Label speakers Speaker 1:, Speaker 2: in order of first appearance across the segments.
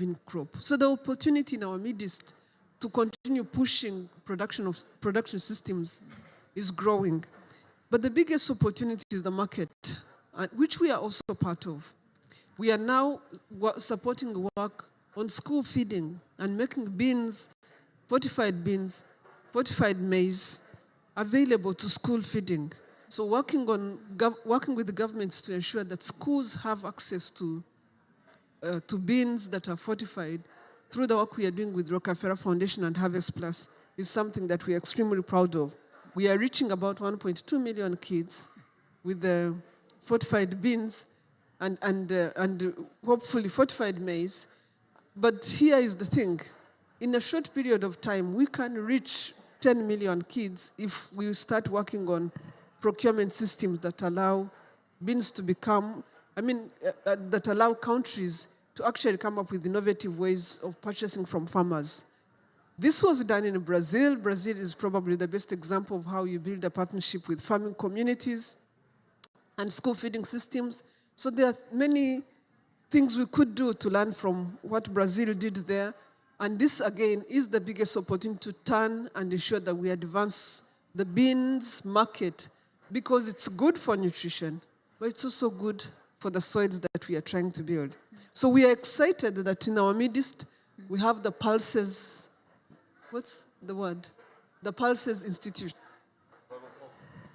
Speaker 1: bean crop. So the opportunity in our midst to continue pushing production systems is growing. But the biggest opportunity is the market, which we are also part of. We are now supporting work on school feeding and making beans, fortified maize, available to school feeding. So working with the governments to ensure that schools have access to beans that are fortified through the work we are doing with Rockefeller Foundation and Harvest Plus is something that we are extremely proud of. We are reaching about 1.2 million kids with the fortified beans and hopefully fortified maize. But here is the thing. In a short period of time, we can reach 10 million kids if we start working on procurement systems that allow beans to become, that allow countries to actually come up with innovative ways of purchasing from farmers. This was done in Brazil. Brazil is probably the best example of how you build a partnership with farming communities and school feeding systems. So there are many things we could do to learn from what Brazil did there. And this, again, is the biggest opportunity to turn and ensure that we advance the beans market because it's good for nutrition, but it's also good for the soils that we are trying to build. So we are excited that in our midst, we have the Pulses, what's the word? The Pulses Institute.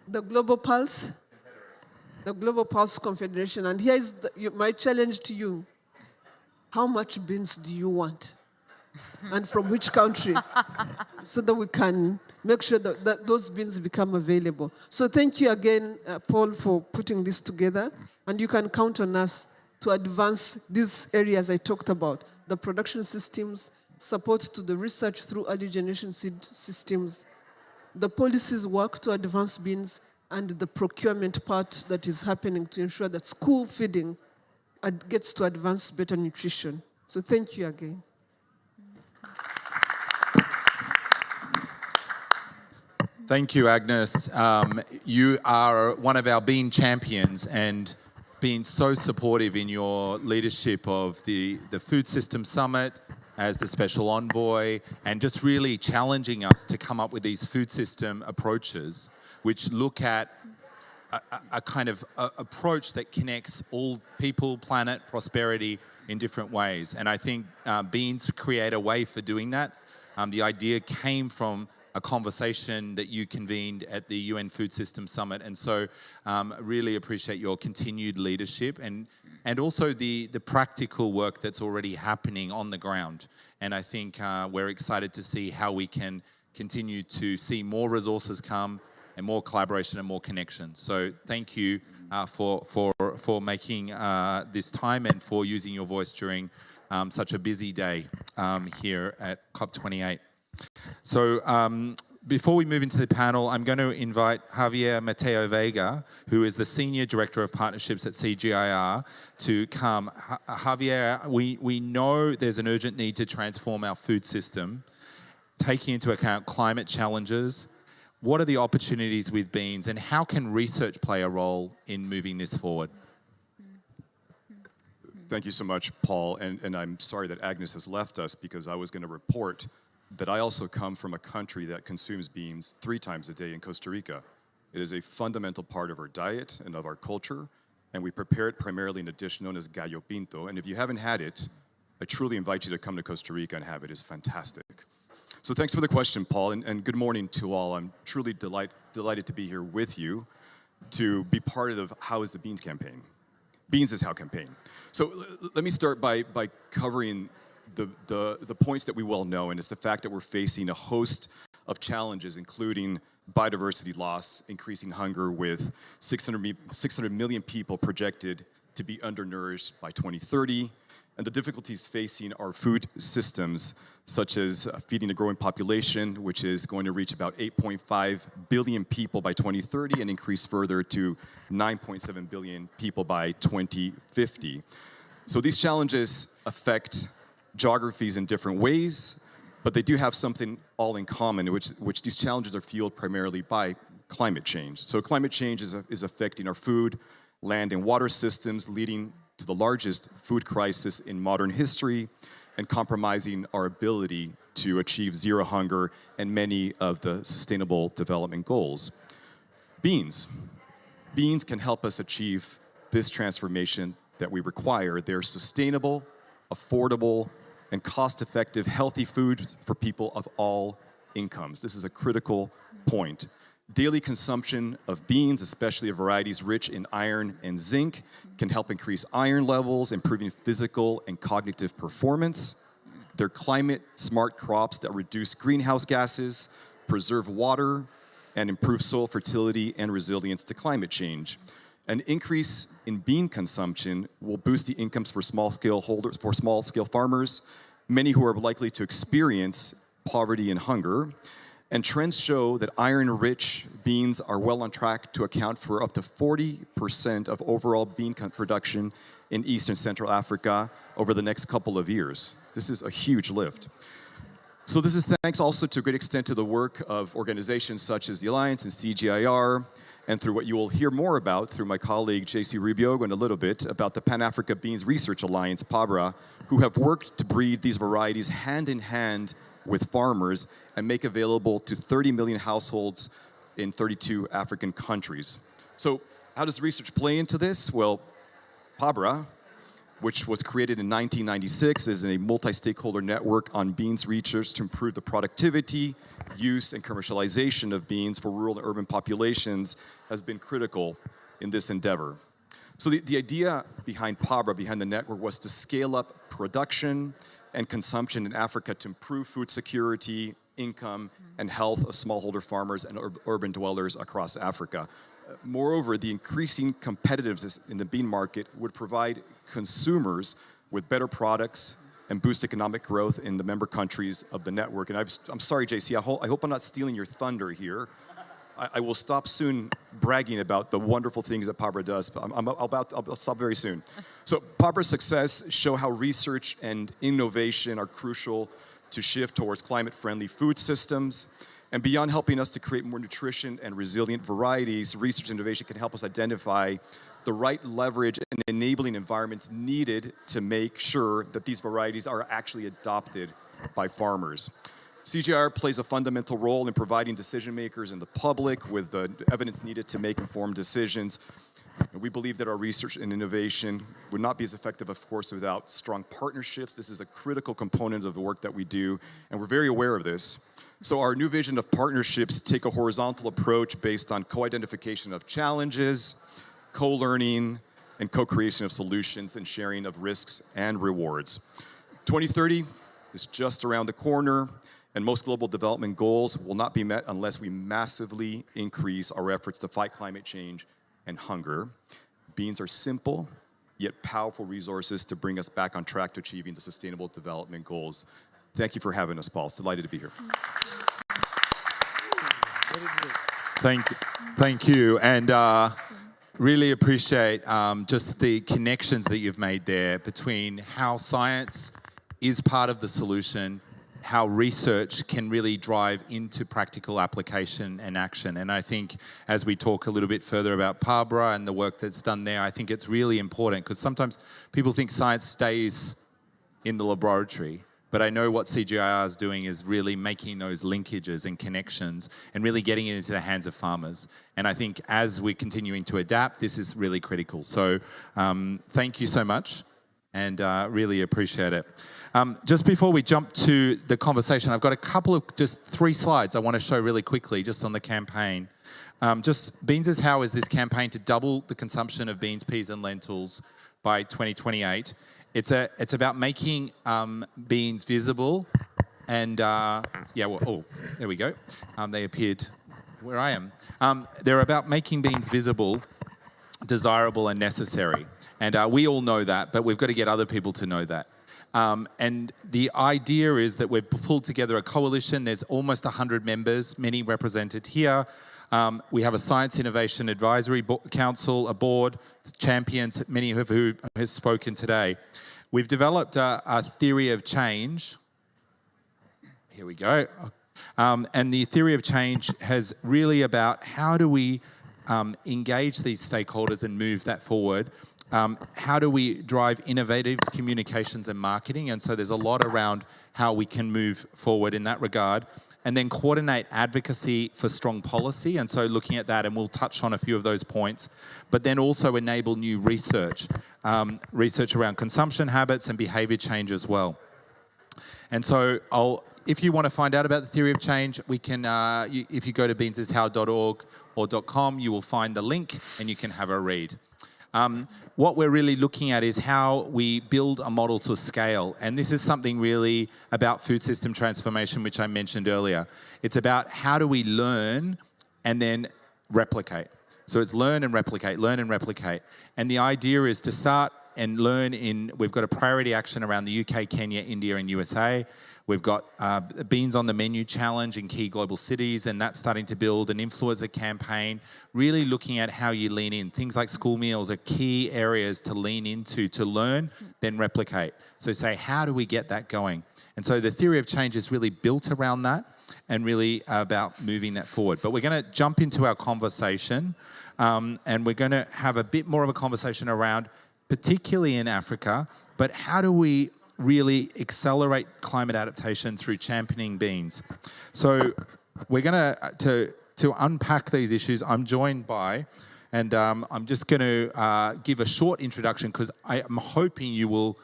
Speaker 1: The Global Pulse? The Global Pulse Confederation. And here is my challenge to you. How much beans do you want? And from which country? So that we can make sure that those beans become available. So thank you again, Paul, for putting this together. And you can count on us to advance these areas I talked about, the production systems, support to the research through early generation seed systems, the policies work to advance beans, and the procurement part that is happening to ensure that school feeding gets to advance better nutrition. So thank you again.
Speaker 2: Thank you, Agnes. You are one of our bean champions and been so supportive in your leadership of the Food System Summit as the special envoy and just really challenging us to come up with these food system approaches which look at a kind of approach that connects all people, planet, prosperity in different ways. And I think beans create a way for doing that. The idea came from a conversation that you convened at the UN Food System Summit. And so really appreciate your continued leadership and also the practical work that's already happening on the ground. And I think we're excited to see how we can continue to see more resources come and more collaboration and more connection. So thank you for making this time and for using your voice during such a busy day here at COP28. So before we move into the panel, I'm going to invite Javier Mateo Vega, who is the Senior Director of Partnerships at CGIAR, to come. Javier, we know there's an urgent need to transform our food system, taking into account climate challenges. What are the opportunities with beans, and how can research play a role in moving this forward?
Speaker 3: Thank you so much, Paul, and I'm sorry that Agnes has left us because I was going to report that I also come from a country that consumes beans 3 times a day in Costa Rica. It is a fundamental part of our diet and of our culture, and we prepare it primarily in a dish known as gallo pinto, and if you haven't had it, I truly invite you to come to Costa Rica and have it. It's fantastic. So thanks for the question, Paul, and good morning to all. I'm truly delighted to be here with you to be part of the How is the Beans campaign. Beans is How campaign. So let me start by covering the points that we well know, and it's the fact that we're facing a host of challenges, including biodiversity loss, increasing hunger with 600 million people projected to be undernourished by 2030, and the difficulties facing our food systems, such as feeding a growing population, which is going to reach about 8.5 billion people by 2030 and increase further to 9.7 billion people by 2050. So these challenges affect geographies in different ways, but they do have something all in common, which these challenges are fueled primarily by climate change. So climate change is affecting our food, land, and water systems, leading to the largest food crisis in modern history, and compromising our ability to achieve zero hunger and many of the sustainable development goals. Beans. Beans can help us achieve this transformation that we require. They're sustainable, affordable, and cost-effective, healthy food for people of all incomes. This is a critical point. Daily consumption of beans, especially of varieties rich in iron and zinc, can help increase iron levels, improving physical and cognitive performance. They're climate-smart crops that reduce greenhouse gases, preserve water, and improve soil fertility and resilience to climate change. An increase in bean consumption will boost the incomes for small-scale farmers, many who are likely to experience poverty and hunger. And trends show that iron-rich beans are well on track to account for up to 40% of overall bean production in East and Central Africa over the next couple of years. This is a huge lift. So this is thanks also to a great extent to the work of organizations such as the Alliance and CGIAR, and through what you will hear more about through my colleague JC Rubio in a little bit about the Pan-Africa Beans Research Alliance, PABRA, who have worked to breed these varieties hand in hand with farmers and make available to 30 million households in 32 African countries. So how does research play into this? Well, PABRA, which was created in 1996, is a multi-stakeholder network on beans research to improve the productivity, use, and commercialization of beans for rural and urban populations, has been critical in this endeavor. So the idea behind PABRA, behind the network, was to scale up production and consumption in Africa to improve food security, income, and health of smallholder farmers and urban dwellers across Africa. Moreover, the increasing competitiveness in the bean market would provide consumers with better products and boost economic growth in the member countries of the network. And I'm sorry, JC, I hope I'm not stealing your thunder here. I will stop soon bragging about the wonderful things that PABRA does, but I'll stop very soon. So PABRA's success show how research and innovation are crucial to shift towards climate-friendly food systems. And beyond helping us to create more nutrition and resilient varieties, research and innovation can help us identify the right leverage and enabling environments needed to make sure that these varieties are actually adopted by farmers. CGIAR plays a fundamental role in providing decision makers and the public with the evidence needed to make informed decisions. And we believe that our research and innovation would not be as effective, of course, without strong partnerships. This is a critical component of the work that we do, and we're very aware of this. So our new vision of partnerships take a horizontal approach based on co-identification of challenges, co-learning, and co-creation of solutions and sharing of risks and rewards. 2030 is just around the corner, and most global development goals will not be met unless we massively increase our efforts to fight climate change and hunger. Beans are simple, yet powerful resources to bring us back on track to achieving the Sustainable Development Goals. Thank you for having us, Paul. It's delighted to be here.
Speaker 2: Thank you. And really appreciate just the connections that you've made there between how science is part of the solution, how research can really drive into practical application and action. And I think as we talk a little bit further about PABRA and the work that's done there, I think it's really important because sometimes people think science stays in the laboratory. But I know what CGIAR is doing is really making those linkages and connections and really getting it into the hands of farmers. And I think as we're continuing to adapt, this is really critical. So thank you so much and really appreciate it. Just before we jump to the conversation, I've got a couple of, just 3 slides I want to show really quickly just on the campaign. Just Beans is How is this campaign to double the consumption of beans, peas and lentils by 2028. It's about making beans visible and oh, there we go. They appeared where I am. They're about making beans visible, desirable and necessary. And we all know that, but we've got to get other people to know that. And the idea is that we've pulled together a coalition. There's almost 100 members, many represented here. We have a Science Innovation Advisory Council, a board, champions, many of who have spoken today. We've developed a theory of change. Here we go. And the theory of change has really about how do we engage these stakeholders and move that forward. how do we drive innovative communications and marketing? And so there's a lot around how we can move forward in that regard. And then coordinate advocacy for strong policy. And so looking at that, and we'll touch on a few of those points, but then also enable new research, research around consumption habits and behavior change as well. And so if you want to find out about the theory of change, we can, if you go to beansishow.org or .com, you will find the link and you can have a read. What we're really looking at is how we build a model to scale. And this is something really about food system transformation, which I mentioned earlier. It's about how do we learn and then replicate. So it's learn and replicate, learn and replicate. And the idea is to start and learn we've got a priority action around the UK, Kenya, India, and USA. We've got Beans on the Menu challenge in key global cities, and that's starting to build an influencer campaign, really looking at how you lean in. Things like school meals are key areas to lean into, to learn, then replicate. So say, how do we get that going? And so the theory of change is really built around that and really about moving that forward. But we're going to jump into our conversation, and we're going to have a bit more of a conversation around, particularly in Africa, but how do we really accelerate climate adaptation through championing beans? So we're going to unpack these issues. I'm joined by, and I'm just going to give a short introduction because I'm hoping you will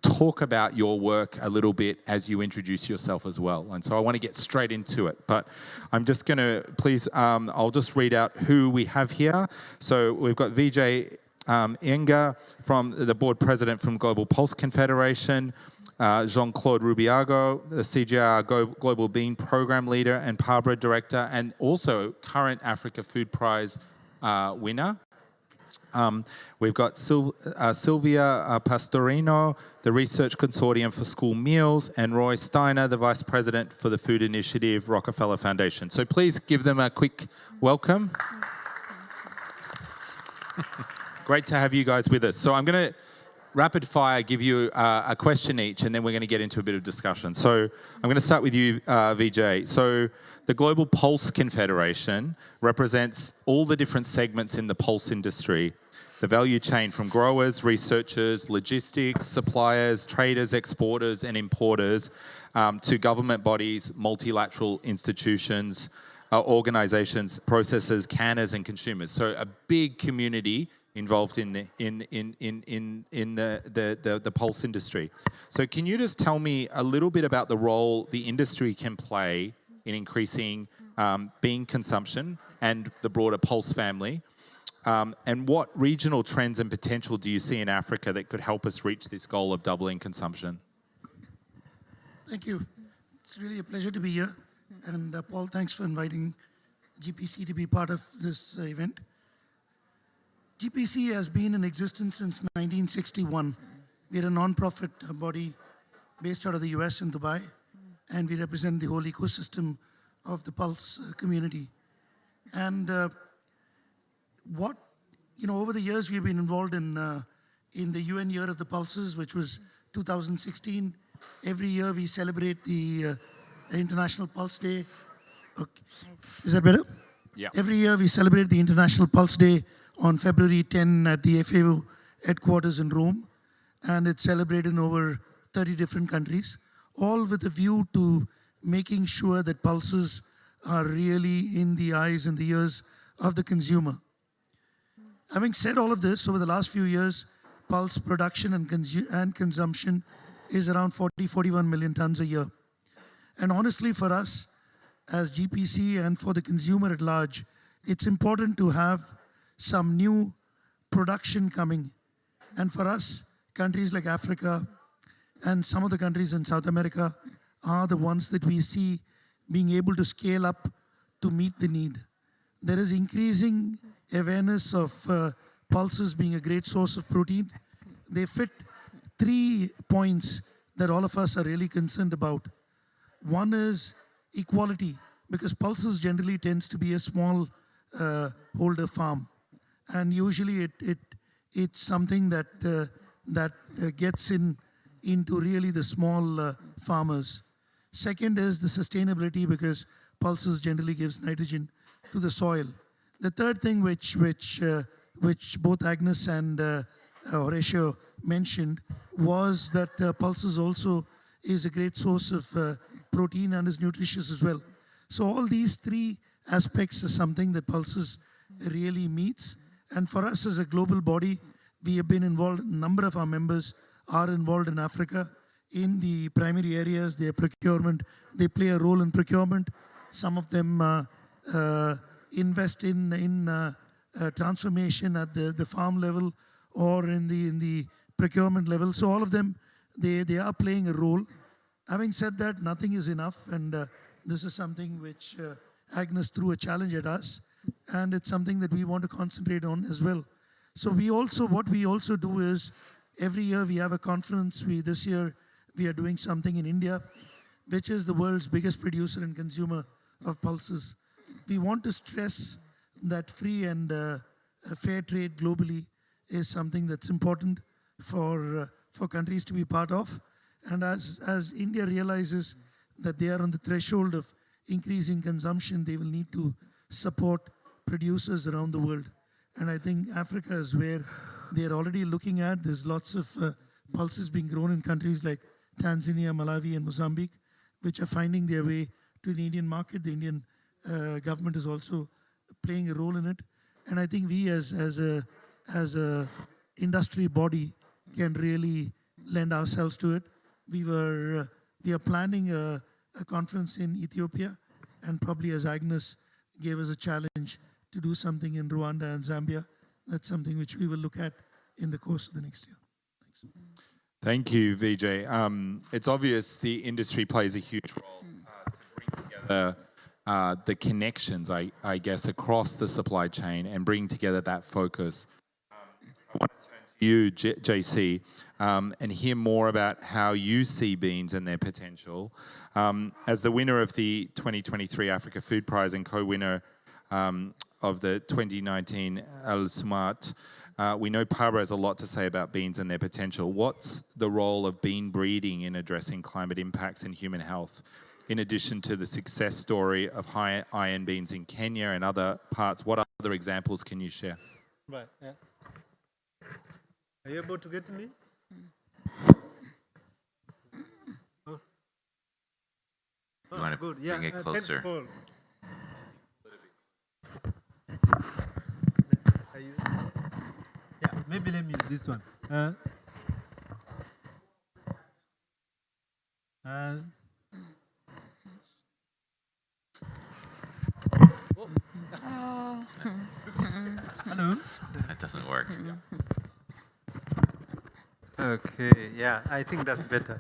Speaker 2: talk about your work a little bit as you introduce yourself as well. And so I want to get straight into it, but I'm just going to, please, I'll just read out who we have here. So we've got Vijay Inga, from the board president from Global Pulse Confederation, Jean-Claude Rubiago, the CGR Global Bean Program Leader and PABRA Director, and also current Africa Food Prize winner. We've got Silvia Pastorino, the Research Consortium for School Meals, and Roy Steiner, the Vice President for the Food Initiative, Rockefeller Foundation. So please give them a quick welcome. Great to have you guys with us. So I'm going to rapid fire give you a question each, and then we're going to get into a bit of discussion. So I'm going to start with you, Vijay. So the Global Pulse Confederation represents all the different segments in the pulse industry, the value chain from growers, researchers, logistics, suppliers, traders, exporters, and importers, to government bodies, multilateral institutions, organizations, processors, canners, and consumers. So a big community involved in the pulse industry. So can you just tell me a little bit about the role the industry can play in increasing bean consumption and the broader pulse family? And what regional trends and potential do you see in Africa that could help us reach this goal of doubling consumption?
Speaker 4: Thank you. It's really a pleasure to be here. And Paul, thanks for inviting GPC to be part of this event. GPC has been in existence since 1961. We're a non-profit body based out of the US in Dubai, and we represent the whole ecosystem of the Pulse community. And over the years we've been involved in the UN Year of the Pulses, which was 2016. Every year we celebrate the International Pulse Day. Okay. Is that better?
Speaker 2: Yeah.
Speaker 4: Every year we celebrate the International Pulse Day on February 10 at the FAO headquarters in Rome, and it's celebrated in over 30 different countries, all with a view to making sure that pulses are really in the eyes and the ears of the consumer. Having said all of this, over the last few years, pulse production and consumption is around 41 million tons a year. And honestly, for us as GPC and for the consumer at large, it's important to have some new production coming. And for us, countries like Africa and some of the countries in South America are the ones that we see being able to scale up to meet the need. There is increasing awareness of pulses being a great source of protein. They fit 3 points that all of us are really concerned about. One is equality, because pulses generally tends to be a small holder farm. And usually it's something that gets into really the small farmers. Second is the sustainability, because pulses generally gives nitrogen to the soil. The third thing which which both Agnes and Horatio mentioned, was that pulses also is a great source of protein and is nutritious as well. So all these three aspects is something that pulses really meets. And for us as a global body, we have been involved, a number of our members are involved in Africa in the primary areas, their procurement. They play a role in procurement. Some of them invest in transformation at the farm level or in the procurement level. So all of them, they are playing a role. Having said that, nothing is enough, and this is something which Agnes threw a challenge at us, and it's something that we want to concentrate on as well. So what we also do is, every year we have a conference. This year we are doing something in India, which is the world's biggest producer and consumer of pulses. We want to stress that free and fair trade globally is something that's important for countries to be part of. And as India realizes that they are on the threshold of increasing consumption, they will need to support producers around the world. And I think Africa is where they're already looking at. There's lots of pulses being grown in countries like Tanzania, Malawi, and Mozambique, which are finding their way to the Indian market. The Indian government is also playing a role in it. And I think we as a industry body can really lend ourselves to it. We are planning a conference in Ethiopia, and probably as Agnes gave us a challenge to do something in Rwanda and Zambia, that's something which we will look at in the course of the next year. Thanks.
Speaker 2: Thank you, Vijay. It's obvious the industry plays a huge role to bring together the connections, I guess, across the supply chain and bring together that focus. I want to turn to you, JC, and hear more about how you see beans and their potential. As the winner of the 2023 Africa Food Prize and co-winner of the 2019 Al Sumat, we know Barbara has a lot to say about beans and their potential. What's the role of bean breeding in addressing climate impacts and human health? In addition to the success story of high iron beans in Kenya and other parts, what other examples can you share?
Speaker 5: Right. Yeah. Are you able to get me? Oh.
Speaker 6: You want to
Speaker 5: good.
Speaker 6: bring it closer?
Speaker 5: Thanks, Paul. Maybe let me use this one. Hello?
Speaker 6: That doesn't work.
Speaker 5: Okay, yeah, I think that's better.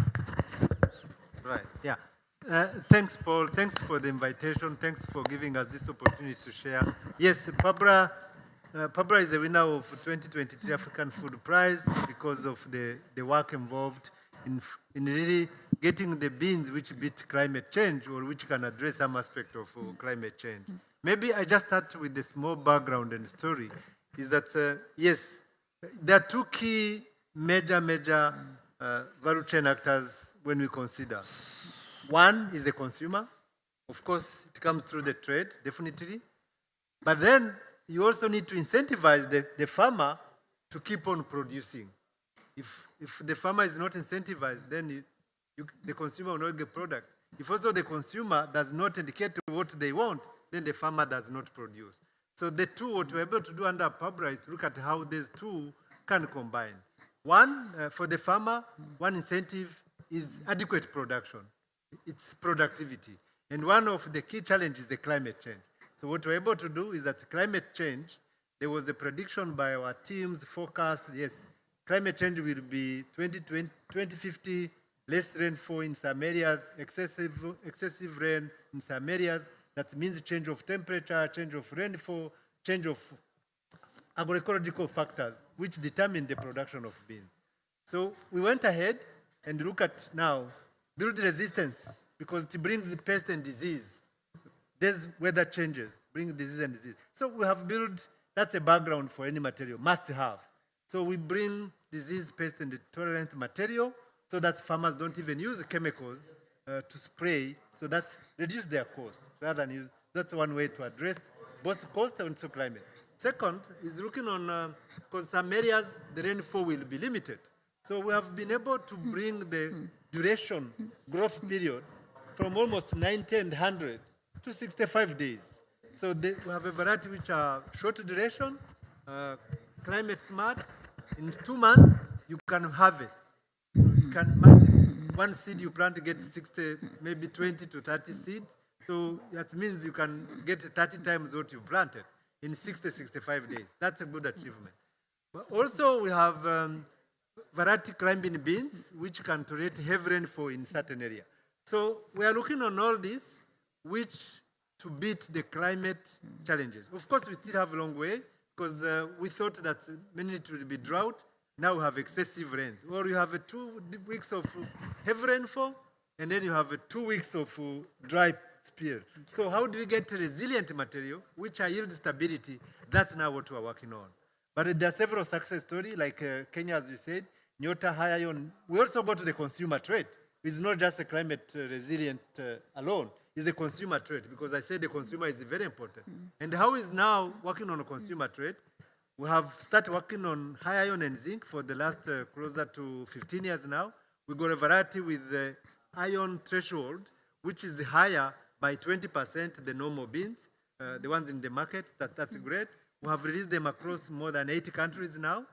Speaker 5: Right, yeah. Thanks, Paul. Thanks for the invitation. Thanks for giving us this opportunity to share. Yes, Barbara is the winner of 2023 African Food Prize because of the work involved in really getting the beans which beat climate change or which can address some aspect of climate change. Maybe I just start with a small background and story, is that, yes, there are two key major value chain actors when we consider. One is the consumer. Of course, it comes through the trade, definitely. But then you also need to incentivize the farmer to keep on producing. If the farmer is not incentivized, then the consumer will not get product. If also the consumer does not indicate what they want, then the farmer does not produce. So the two, what we're able to do under Barbara is to look at how these two can combine. One, for the farmer, one incentive is adequate production. It's productivity. And one of the key challenges is the climate change. So what we're able to do is that climate change, there was a prediction by our teams, forecast, yes, climate change will be 2050, less rainfall in some areas, excessive rain in some areas. That means change of temperature, change of rainfall, change of agroecological factors, which determine the production of beans. So we went ahead and look at now, build resistance, because it brings the pest and disease. There's weather changes, bring disease and disease. So we have built, that's a background for any material, must have. So we bring disease, pest, and tolerant material so that farmers don't even use chemicals to spray, so that reduce their cost rather than use. That's one way to address both cost and also climate. Second is looking on, because some areas the rainfall will be limited. So we have been able to bring the duration, growth period, from almost 90 and 100 to 65 days. So we have a variety which are short duration, climate smart. In 2 months, you can harvest. You can imagine one seed you plant to get 60, maybe 20 to 30 seeds. So that means you can get 30 times what you planted in 60, 65 days. That's a good achievement. But also we have variety climbing beans, which can tolerate heavy rainfall in certain area. So we are looking on all this, which to beat the climate challenges. Of course, we still have a long way, because we thought that mainly it will be drought. Now we have excessive rains. Or you have 2 weeks of heavy rainfall, and then you have 2 weeks of dry period. So how do we get resilient material, which are yield stability? That's now what we're working on. But there are several success stories, like Kenya, as you said, Nyota, high iron. We also go to the consumer trade. It's not just a climate resilient alone. It's a consumer trade, because I said the consumer is very important. And how is now working on a consumer trade? We have started working on high iron and zinc for the last closer to 15 years now. We got a variety with the iron threshold, which is higher by 20% the normal beans, the ones in the market. That's great. We have released them across more than 80 countries now.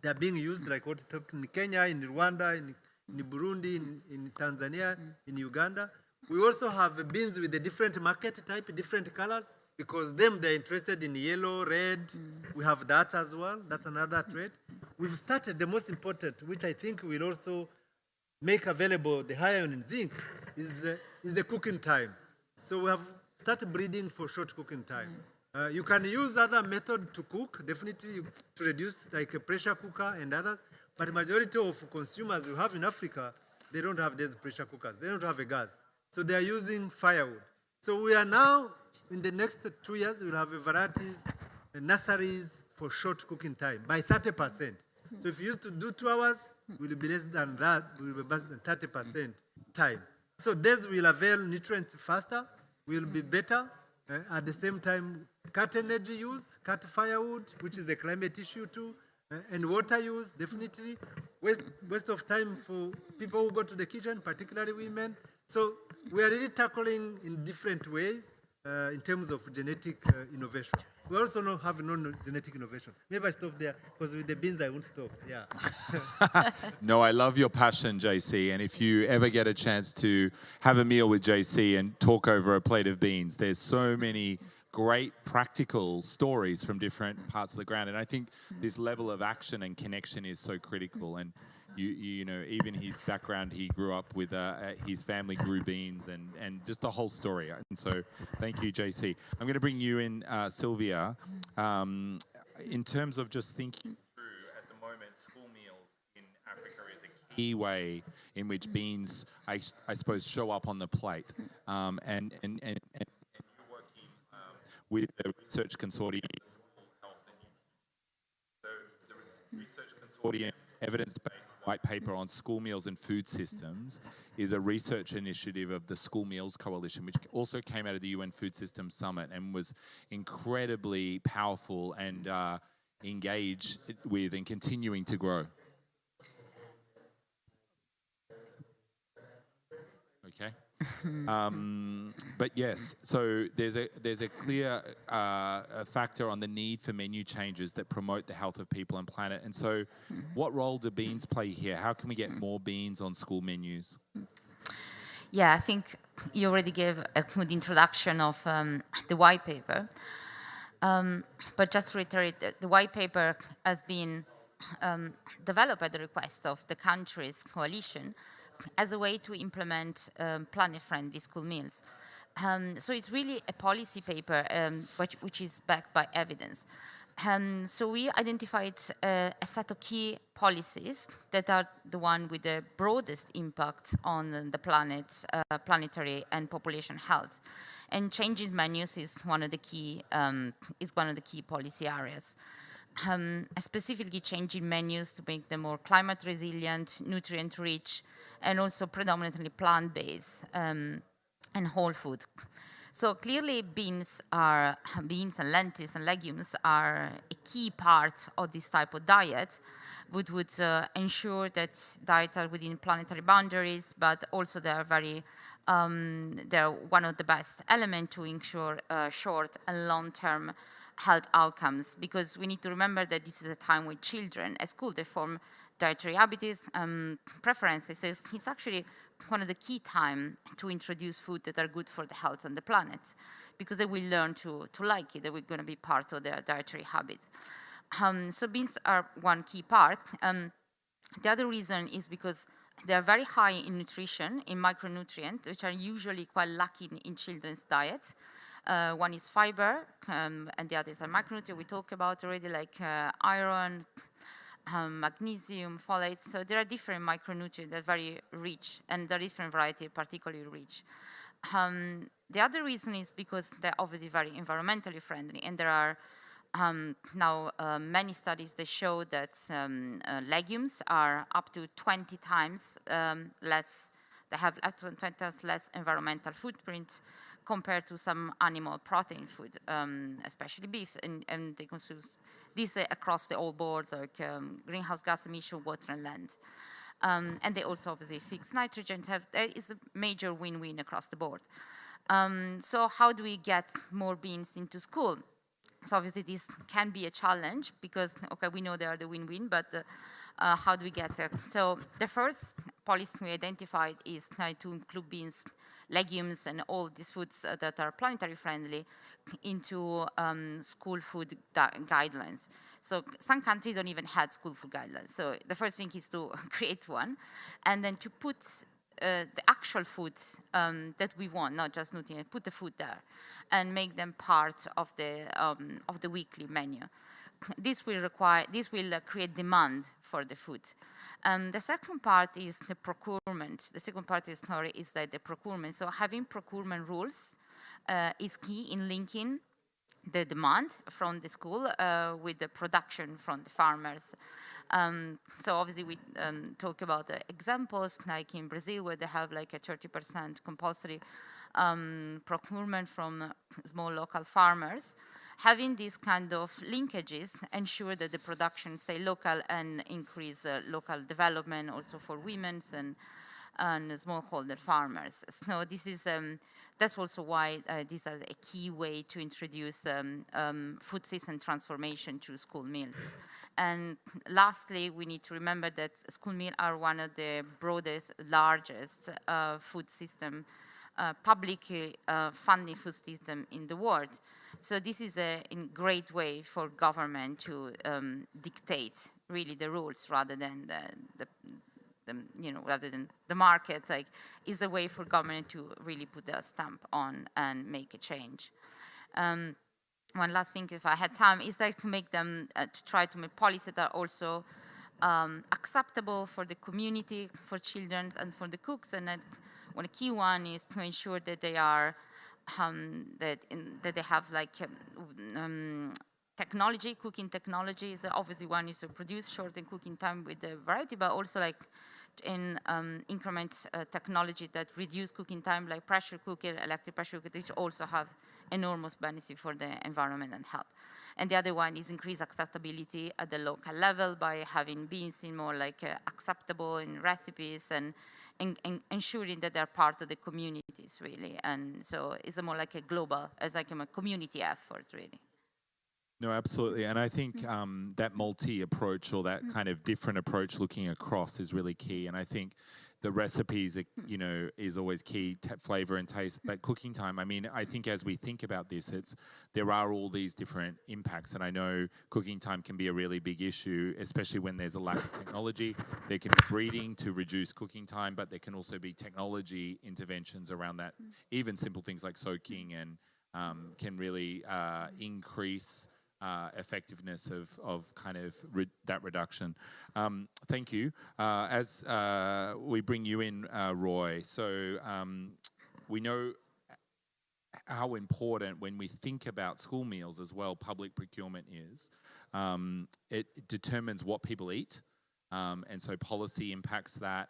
Speaker 5: They're being used, like what we talked in Kenya, in Rwanda, in Burundi, in Tanzania, in Uganda. We also have beans with a different market type, different colors, because they're interested in yellow, red. We have that as well. That's another trade. We've started the most important, which I think will also make available the high iron and zinc, is the cooking time. So we have started breeding for short cooking time. You can use other method to cook, definitely to reduce, like a pressure cooker and others. But the majority of consumers you have in Africa, they don't have these pressure cookers. They don't have a gas. So they are using firewood. So we are now, in the next 2 years, we'll have a varieties, nurseries for short cooking time by 30%. So if you used to do 2 hours, will be less than that, will be less than 30% time. So this will avail nutrients faster, will be better. At the same time, cut energy use, cut firewood, which is a climate issue too, and water use, definitely. Waste of time for people who go to the kitchen, particularly women. So we are really tackling in different ways in terms of genetic innovation. We also have non-genetic innovation. Maybe I stop there, because with the beans I won't stop. Yeah.
Speaker 2: No, I love your passion, JC. And if you ever get a chance to have a meal with JC and talk over a plate of beans, there's so many great practical stories from different parts of the ground. And I think this level of action and connection is so critical. And you know, even his background, he grew up with his family grew beans and just the whole story. And so thank you, JC. I'm going to bring you in, Sylvia. In terms of just thinking through, at the moment, school meals in Africa is a key way in which beans, I suppose, show up on the plate. And you're working with the research consortium. So the research consortium's evidence-based white paper on school meals and food systems is a research initiative of the School Meals Coalition, which also came out of the UN Food Systems Summit and was incredibly powerful and engaged with and continuing to grow. Okay. But yes, so there's a clear factor on the need for menu changes that promote the health of people and planet. And so what role do beans play here? How can we get more beans on school menus?
Speaker 7: Yeah, I think you already gave a good introduction of the white paper. But just to reiterate, the white paper has been developed at the request of the country's coalition as a way to implement planet-friendly school meals. So it's really a policy paper which is backed by evidence. So we identified a set of key policies that are the one with the broadest impact on the planet, planetary and population health. And changing menus is one of the key policy areas. Specifically changing menus to make them more climate resilient, nutrient rich, and also predominantly plant-based and whole food. So clearly beans and lentils and legumes are a key part of this type of diet, which would ensure that diets are within planetary boundaries, but also they are they're one of the best elements to ensure short and long-term health outcomes, because we need to remember that this is a time when children at school, they form dietary habits, preferences. It's actually one of the key time to introduce food that are good for the health and the planet, because they will learn to like it. They will going to be part of their dietary habits. So beans are one key part. The other reason is because they are very high in nutrition, in micronutrients, which are usually quite lacking in children's diet. One is fiber, and the others are micronutrients we talked about already, like iron, magnesium, folate. So there are different micronutrients that are very rich, and there is different variety particularly rich. The other reason is because they're obviously very environmentally friendly, and there are now many studies that show that legumes are up to 20 times less, they have up to 20 times less environmental footprint compared to some animal protein food, especially beef, and they consume this across the whole board, like greenhouse gas emission, water and land. And they also obviously fix nitrogen. That is a major win-win across the board. So how do we get more beans into school? So obviously this can be a challenge because, okay, we know they are the win-win, but how do we get there? So the first policy we identified is to include beans, legumes, and all these foods that are planetary friendly into school food guidelines. So some countries don't even have school food guidelines. So the first thing is to create one, and then to put the actual foods that we want, not just nutrients, put the food there and make them part of the weekly menu. This will create demand for the food. The second part is the procurement. The second part is that the procurement. So having procurement rules is key in linking the demand from the school with the production from the farmers. So obviously we talk about the examples like in Brazil where they have like a 30% compulsory procurement from small local farmers. Having these kind of linkages ensure that the production stay local and increase local development also for women and smallholder farmers. So this is that's also why these are a key way to introduce food system transformation to school meals. And lastly, we need to remember that school meals are one of the broadest, largest food system, publicly funding food system in the world. So this is a great way for government to dictate really the rules rather than rather than the market. Like, is a way for government to really put a stamp on and make a change. One last thing, if I had time, is like to make them to try to make policies that are also acceptable for the community, for children, and for the cooks. And one key one is to ensure that they are that they have like technology, cooking technologies. Obviously, one is to produce shorten cooking time with the variety, but also like in increment technology that reduce cooking time, like pressure cooker, electric pressure cooker, which also have enormous benefit for the environment and health. And the other one is increase acceptability at the local level by having beans in more like acceptable in recipes and ensuring that they're part of the communities really. And so it's a more like a global, as like a community effort really.
Speaker 2: No, absolutely. And I think that multi-approach or that kind of different approach looking across is really key. And I think the recipes, is always key, flavor and taste. But cooking time, I mean, I think as we think about this, there are all these different impacts. And I know cooking time can be a really big issue, especially when there's a lack of technology. There can be breeding to reduce cooking time, but there can also be technology interventions around that. Even simple things like soaking and can really increase effectiveness of kind of that reduction. Thank you. As we bring you in, Roy, so we know how important when we think about school meals as well, public procurement is. It determines what people eat, and so policy impacts that.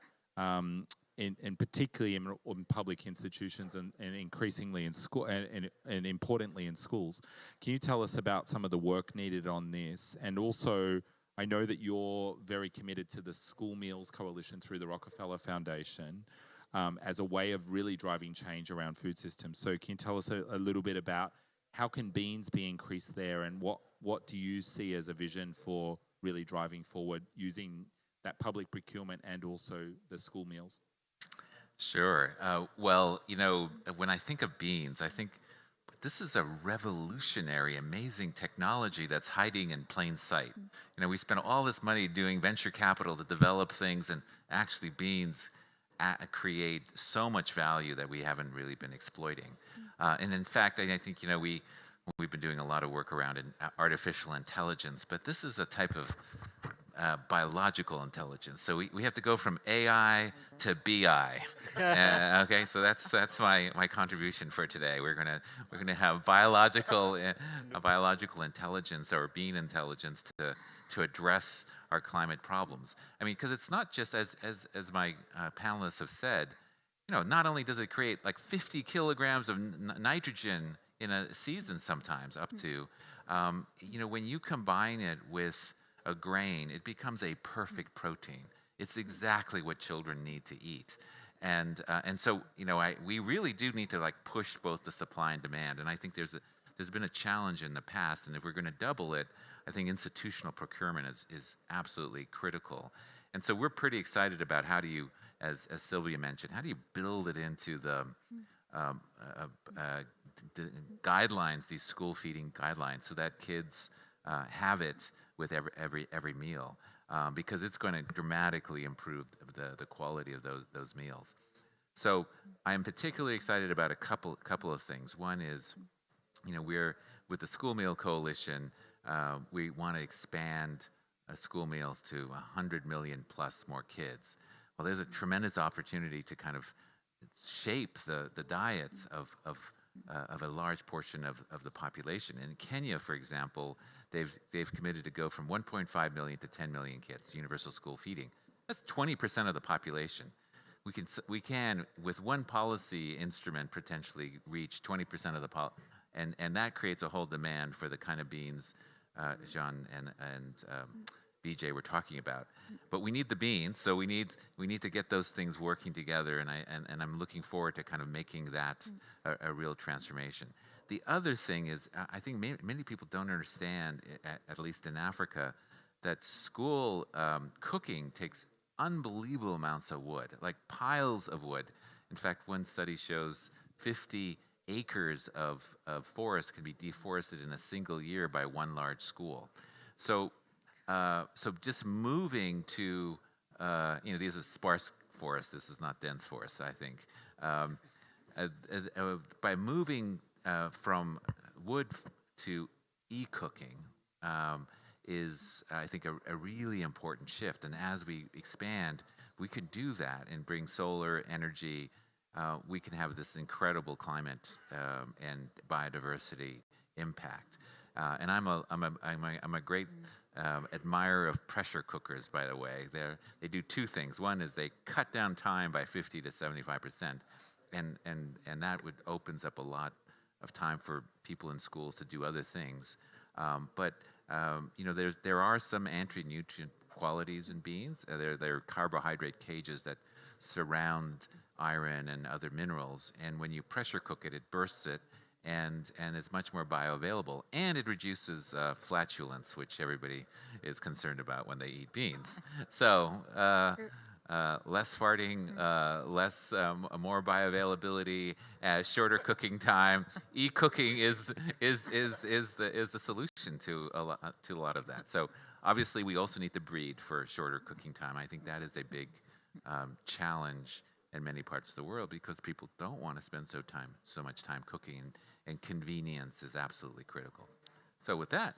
Speaker 2: in particularly in public institutions and increasingly in school and importantly in schools. Can you tell us about some of the work needed on this? And also, I know that you're very committed to the School Meals Coalition through the Rockefeller Foundation as a way of really driving change around food systems. So can you tell us a little bit about how can beans be increased there, and what do you see as a vision for really driving forward using that public procurement and also the school meals?
Speaker 6: Sure. Well, you know, when I think of beans, I think this is a revolutionary, amazing technology that's hiding in plain sight. You know, we spend all this money doing venture capital to develop things, and actually beans create so much value that we haven't really been exploiting. And in fact, I think, you know, we've been doing a lot of work around artificial intelligence, but this is a type of biological intelligence. So we have to go from AI to BI. Okay, so that's my contribution for today. We're gonna have biological intelligence, or bean intelligence, to address our climate problems. I mean, because it's not just as my panelists have said. You know, not only does it create like 50 kilograms of nitrogen in a season, sometimes up to, you know, when you combine it with a grain, it becomes a perfect protein. It's exactly what children need to eat. And so, you know, we really do need to like push both the supply and demand. And I think there's been a challenge in the past, and if we're going to double it, I think institutional procurement is absolutely critical. And so we're pretty excited about how do you, as Sylvia mentioned, how do you build it into the guidelines, these school feeding guidelines, so that kids have it with every meal, because it's going to dramatically improve the quality of those meals. So I am particularly excited about a couple of things. One is, you know, we're with the School Meal Coalition, we want to expand school meals to 100 million plus more kids. Well, there's a tremendous opportunity to kind of shape the diets of a large portion of the population. In Kenya, for example, they've committed to go from 1.5 million to 10 million kids, universal school feeding. That's 20% of the population. We can with one policy instrument potentially reach 20% of the and that creates a whole demand for the kind of beans Jean and BJ were talking about. But we need the beans, so we need to get those things working together, and I'm looking forward to kind of making that a real transformation. The other thing is, I think many people don't understand, at least in Africa, that school cooking takes unbelievable amounts of wood, like piles of wood. In fact, one study shows 50 acres of forest can be deforested in a single year by one large school. So just moving to, you know, these are sparse forests. This is not dense forest, I think. By moving from wood to e-cooking is, I think, a really important shift. And as we expand, we can do that and bring solar energy. We can have this incredible climate and biodiversity impact. And I'm a great admirer of pressure cookers, by the way. They do two things. One is they cut down time by 50 to 75%, and that opens up a lot of time for people in schools to do other things. But you know, there are some anti-nutrient qualities in beans. They're carbohydrate cages that surround iron and other minerals, and when you pressure cook it, it bursts it, and it's much more bioavailable, and it reduces flatulence, which everybody is concerned about when they eat beans. So less farting, more bioavailability, shorter cooking time. E-cooking is the solution to a lot of that. So obviously, we also need to breed for shorter cooking time. I think that is a big challenge in many parts of the world, because people don't want to spend so much time cooking, and convenience is absolutely critical. So with that.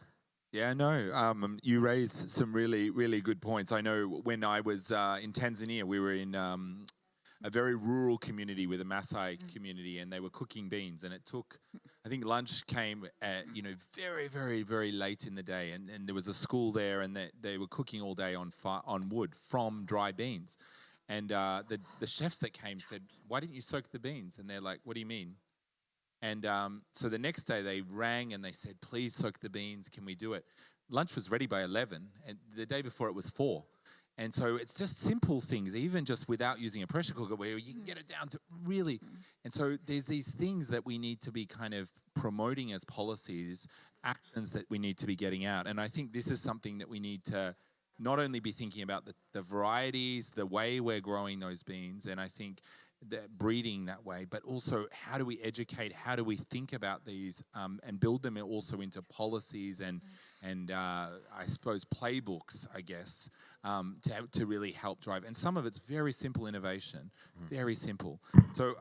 Speaker 2: Yeah, no, you raised some really, really good points. I know when I was in Tanzania, we were in a very rural community with a Maasai community, and they were cooking beans, and it took, I think lunch came at, you know, very, very, very late in the day, and there was a school there, and they were cooking all day on wood from dry beans. And the chefs that came said, "Why didn't you soak the beans?" And they're like, "What do you mean?" And so the next day they rang and they said, "Please soak the beans. Can we do it?" Lunch was ready by 11, and the day before it was 4. And so it's just simple things, even just without using a pressure cooker, where you can get it down to really. And so there's these things that we need to be kind of promoting as policies, actions that we need to be getting out. And I think this is something that we need to not only be thinking about the varieties, the way we're growing those beans, and I think that breeding that way, but also how do we educate, how do we think about these and build them also into policies and I suppose playbooks, I guess, to really help drive. And some of it's very simple innovation, very simple. So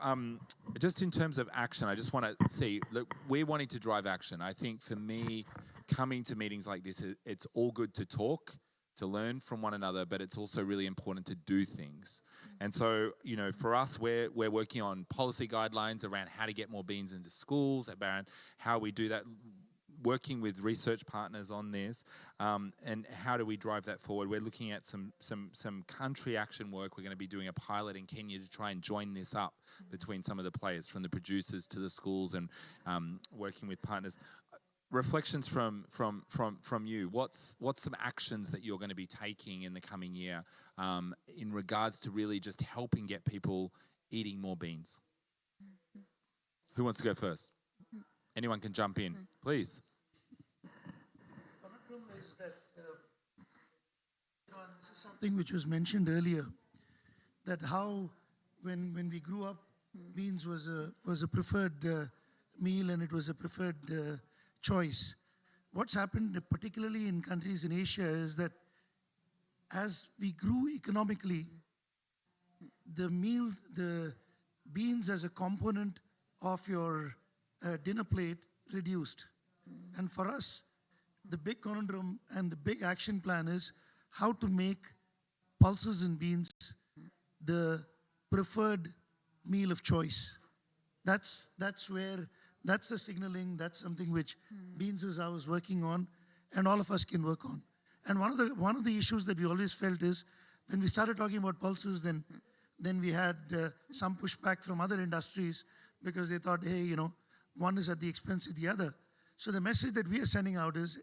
Speaker 2: just in terms of action, I just want to see, look, we're wanting to drive action. I think for me, coming to meetings like this, it's all good to talk, to learn from one another, but it's also really important to do things. And so, you know, for us, we're working on policy guidelines around how to get more beans into schools, around how we do that, working with research partners on this, and how do we drive that forward. We're looking at some country action work. We're going to be doing a pilot in Kenya to try and join this up between some of the players, from the producers to the schools, and working with partners. Reflections from you. What's some actions that you're going to be taking in the coming year in regards to really just helping get people eating more beans? Who wants to go first? Anyone can jump in, please.
Speaker 4: Is that, and this is something which was mentioned earlier, that how when we grew up, beans was a preferred meal, and it was a preferred choice. What's happened, particularly in countries in Asia, is that as we grew economically, the beans as a component of your dinner plate reduced. And for us, the big conundrum and the big action plan is how to make pulses and beans the preferred meal of choice. That's the signaling, that's something which Beans is I was working on, and all of us can work on. And one of the issues that we always felt is when we started talking about pulses, then we had some pushback from other industries because they thought, hey, one is at the expense of the other. So the message that we are sending out is,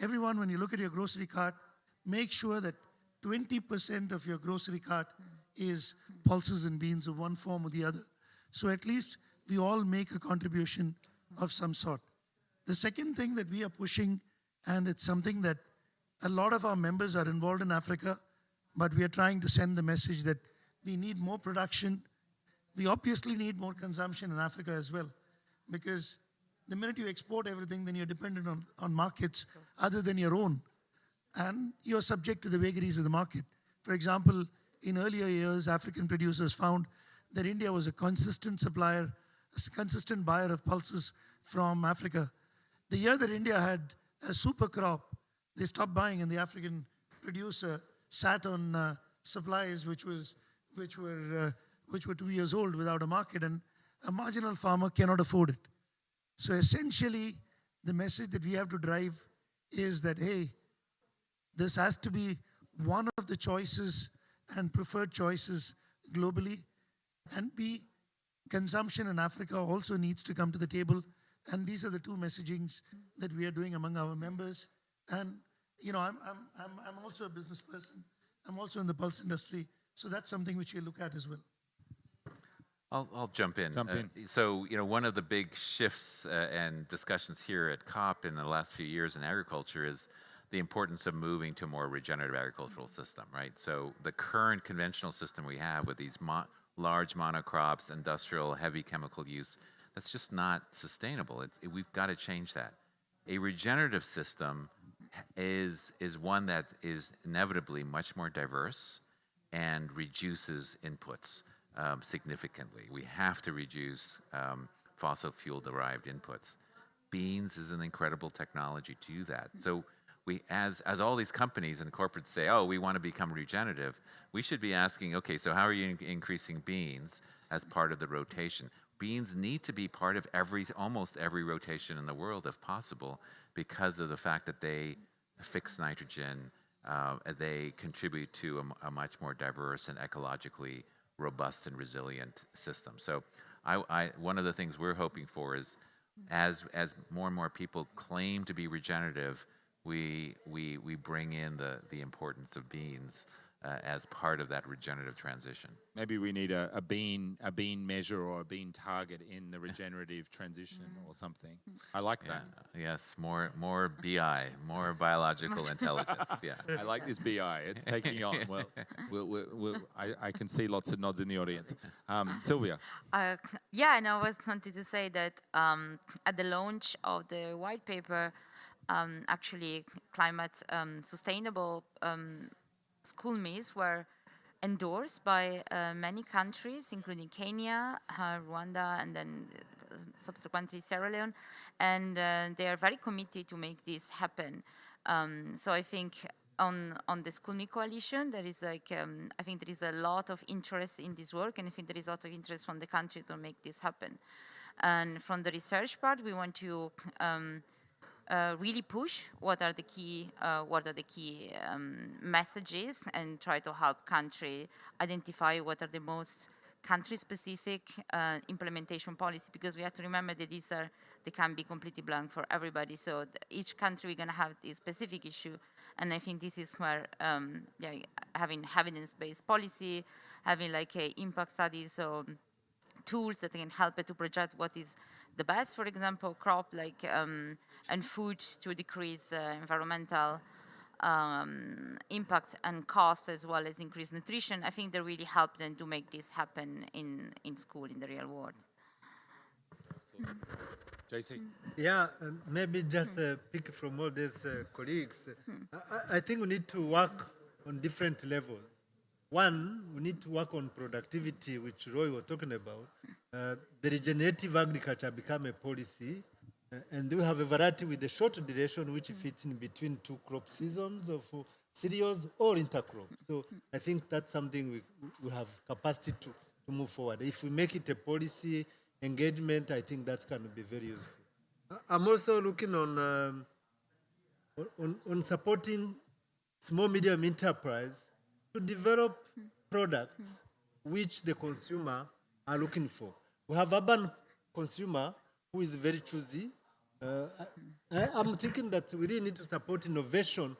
Speaker 4: everyone, when you look at your grocery cart, make sure that 20% of your grocery cart is pulses and beans of one form or the other. So at least we all make a contribution of some sort. The second thing that we are pushing, and it's something that a lot of our members are involved in Africa, but we are trying to send the message that we need more production. We obviously need more consumption in Africa as well, because the minute you export everything, then you're dependent on markets other than your own. And you're subject to the vagaries of the market. For example, in earlier years, African producers found that India was a consistent supplier, a consistent buyer of pulses from Africa. The year that India had a super crop, they stopped buying, and the African producer sat on supplies which were 2 years old without a market, and a marginal farmer cannot afford it. So essentially, the message that we have to drive is that, hey, this has to be one of the choices and preferred choices globally, and B, consumption in Africa also needs to come to the table. And these are the two messagings that we are doing among our members. And I'm also a business person. I'm also in the pulse industry, so that's something which we look at as well.
Speaker 6: I'll jump in. So, one of the big shifts and discussions here at COP in the last few years in agriculture is the importance of moving to a more regenerative agricultural system, right? So the current conventional system we have with these large monocrops, industrial, heavy chemical use, that's just not sustainable. We've got to change that. A regenerative system is one that is inevitably much more diverse and reduces inputs significantly. We have to reduce fossil fuel derived inputs. Beans is an incredible technology to do that. So as all these companies and corporates say, oh, we want to become regenerative, we should be asking, okay, so how are you increasing beans as part of the rotation? Beans need to be part of almost every rotation in the world if possible, because of the fact that they fix nitrogen, they contribute to a much more diverse and ecologically robust and resilient system. So one of the things we're hoping for is as more and more people claim to be regenerative, we bring in the importance of beans as part of that regenerative transition.
Speaker 2: Maybe we need a bean measure or a bean target in the regenerative transition or something. I like that.
Speaker 6: Yes, more BI, more biological intelligence. Yeah.
Speaker 2: I like this BI. It's taking on. Well, I can see lots of nods in the audience. Sylvia.
Speaker 7: Yeah, and I was wanted to say that at the launch of the white paper, actually climate sustainable school meals were endorsed by many countries, including Kenya, Rwanda, and then subsequently Sierra Leone, and they are very committed to make this happen. So I think on the School Me Coalition, there is like I think there is a lot of interest in this work, and I think there is a lot of interest from the country to make this happen. And from the research part, we want to really push what are the key messages and try to help country identify what are the most country-specific implementation policy, because we have to remember that they can be completely blank for everybody. So each country we're going to have this specific issue, and I think this is where having evidence-based policy, having like a impact studies, so tools that can help it to project what is the best, for example, crop like and food to decrease environmental impact and cost, as well as increase nutrition. I think they really help them to make this happen in school, in the real world.
Speaker 2: JC.
Speaker 5: Yeah, maybe just pick from all these colleagues. I think we need to work on different levels. One, we need to work on productivity, which Roy was talking about. The regenerative agriculture become a policy, and we have a variety with a short duration, which fits in between two crop seasons of cereals or intercrops. So I think that's something we have capacity to move forward. If we make it a policy engagement, I think that's going to be very useful. I'm also looking on supporting small medium enterprise to develop products which the consumer are looking for. We have urban consumer who is very choosy. I'm thinking that we really need to support innovation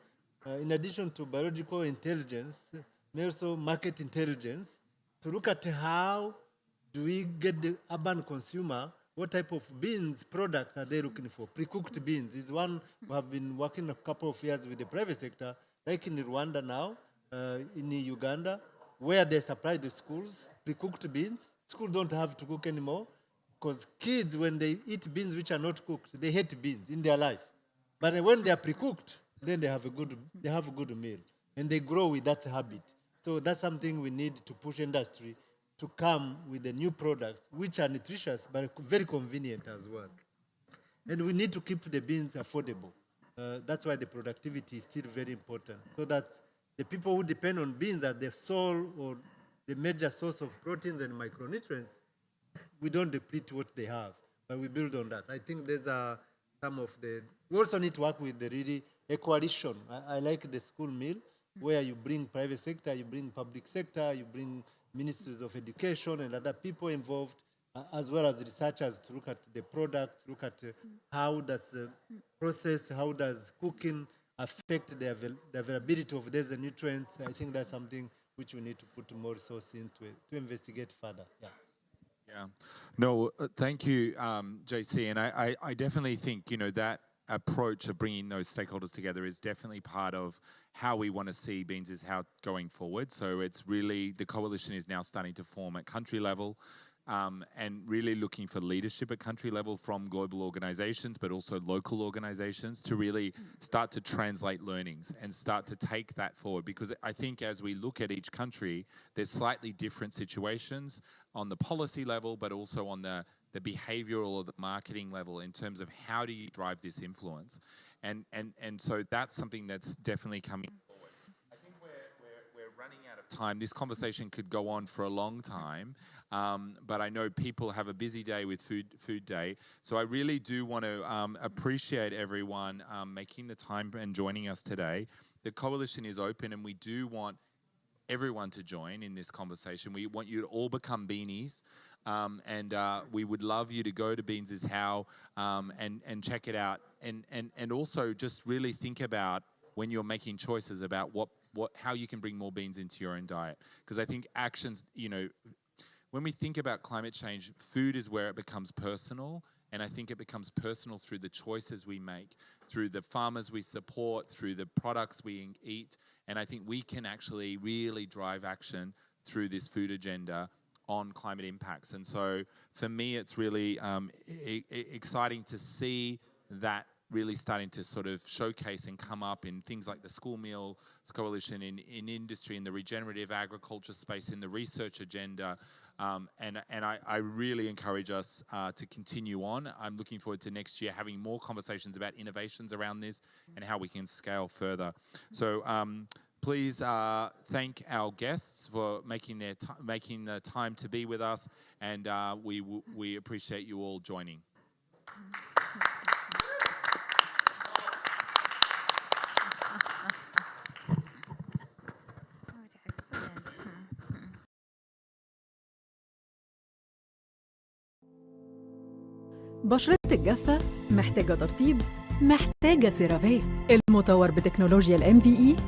Speaker 5: in addition to biological intelligence, and also market intelligence, to look at how do we get the urban consumer, what type of beans products are they looking for. Pre-cooked beans is one we have been working a couple of years with the private sector, like in Rwanda now, in Uganda, where they supply the schools pre-cooked beans. Schools don't have to cook anymore, because kids, when they eat beans which are not cooked, they hate beans in their life. But when they are pre-cooked, then they have a good meal, and they grow with that habit. So that's something we need to push industry to come with the new products which are nutritious but very convenient as well. And we need to keep the beans affordable. That's why the productivity is still very important, so that the people who depend on beans as the sole or the major source of proteins and micronutrients, we don't deplete what they have, but we build on that. I think these are some of the. We also need to work with a coalition. I like the school meal, where you bring private sector, you bring public sector, you bring ministries of education and other people involved, as well as researchers, to look at the product, look at how does the process, how does cooking affect the availability of these nutrients. I think that's something which we need to put more resources into it, to investigate further. Yeah.
Speaker 2: Yeah. No, thank you, JC. And I definitely think, that approach of bringing those stakeholders together is definitely part of how we want to see Beans is How going forward. So it's really, the coalition is now starting to form at country level, and really looking for leadership at country level from global organizations, but also local organizations, to really start to translate learnings and start to take that forward. Because I think as we look at each country, there's slightly different situations on the policy level, but also on the behavioral or the marketing level, in terms of how do you drive this influence. And so that's something that's definitely coming forward. I think we're running out of time. This conversation could go on for a long time, but I know people have a busy day with Food Day. So I really do want to appreciate everyone making the time and joining us today. the coalition is open, and we do want everyone to join in this conversation. We want you to all become beanies, and we would love you to go to Beans is How and check it out, and also just really think about when you're making choices about how you can bring more beans into your own diet. Because I think actions, when we think about climate change, food is where it becomes personal. And I think it becomes personal through the choices we make, through the farmers we support, through the products we eat. And I think we can actually really drive action through this food agenda on climate impacts. And so for me, it's really exciting to see that really starting to sort of showcase and come up in things like the School Meals Coalition, in industry, in the regenerative agriculture space, in the research agenda. And I really encourage us to continue on. I'm looking forward to next year having more conversations about innovations around this and how we can scale further. So please thank our guests for making the time to be with us, and we appreciate you all joining.
Speaker 8: بشرتك جافة؟ محتاجة ترطيب؟ محتاجة سيرافيه المطور بتكنولوجيا الMVE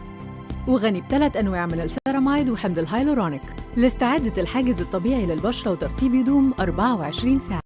Speaker 8: وغني ب3 أنواع من السيراميد وحمض الهيالورونيك لاستعادة الحاجز الطبيعي للبشرة وترطيب هدوم 24 ساعة.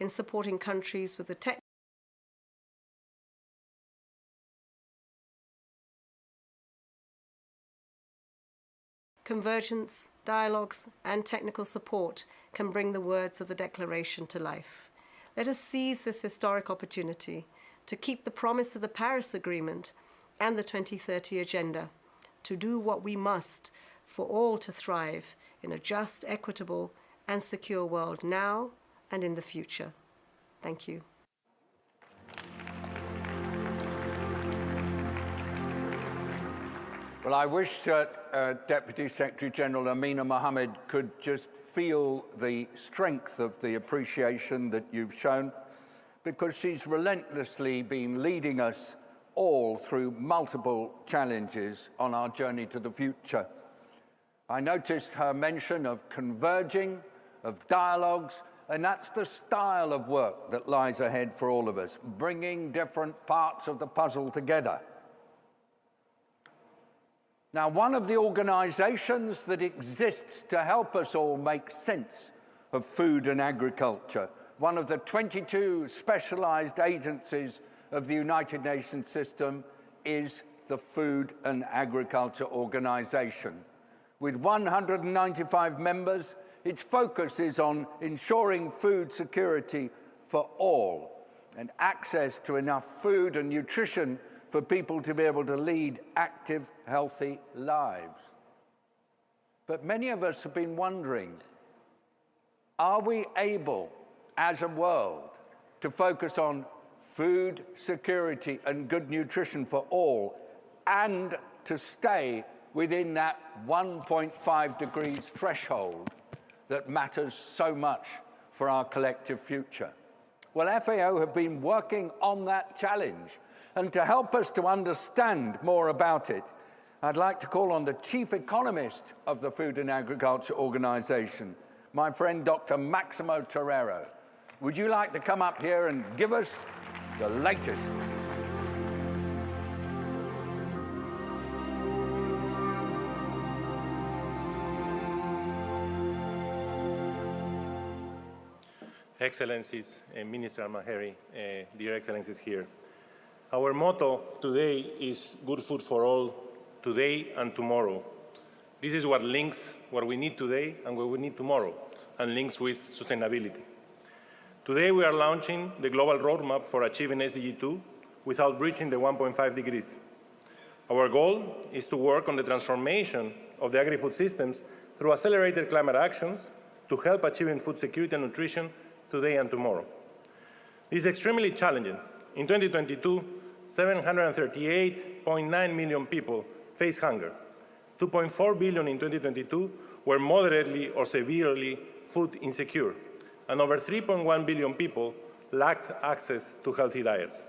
Speaker 9: in supporting countries with the convergence, dialogues, and technical support can bring the words of the Declaration to life. Let us seize this historic opportunity to keep the promise of the Paris Agreement and the 2030 Agenda, to do what we must for all to thrive in a just, equitable, and secure world now and in the future. Thank you.
Speaker 10: Well, I wish that Deputy Secretary-General Amina Mohammed could just feel the strength of the appreciation that you've shown, because she's relentlessly been leading us all through multiple challenges on our journey to the future. I noticed her mention of converging, of dialogues, and that's the style of work that lies ahead for all of us, bringing different parts of the puzzle together. Now, one of the organizations that exists to help us all make sense of food and agriculture, one of the 22 specialized agencies of the United Nations system, is the Food and Agriculture Organization. With 195 members, its focus is on ensuring food security for all and access to enough food and nutrition for people to be able to lead active, healthy lives. But many of us have been wondering, are we able, as a world, to focus on food security and good nutrition for all, and to stay within that 1.5 degrees threshold that matters so much for our collective future? Well, FAO have been working on that challenge. And to help us to understand more about it, I'd like to call on the chief economist of the Food and Agriculture Organization, my friend Dr. Maximo Torero. Would you like to come up here and give us the latest?
Speaker 11: Excellencies, Minister Maheri, dear Excellencies here. Our motto today is good food for all, today and tomorrow. This is what links what we need today and what we need tomorrow, and links with sustainability. Today we are launching the global roadmap for achieving SDG 2 without breaching the 1.5 degrees. Our goal is to work on the transformation of the agri-food systems through accelerated climate actions to help achieving food security and nutrition today and tomorrow. This is extremely challenging. In 2022, 738.9 million people face hunger. 2.4 billion in 2022 were moderately or severely food insecure, and over 3.1 billion people lacked access to healthy diets.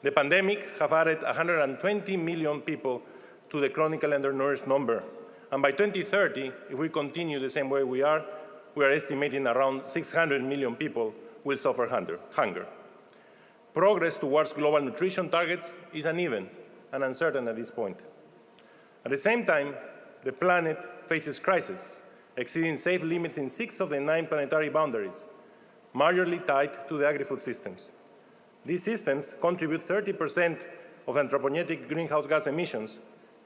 Speaker 11: The pandemic have added 120 million people to the chronically undernourished number, and by 2030, if we continue the same way we are estimating around 600 million people will suffer hunger. Progress towards global nutrition targets is uneven and uncertain at this point. At the same time, the planet faces crisis, exceeding safe limits in 6 of the 9 planetary boundaries, majorly tied to the agri-food systems. These systems contribute 30% of anthropogenic greenhouse gas emissions,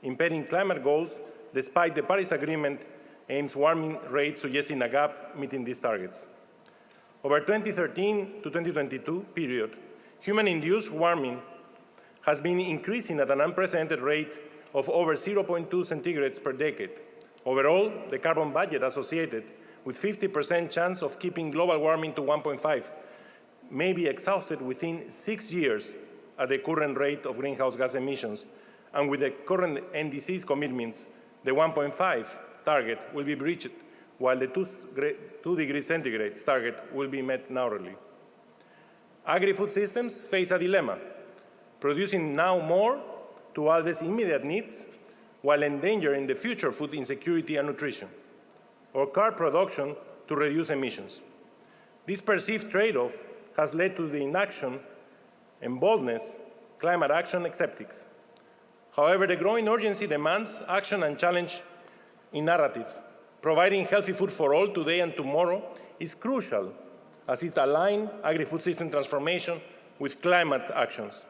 Speaker 11: impeding climate goals despite the Paris Agreement aims warming rates suggesting a gap meeting these targets. Over 2013 to 2022 period, human-induced warming has been increasing at an unprecedented rate of over 0.2 centigrades per decade. Overall, the carbon budget associated with 50% chance of keeping global warming to 1.5 may be exhausted within 6 years at the current rate of greenhouse gas emissions, and with the current NDC's commitments, the 1.5 target will be breached, while the 2 degrees centigrade target will be met narrowly. Agri-food systems face a dilemma, producing now more to address immediate needs while endangering the future food insecurity and nutrition, or car production to reduce emissions. This perceived trade-off has led to the inaction and boldness, climate action skeptics. However, the growing urgency demands action and challenge in narratives. Providing healthy food for all today and tomorrow is crucial as it aligns agri-food system transformation with climate actions.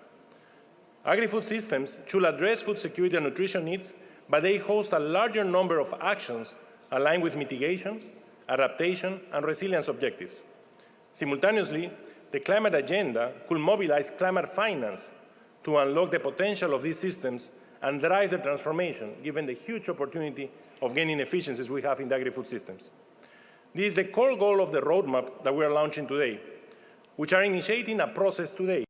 Speaker 11: Agri-food systems should address food security and nutrition needs but they host a larger number of actions aligned with mitigation, adaptation, and resilience objectives. Simultaneously, the climate agenda could mobilize climate finance to unlock the potential of these systems and drive the transformation, given the huge opportunity of gaining efficiencies we have in the agri-food systems. This is the core goal of the roadmap that we are launching today, which are initiating a process today.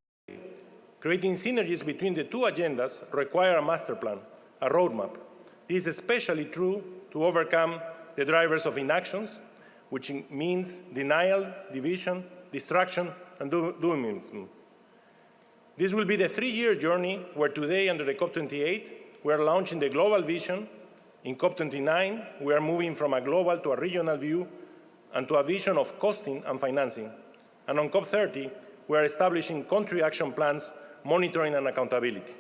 Speaker 11: Creating synergies between the two agendas require a master plan, a roadmap. This is especially true to overcome the drivers of inactions, which means denial, division, distraction, and doomism. This will be the 3-year journey where today, under the COP28, we are launching the global vision. In COP29, we are moving from a global to a regional view and to a vision of costing and financing. And on COP30, we are establishing country action plans, monitoring and accountability.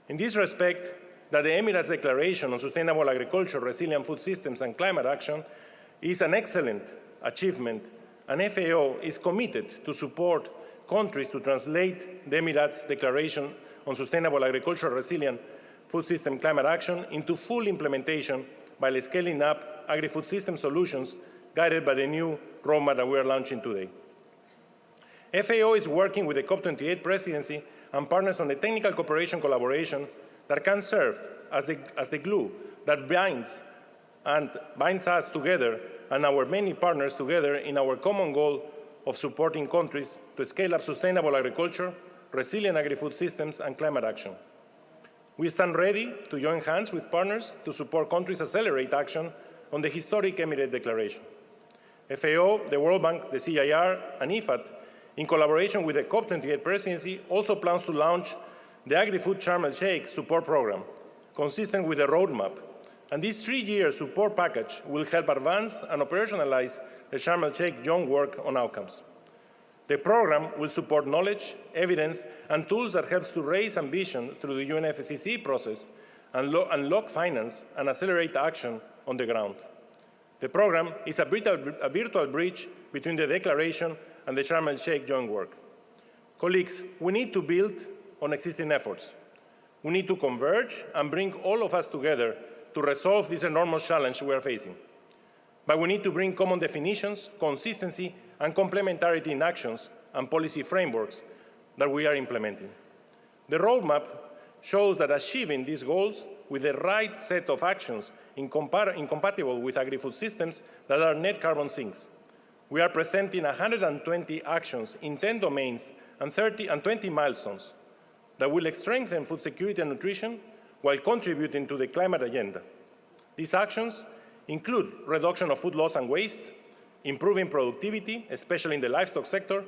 Speaker 11: In this respect, that the Emirates Declaration on Sustainable Agriculture, Resilient Food Systems and Climate Action is an excellent achievement, and FAO is committed to support countries to translate the Emirates Declaration on Sustainable Agriculture, Resilient Food System Climate Action into full implementation by scaling up agri-food system solutions guided by the new roadmap that we are launching today. FAO is working with the COP28 presidency and partners on the technical cooperation collaboration that can serve as the glue that binds us together and our many partners together in our common goal of supporting countries to scale up sustainable agriculture, resilient agri-food systems, and climate action. We stand ready to join hands with partners to support countries accelerate action on the historic Emirate Declaration. FAO, the World Bank, the CIR, and IFAD, in collaboration with the COP28 presidency, also plans to launch the Agri-Food Sharm el-Sheikh support program, consistent with the roadmap. And this 3-year support package will help advance and operationalize the Sharm el-Sheikh joint work on outcomes. The program will support knowledge, evidence, and tools that help to raise ambition through the UNFCCC process, and unlock finance and accelerate action on the ground. The program is a virtual bridge between the declaration and the Sharm el-Sheikh joint work. Colleagues, we need to build on existing efforts. We need to converge and bring all of us together to resolve this enormous challenge we are facing. But we need to bring common definitions, consistency, and complementarity in actions and policy frameworks that we are implementing. The roadmap shows that achieving these goals with the right set of actions incompatible with agri-food systems that are net carbon sinks. We are presenting 120 actions in 10 domains and 20 milestones that will strengthen food security and nutrition while contributing to the climate agenda. These actions include reduction of food loss and waste, improving productivity, especially in the livestock sector,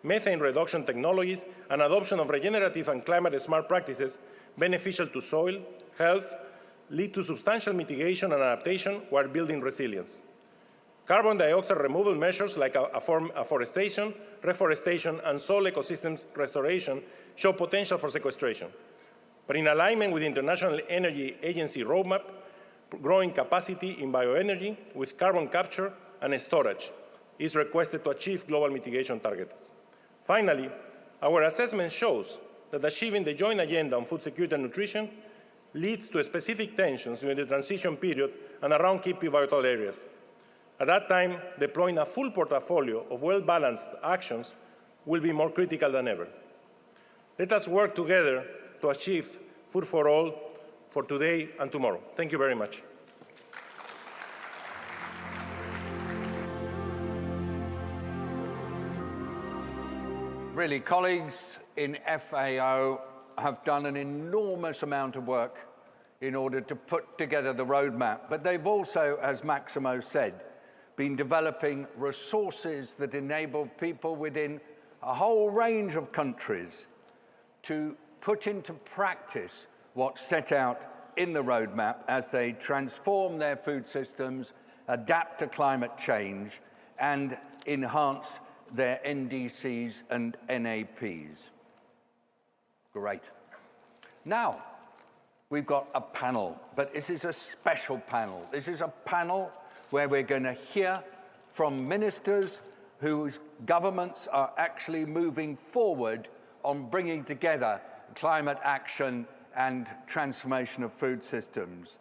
Speaker 11: methane reduction technologies, and adoption of regenerative and climate-smart practices beneficial to soil, health, lead to substantial mitigation and adaptation while building resilience. Carbon dioxide removal measures like afforestation, reforestation, and soil ecosystems restoration show potential for sequestration. But in alignment with the International Energy Agency roadmap, growing capacity in bioenergy with carbon capture and storage is requested to achieve global mitigation targets. Finally, our assessment shows that achieving the joint agenda on food security and nutrition leads to specific tensions during the transition period and around key pivotal areas. At that time, deploying a full portfolio of well-balanced actions will be more critical than ever. Let us work together to achieve food for all for today and tomorrow. Thank you very much.
Speaker 10: Really, colleagues in FAO have done an enormous amount of work in order to put together the roadmap, but they've also, as Maximo said, been developing resources that enable people within a whole range of countries to put into practice what's set out in the roadmap as they transform their food systems, adapt to climate change, and enhance their NDCs and NAPs. Great. Now, we've got a panel, but this is a special panel. This is a panel where we're going to hear from ministers whose governments are actually moving forward on bringing together climate action and transformation of food systems.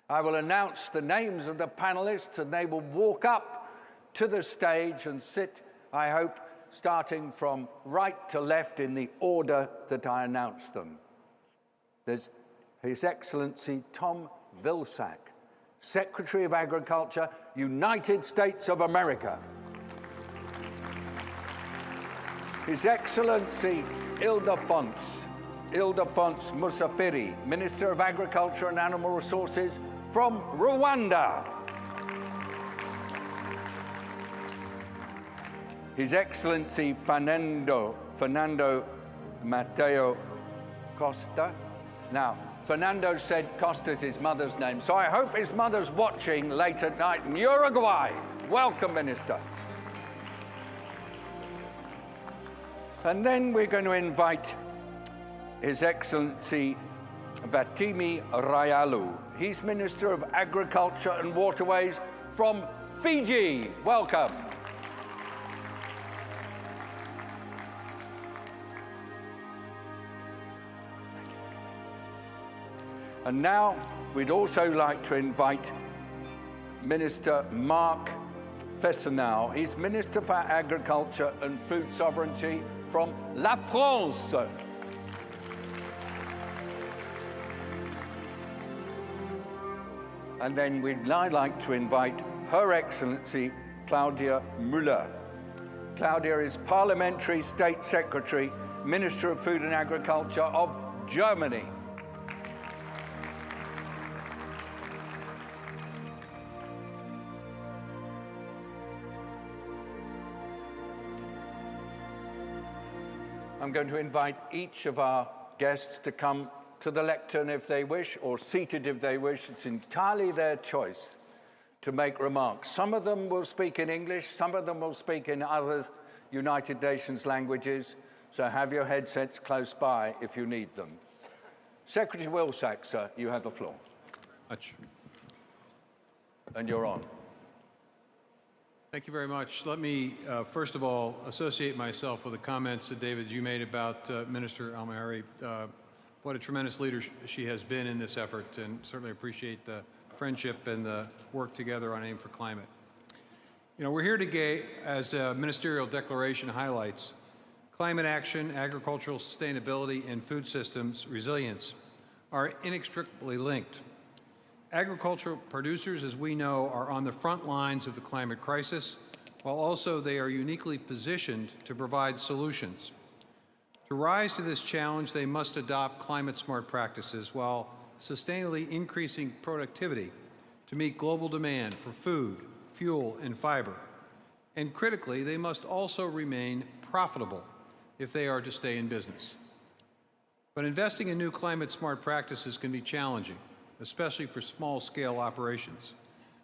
Speaker 10: I will announce the names of the panelists and they will walk up to the stage and sit, I hope, starting from right to left in the order that I announce them. There's His Excellency Tom Vilsack, Secretary of Agriculture, United States of America. His Excellency Ildefonso Musafiri, Minister of Agriculture and Animal Resources from Rwanda. His Excellency Fernando Mateo Costa. Now, Fernando said Costa's his mother's name, so I hope his mother's watching late at night in Uruguay. Welcome, Minister. And then we're going to invite His Excellency Vatimi Rayalu. He's Minister of Agriculture and Waterways from Fiji. Welcome. And now we'd also like to invite Minister Mark Fessenau. He's Minister for Agriculture and Food Sovereignty from La France. And then we'd now like to invite Her Excellency Claudia Müller. Claudia is Parliamentary State Secretary, Minister of Food and Agriculture of Germany. I'm going to invite each of our guests to come to the lectern if they wish, or seated if they wish. It's entirely their choice to make remarks. Some of them will speak in English, some of them will speak in other United Nations languages, so have your headsets close by if you need them. Secretary Vilsack, sir, you have the floor.
Speaker 12: Much.
Speaker 10: And you're on.
Speaker 12: Thank you very much. Let me, first of all, associate myself with the comments that, David, you made about Minister Almahary. What a tremendous leader she has been in this effort, and certainly appreciate the friendship and the work together on AIM for Climate. You know, we're here today, as a ministerial declaration highlights, climate action, agricultural sustainability, and food systems resilience are inextricably linked. Agricultural producers, as we know, are on the front lines of the climate crisis, while also they are uniquely positioned to provide solutions. To rise to this challenge, they must adopt climate-smart practices while sustainably increasing productivity to meet global demand for food, fuel, and fiber. And critically, they must also remain profitable if they are to stay in business. But investing in new climate-smart practices can be challenging, especially for small-scale operations,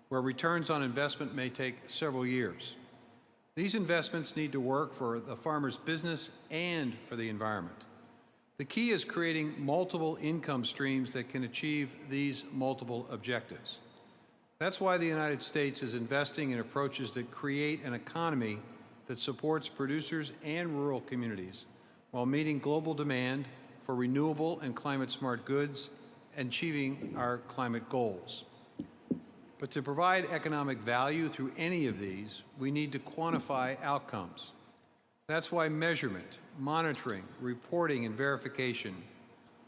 Speaker 12: where returns on investment may take several years. These investments need to work for the farmer's business and for the environment. The key is creating multiple income streams that can achieve these multiple objectives. That's why the United States is investing in approaches that create an economy that supports producers and rural communities while meeting global demand for renewable and climate-smart goods and achieving our climate goals. But to provide economic value through any of these, we need to quantify outcomes. That's why measurement, monitoring, reporting, and verification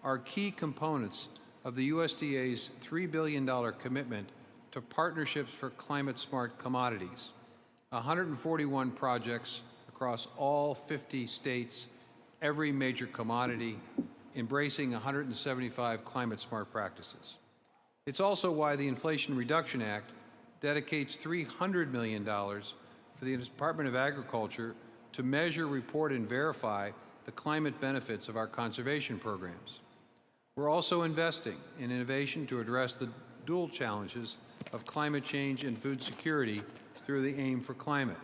Speaker 12: are key components of the USDA's $3 billion commitment to partnerships for climate-smart commodities, 141 projects across all 50 states, every major commodity, embracing 175 climate-smart practices. It's also why the Inflation Reduction Act dedicates $300 million for the Department of Agriculture to measure, report, and verify the climate benefits of our conservation programs. We're also investing in innovation to address the dual challenges of climate change and food security through the AIM for Climate.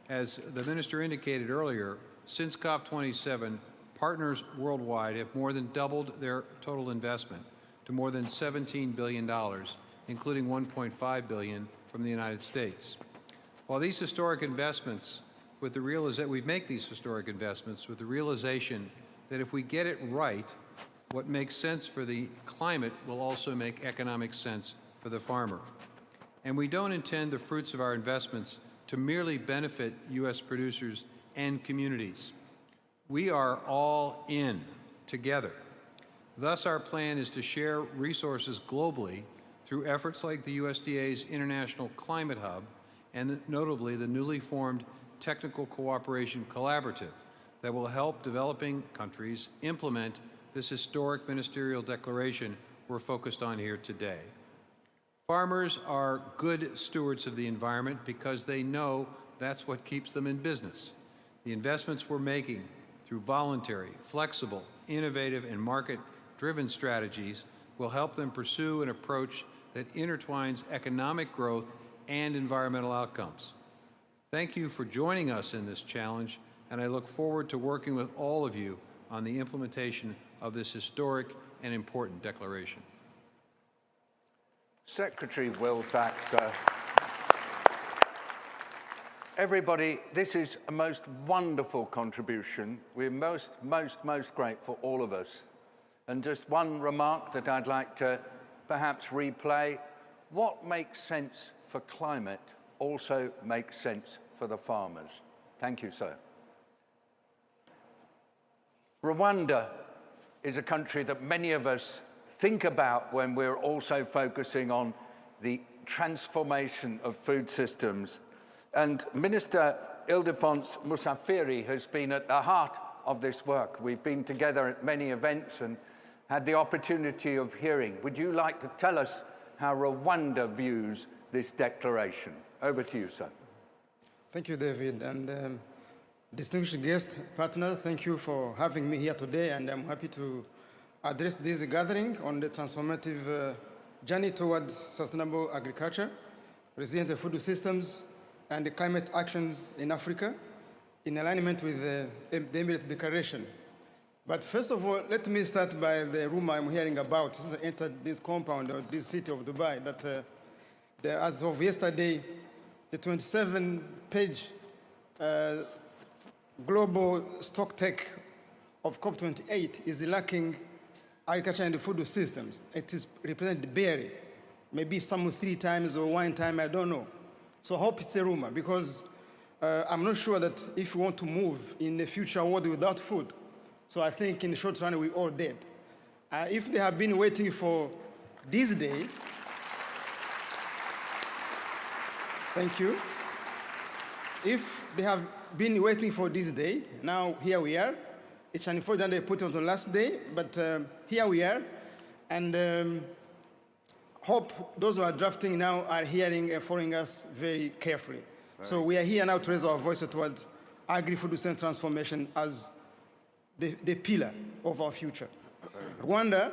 Speaker 12: As the Minister indicated earlier, since COP27, partners worldwide have more than doubled their total investment to more than $17 billion, including $1.5 billion from the United States. While these historic investments, we make these historic investments with the realization that if we get it right, What makes sense for the climate will also make economic sense for the farmer. And we don't intend the fruits of our investments to merely benefit U.S. producers and communities. We are all in together. Thus, our plan is to share resources globally through efforts like the USDA's International Climate Hub and notably the newly formed Technical Cooperation Collaborative that will help developing countries implement this historic ministerial declaration we're focused on here today. Farmers are good stewards of the environment because they know that's what keeps them in business. The investments we're making through voluntary, flexible, innovative, and market-driven strategies will help them pursue an approach that intertwines economic growth and environmental outcomes. Thank you for joining us in this challenge, and I look forward to working with all of you on the implementation of this historic and important declaration.
Speaker 10: Secretary Wills-Axa, everybody, this is a most wonderful contribution. We're most grateful, all of us. And just one remark that I'd like to perhaps replay. What makes sense for climate also makes sense for the farmers. Thank you, sir. Rwanda is a country that many of us think about when we're also focusing on the transformation of food systems. And Minister Ildefonse Musafiri has been at the heart of this work. We've been together at many events and had the opportunity of hearing. Would you like to tell us how Rwanda views this declaration? Over to you, sir.
Speaker 13: Thank you, David. And distinguished guest partners, thank you for having me here today, and I'm happy to address this gathering on the transformative journey towards sustainable agriculture, resilient food systems, and the climate actions in Africa in alignment with the Emirate Declaration. But first of all, let me start by the rumor I'm hearing about since I entered this compound or this city of Dubai, that as of yesterday, the 27-page global stock take of COP28 is lacking agriculture and food systems. It is represented barely, maybe some 3 times or 1 time, I don't know. So I hope it's a rumor, because I'm not sure that if we want to move in a future world without food, so I think in the short run we're all dead. If they have been waiting for this day, thank you. If they have been waiting for this day, now here we are. It's unfortunate they put it on the last day, but here we are. And hope those who are drafting now are hearing and following us very carefully. Right. So we are here now to raise our voice towards agri-food system transformation as the pillar of our future. Rwanda,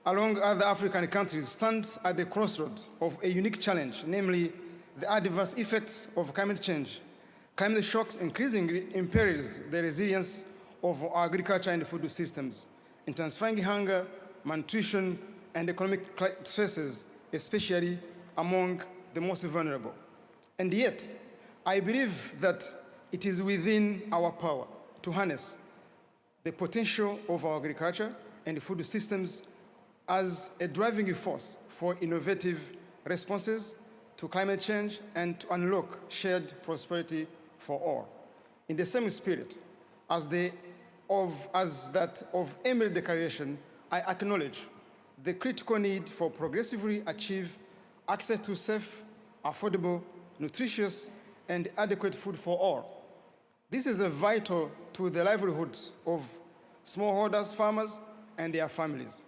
Speaker 13: along other African countries, stands at the crossroads of a unique challenge, namely the adverse effects of climate change. Climate shocks increasingly imperils the resilience of our agriculture and food systems, intensifying hunger, malnutrition, and economic stresses, especially among the most vulnerable. And yet, I believe that it is within our power to harness the potential of our agriculture and food systems as a driving force for innovative responses to climate change and to unlock shared prosperity for all. In the same spirit as that of Emirate Declaration, I acknowledge the critical need for progressively achieve access to safe, affordable, nutritious, and adequate food for all. This is vital to the livelihoods of smallholders, farmers, and their families.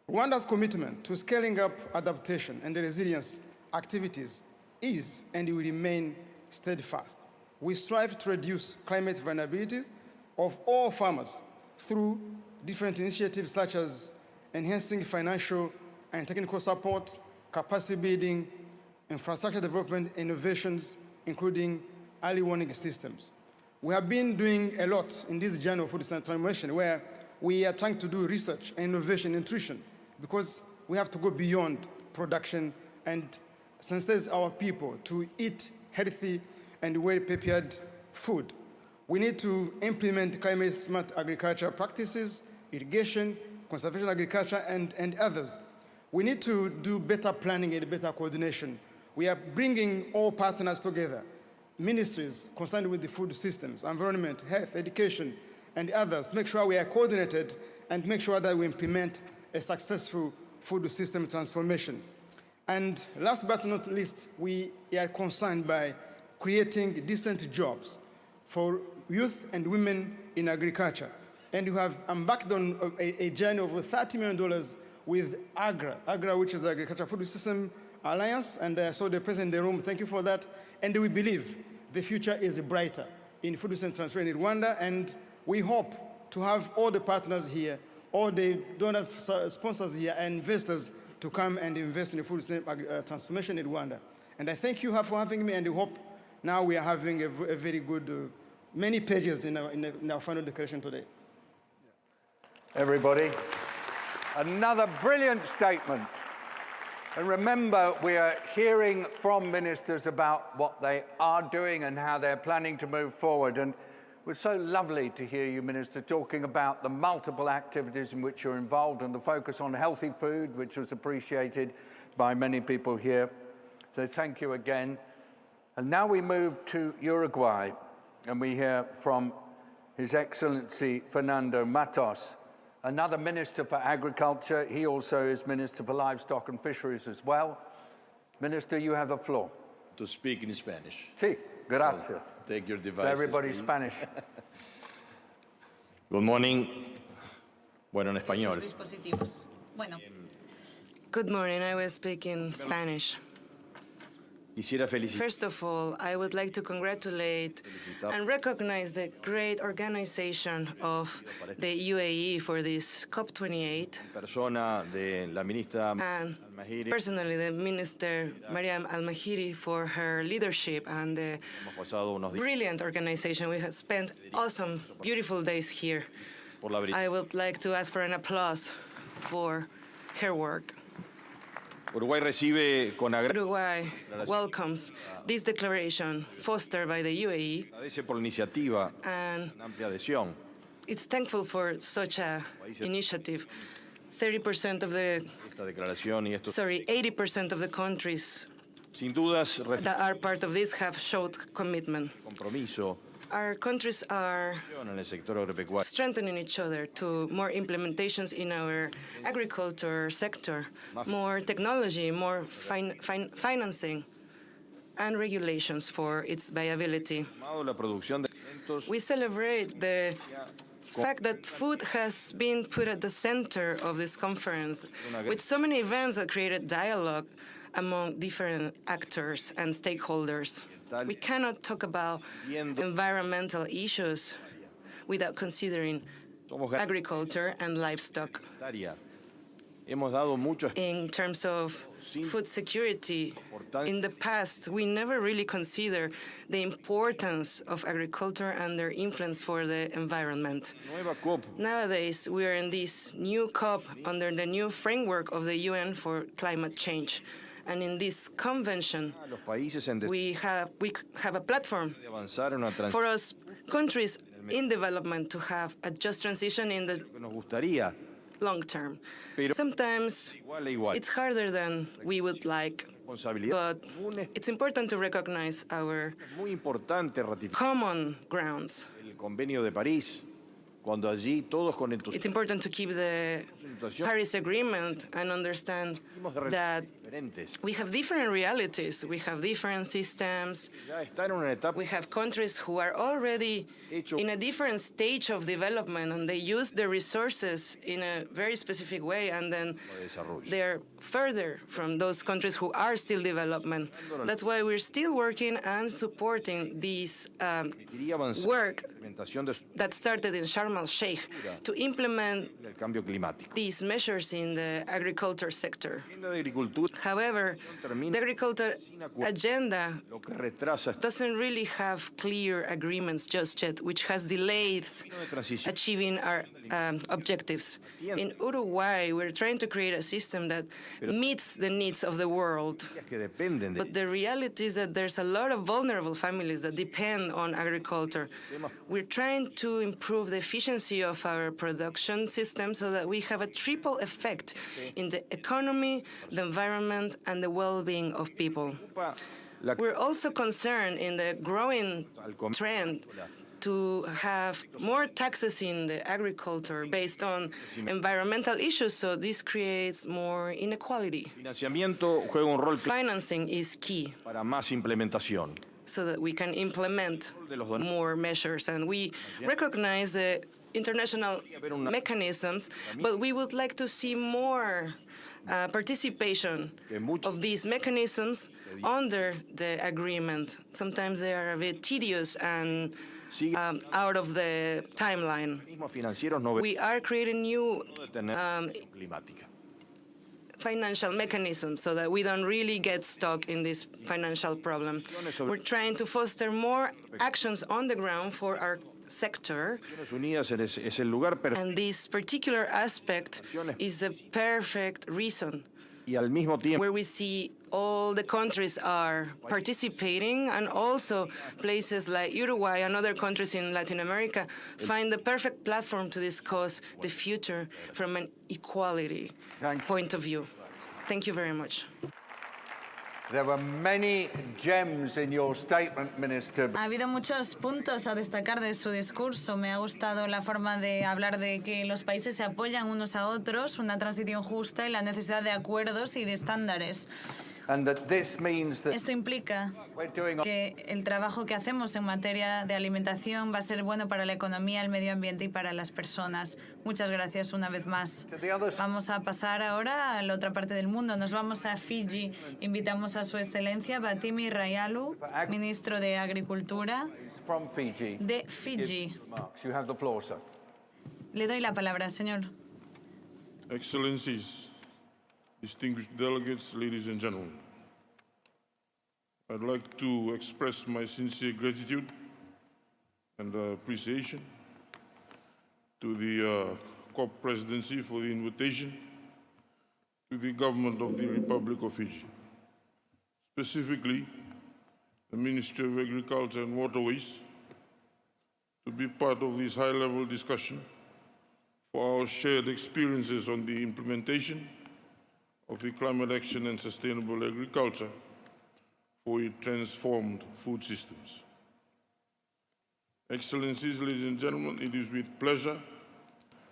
Speaker 13: Rwanda's commitment to scaling up adaptation and resilience activities is and will remain steadfast. We strive to reduce climate vulnerabilities of all farmers through different initiatives such as enhancing financial and technical support, capacity building, infrastructure development, innovations, including early warning systems. We have been doing a lot in this journey of food transformation, where we are trying to do research and innovation in nutrition, because we have to go beyond production and sensitize our people to eat healthy and well-prepared food. We need to implement climate-smart agricultural practices, irrigation, conservation agriculture, and others. We need to do better planning and better coordination. We are bringing all partners together, ministries concerned with the food systems, environment, health, education, and others, to make sure we are coordinated and make sure that we implement a successful food system transformation. And last but not least, we are concerned by creating decent jobs for youth and women in agriculture. And we have embarked on a journey of $30 million with AGRA, which is the Agricultural Food System Alliance, and I saw the president in the room. Thank you for that. And we believe the future is brighter in food system transfer in Rwanda, and we hope to have all the partners here, all the donors, sponsors here, and investors to come and invest in the food system transformation in Rwanda. And I thank you for having me, and I hope now we are having a very good, many pages in our final declaration today.
Speaker 10: Everybody, another brilliant statement. And remember, we are hearing from ministers about what they are doing and how they're planning to move forward. And it was so lovely to hear you, Minister, talking about the multiple activities in which you're involved and the focus on healthy food, which was appreciated by many people here. So thank you again. And now we move to Uruguay, and we hear from His Excellency Fernando Matos, another Minister for Agriculture. He also is Minister for Livestock and Fisheries as well. Minister, you have the floor.
Speaker 14: To speak in Spanish.
Speaker 10: Sí, gracias.
Speaker 14: So take your devices,
Speaker 10: so everybody's
Speaker 14: please.
Speaker 10: Spanish.
Speaker 14: Good morning. Bueno, en español.
Speaker 15: Good morning, I will speak in Spanish. First of all, I would like to congratulate and recognize the great organization of the UAE for this COP28. And personally, the Minister Mariam Al-Mahiri for her leadership and the brilliant organization. We have spent awesome, beautiful days here. I would like to ask for an applause for her work. Uruguay welcomes this declaration fostered by the UAE, and it's thankful for such an initiative. 80% of the countries that are part of this have showed commitment. Our countries are strengthening each other to more implementations in our agriculture sector, more technology, more financing, and regulations for its viability. We celebrate the fact that food has been put at the center of this conference, with so many events that created dialogue among different actors and stakeholders. We cannot talk about environmental issues without considering agriculture and livestock. In terms of food security, in the past, we never really considered the importance of agriculture and their influence for the environment. Nowadays, we are in this new COP under the new framework of the UN for climate change. And in this convention, we have a platform for us countries in development to have a just transition in the long term. Sometimes it's harder than we would like, but it's important to recognize our common grounds. It's important to keep the Paris Agreement and understand that we have different realities, we have different systems, we have countries who are already in a different stage of development and they use the resources in a very specific way, and then they're further from those countries who are still development. That's why we're still working and supporting this work that started in Sharm el-Sheikh to implement these measures in the agriculture sector. However, the agriculture agenda doesn't really have clear agreements just yet, which has delayed achieving our objectives. In Uruguay, we're trying to create a system that meets the needs of the world. But the reality is that there's a lot of vulnerable families that depend on agriculture. We're trying to improve the efficiency of our production system so that we have a triple effect in the economy, the environment, and the well-being of people. We're also concerned in the growing trend to have more taxes in the agriculture based on environmental issues, so this creates more inequality. Financing is key so that we can implement more measures, and we recognize the international mechanisms, but we would like to see more participation of these mechanisms under the agreement. Sometimes they are a bit tedious and out of the timeline. We are creating new financial mechanisms so that we don't really get stuck in this financial problem. We're trying to foster more actions on the ground for our sector, and this particular aspect is the perfect reason where we see all the countries are participating, and also places like Uruguay and other countries in Latin America find the perfect platform to discuss the future from an equality point of view. Thank you very much.
Speaker 10: There were many gems in your statement, Minister.
Speaker 16: Ha habido muchos puntos a destacar de su discurso. Me ha gustado la forma de hablar de que los países se apoyan unos a otros, una transición justa y la necesidad de acuerdos y de estándares. Esto implica que el trabajo que hacemos en materia de alimentación va a ser bueno para la economía, el medio ambiente y para las personas. Muchas gracias una vez más. Vamos a pasar ahora a la otra parte del mundo. Nos vamos a Fiji. Invitamos a su excelencia Batimi Rayalu, ministro de Agricultura de Fiji. Le doy la palabra, señor.
Speaker 17: Excellencies, distinguished delegates, ladies and gentlemen, I'd like to express my sincere gratitude and appreciation to the COP presidency for the invitation to the government of the Republic of Fiji, specifically the Ministry of Agriculture and Waterways, to be part of this high-level discussion for our shared experiences on the implementation of the climate action and sustainable agriculture for a transformed food systems. Excellencies, ladies and gentlemen, it is with pleasure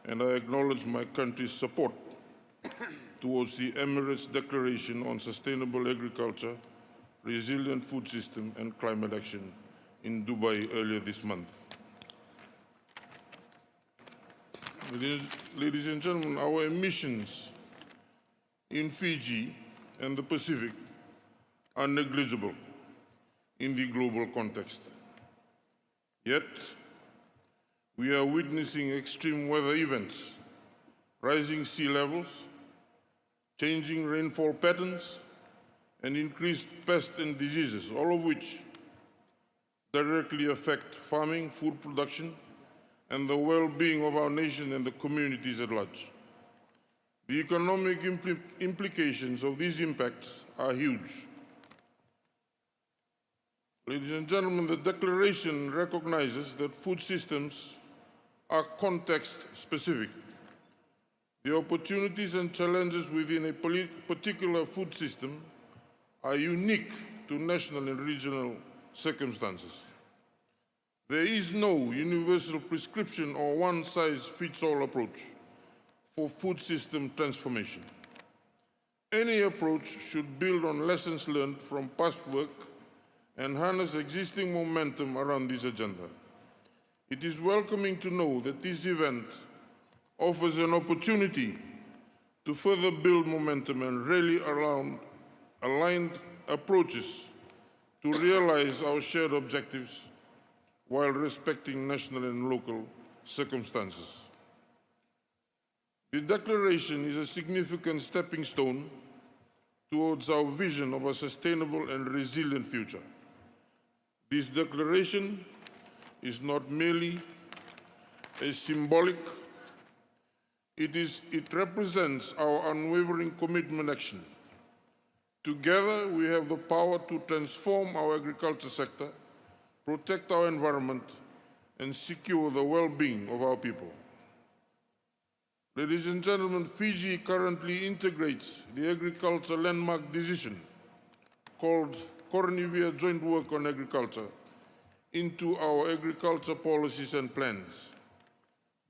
Speaker 17: and I acknowledge my country's support towards the Emirates Declaration on Sustainable Agriculture, Resilient Food System and Climate Action in Dubai earlier this month. Ladies and gentlemen, our emissions in Fiji and the Pacific are negligible in the global context. Yet, we are witnessing extreme weather events, rising sea levels, changing rainfall patterns, and increased pests and diseases, all of which directly affect farming, food production, and the well-being of our nation and the communities at large. The economic implications of these impacts are huge. Ladies and gentlemen, the Declaration recognizes that food systems are context-specific. The opportunities and challenges within a particular food system are unique to national and regional circumstances. There is no universal prescription or one-size-fits-all approach for food system transformation. Any approach should build on lessons learned from past work and harness existing momentum around this agenda. It is welcoming to know that this event offers an opportunity to further build momentum and rally around aligned approaches to realize our shared objectives while respecting national and local circumstances. The Declaration is a significant stepping stone towards our vision of a sustainable and resilient future. This declaration is not merely a symbolic, it represents our unwavering commitment and action. Together, we have the power to transform our agriculture sector, protect our environment, and secure the well-being of our people. Ladies and gentlemen, Fiji currently integrates the agriculture landmark decision called Cornivia Joint Work on Agriculture into our agriculture policies and plans.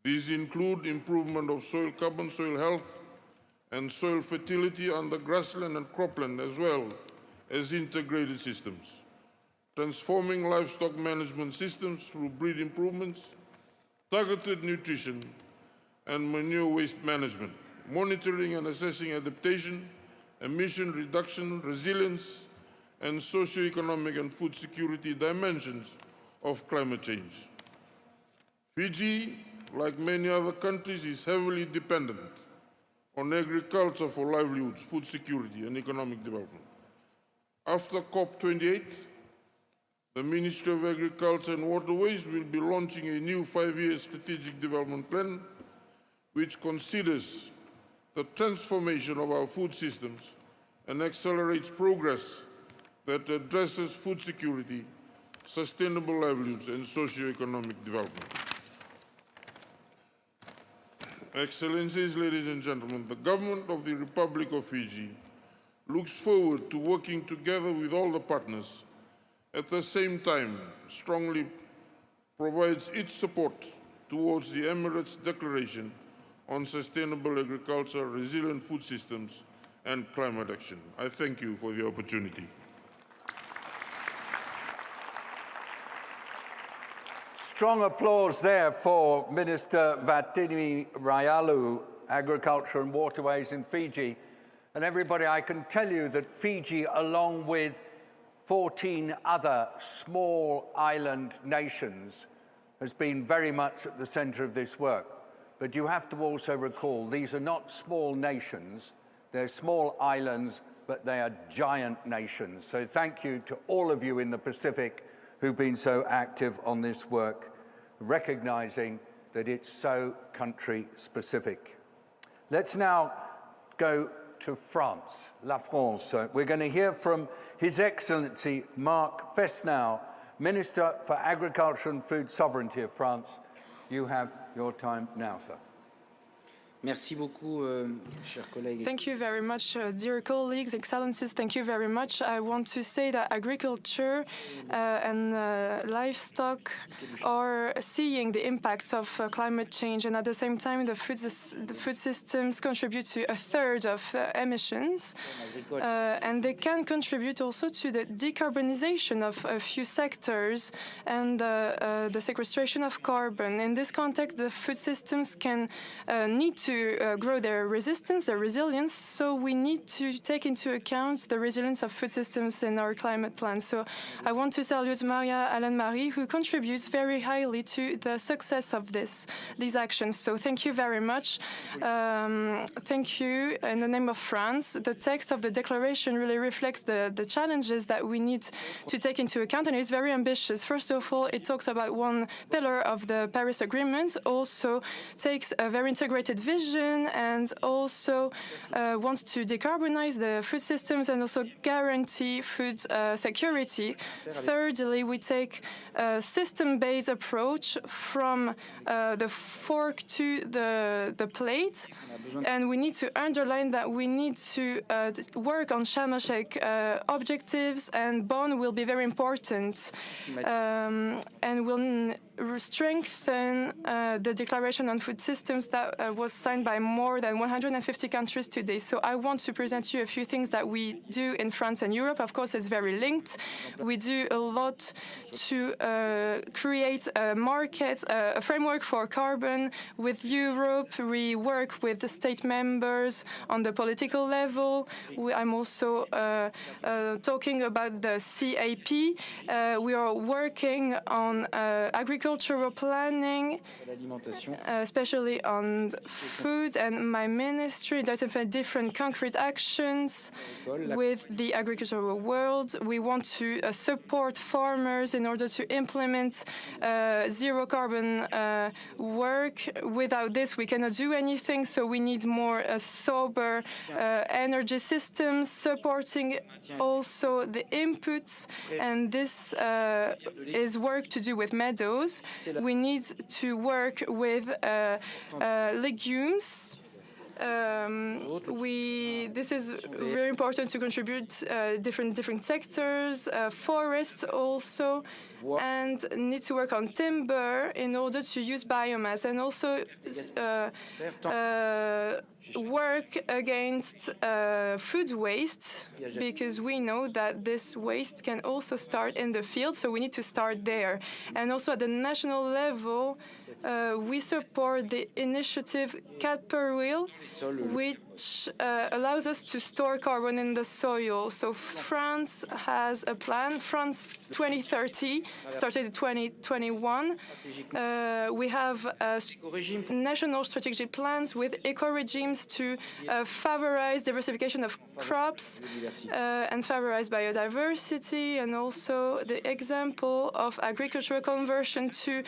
Speaker 17: These include improvement of soil carbon, soil health, and soil fertility under grassland and cropland, as well as integrated systems, transforming livestock management systems through breed improvements, targeted nutrition, and manure waste management, monitoring and assessing adaptation, emission reduction, resilience, and socio-economic and food security dimensions of climate change. Fiji, like many other countries, is heavily dependent on agriculture for livelihoods, food security, and economic development. After COP28, the Ministry of Agriculture and Waterways will be launching a new 5-year strategic development plan which considers the transformation of our food systems and accelerates progress that addresses food security, sustainable livelihoods, and socio-economic development. Excellencies, ladies and gentlemen, the government of the Republic of Fiji looks forward to working together with all the partners, at the same time strongly provides its support towards the Emirates Declaration on Sustainable Agriculture, Resilient Food Systems, and Climate Action. I thank you for the opportunity.
Speaker 10: Strong applause there for Minister Vatini Rayalu, Agriculture and Waterways in Fiji. And everybody, I can tell you that Fiji, along with 14 other small island nations, has been very much at the center of this work. But you have to also recall, these are not small nations, they're small islands, but they are giant nations. So thank you to all of you in the Pacific who've been so active on this work, recognizing that it's so country-specific. Let's now go to France, La France. We're going to hear from His Excellency Marc Fesneau, Minister for Agriculture and Food Sovereignty of France. You have your time now, sir.
Speaker 18: Merci beaucoup, chers collègues.
Speaker 19: Thank you very much, dear colleagues, excellencies. Thank you very much. I want to say that agriculture and livestock are seeing the impacts of climate change, and at the same time, the food systems contribute to a third of emissions, and they can contribute also to the decarbonization of a few sectors and the sequestration of carbon. In this context, the food systems can need to grow their resistance, their resilience, so we need to take into account the resilience of food systems in our climate plan. So I want to salute Maria Alain Marie, who contributes very highly to the success of these actions. So thank you very much. Thank you in the name of France. The text of the declaration really reflects the challenges that we need to take into account, and it's very ambitious. First of all, it talks about one pillar of the Paris Agreement, also takes a very integrated vision, and also wants to decarbonize the food systems and also guarantee food security. Thirdly, we take a system-based approach from the fork to the plate, and we need to underline that we need to work on Sharm el-Sheikh objectives, and Bonn will be very important, and will strengthen the Declaration on Food Systems that was signed by more than 150 countries today. So I want to present you a few things that we do in France and Europe. Of course, it's very linked. We do a lot to create a market, a framework for carbon with Europe. We work with the state members on the political level. I'm also talking about the CAP. We are working on agriculture agricultural planning, especially on food, and my ministry identified different concrete actions with the agricultural world. We want to support farmers in order to implement zero carbon work. Without this, we cannot do anything, so we need more sober energy systems, supporting also the inputs, and this is work to do with meadows. We need to work with legumes. This is very important to contribute different sectors, forests also, and need to work on timber in order to use biomass, and also work against food waste, because we know that this waste can also start in the field, so we need to start there. And also at the national level, we support the initiative Cat per Wheel, which allows us to store carbon in the soil. So France has a plan, France 2030, started in 2021. We have national strategic plans with eco-regimes to favorize diversification of crops and favorize biodiversity, and also the example of agricultural conversion to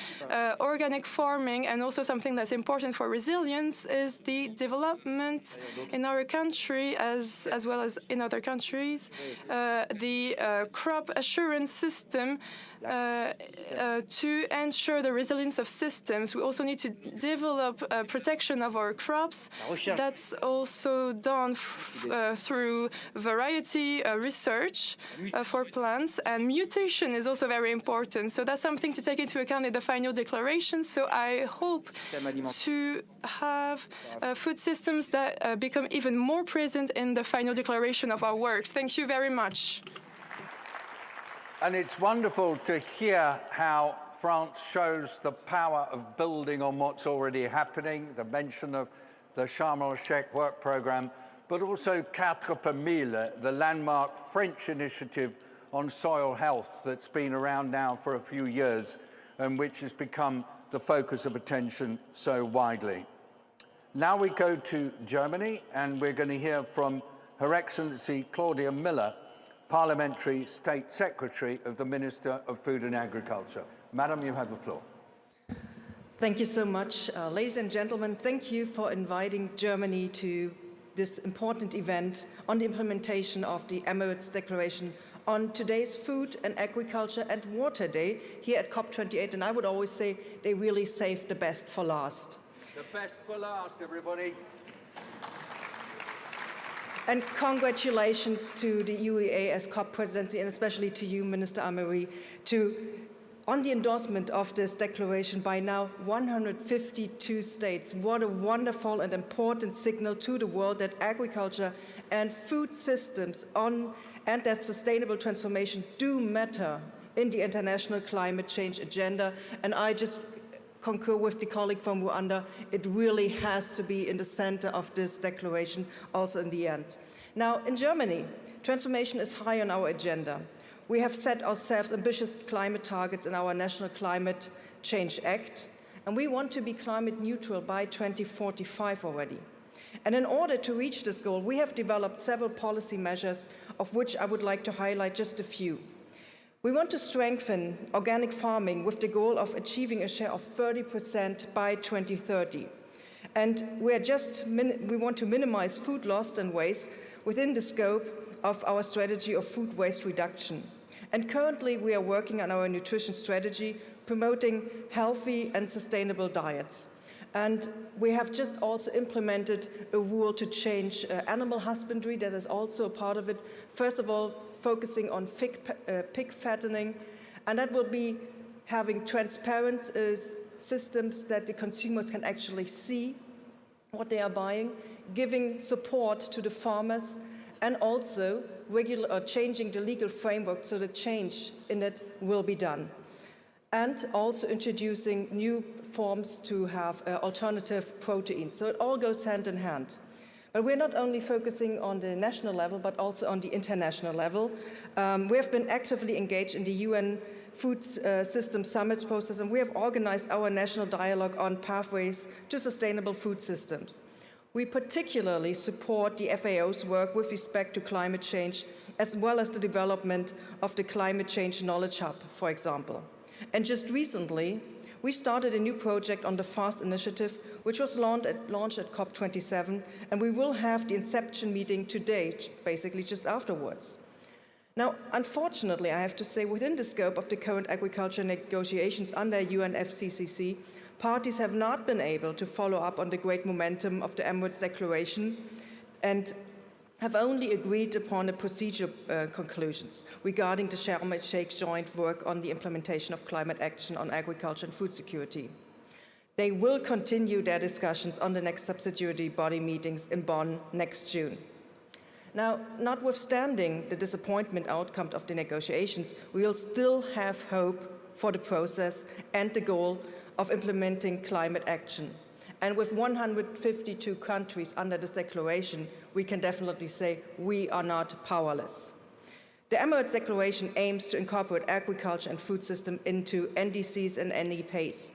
Speaker 19: organic farming, and also something that's important for resilience is the development in our country as well as in other countries, the crop assurance system to ensure the resilience of systems. We also need to develop protection of our crops. That's also done through variety research for plants, and mutation is also very important. So that's something to take into account in the final declaration. So I hope to have food systems that become even more present in the final declaration of our works. Thank you very much.
Speaker 10: And it's wonderful to hear how France shows the power of building on what's already happening, the mention of the Sharm el-Sheikh work programme, but also 4 per mille, the landmark French initiative on soil health that's been around now for a few years and which has become the focus of attention so widely. Now we go to Germany, and we're going to hear from Her Excellency Claudia Miller, Parliamentary State Secretary of the Minister of Food and Agriculture. Madam, you have the floor.
Speaker 20: Thank you so much. Ladies and gentlemen, thank you for inviting Germany to this important event on the implementation of the Emirates Declaration on today's Food and Agriculture and Water Day here at COP28. And I would always say they really saved the best for last.
Speaker 10: The best for last, everybody.
Speaker 20: And congratulations to the UEA as COP presidency, and especially to you, Minister Ameri, on the endorsement of this declaration by now 152 states. What a wonderful and important signal to the world that agriculture and food systems and that sustainable transformation do matter in the international climate change agenda. And I just concur with the colleague from Rwanda, it really has to be in the center of this declaration also in the end. Now, in Germany, transformation is high on our agenda. We have set ourselves ambitious climate targets in our National Climate Change Act, and we want to be climate neutral by 2045 already. And in order to reach this goal, we have developed several policy measures, of which I would like to highlight just a few. We want to strengthen organic farming with the goal of achieving a share of 30% by 2030. And we want to minimize food loss and waste within the scope of our strategy of food waste reduction. And currently we are working on our nutrition strategy, promoting healthy and sustainable diets. And we have just also implemented a rule to change animal husbandry. That is also a part of it. First of all, focusing on pig fattening, and that will be having transparent systems that the consumers can actually see what they are buying, giving support to the farmers, and also changing the legal framework so the change in it will be done. And also introducing new forms to have alternative proteins. So it all goes hand in hand. But we're not only focusing on the national level, but also on the international level. We have been actively engaged in the UN Food System Summit process, and we have organized our national dialogue on pathways to sustainable food systems. We particularly support the FAO's work with respect to climate change, as well as the development of the Climate Change Knowledge Hub, for example. And just recently, we started a new project on the FAST initiative, which was launched at COP27, and we will have the inception meeting today, basically just afterwards. Now, unfortunately, I have to say, within the scope of the current agriculture negotiations under UNFCCC, parties have not been able to follow up on the great momentum of the Emirates Declaration and have only agreed upon the procedure conclusions regarding the Sharm el-Sheikh joint work on the implementation of climate action on agriculture and food security. They will continue their discussions on the next subsidiary body meetings in Bonn next June. Now, notwithstanding the disappointment outcome of the negotiations, we will still have hope for the process and the goal of implementing climate action. And with 152 countries under this declaration, we can definitely say we are not powerless. The Emirates Declaration aims to incorporate agriculture and food system into NDCs and NEPs.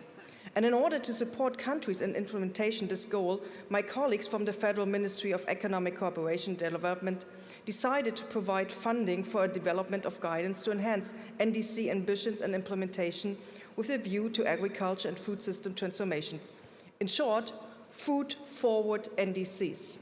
Speaker 20: And in order to support countries in implementation of this goal, my colleagues from the Federal Ministry of Economic Cooperation and Development decided to provide funding for a development of guidance to enhance NDC ambitions and implementation with a view to agriculture and food system transformation. In short, food-forward NDCs.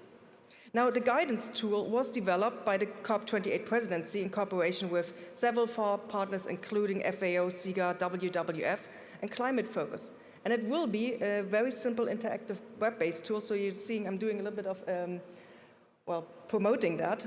Speaker 20: Now, the guidance tool was developed by the COP28 presidency in cooperation with several partners, including FAO, SIGA, WWF, and Climate Focus. And it will be a very simple interactive web-based tool. So you're seeing I'm doing a little bit of, promoting that.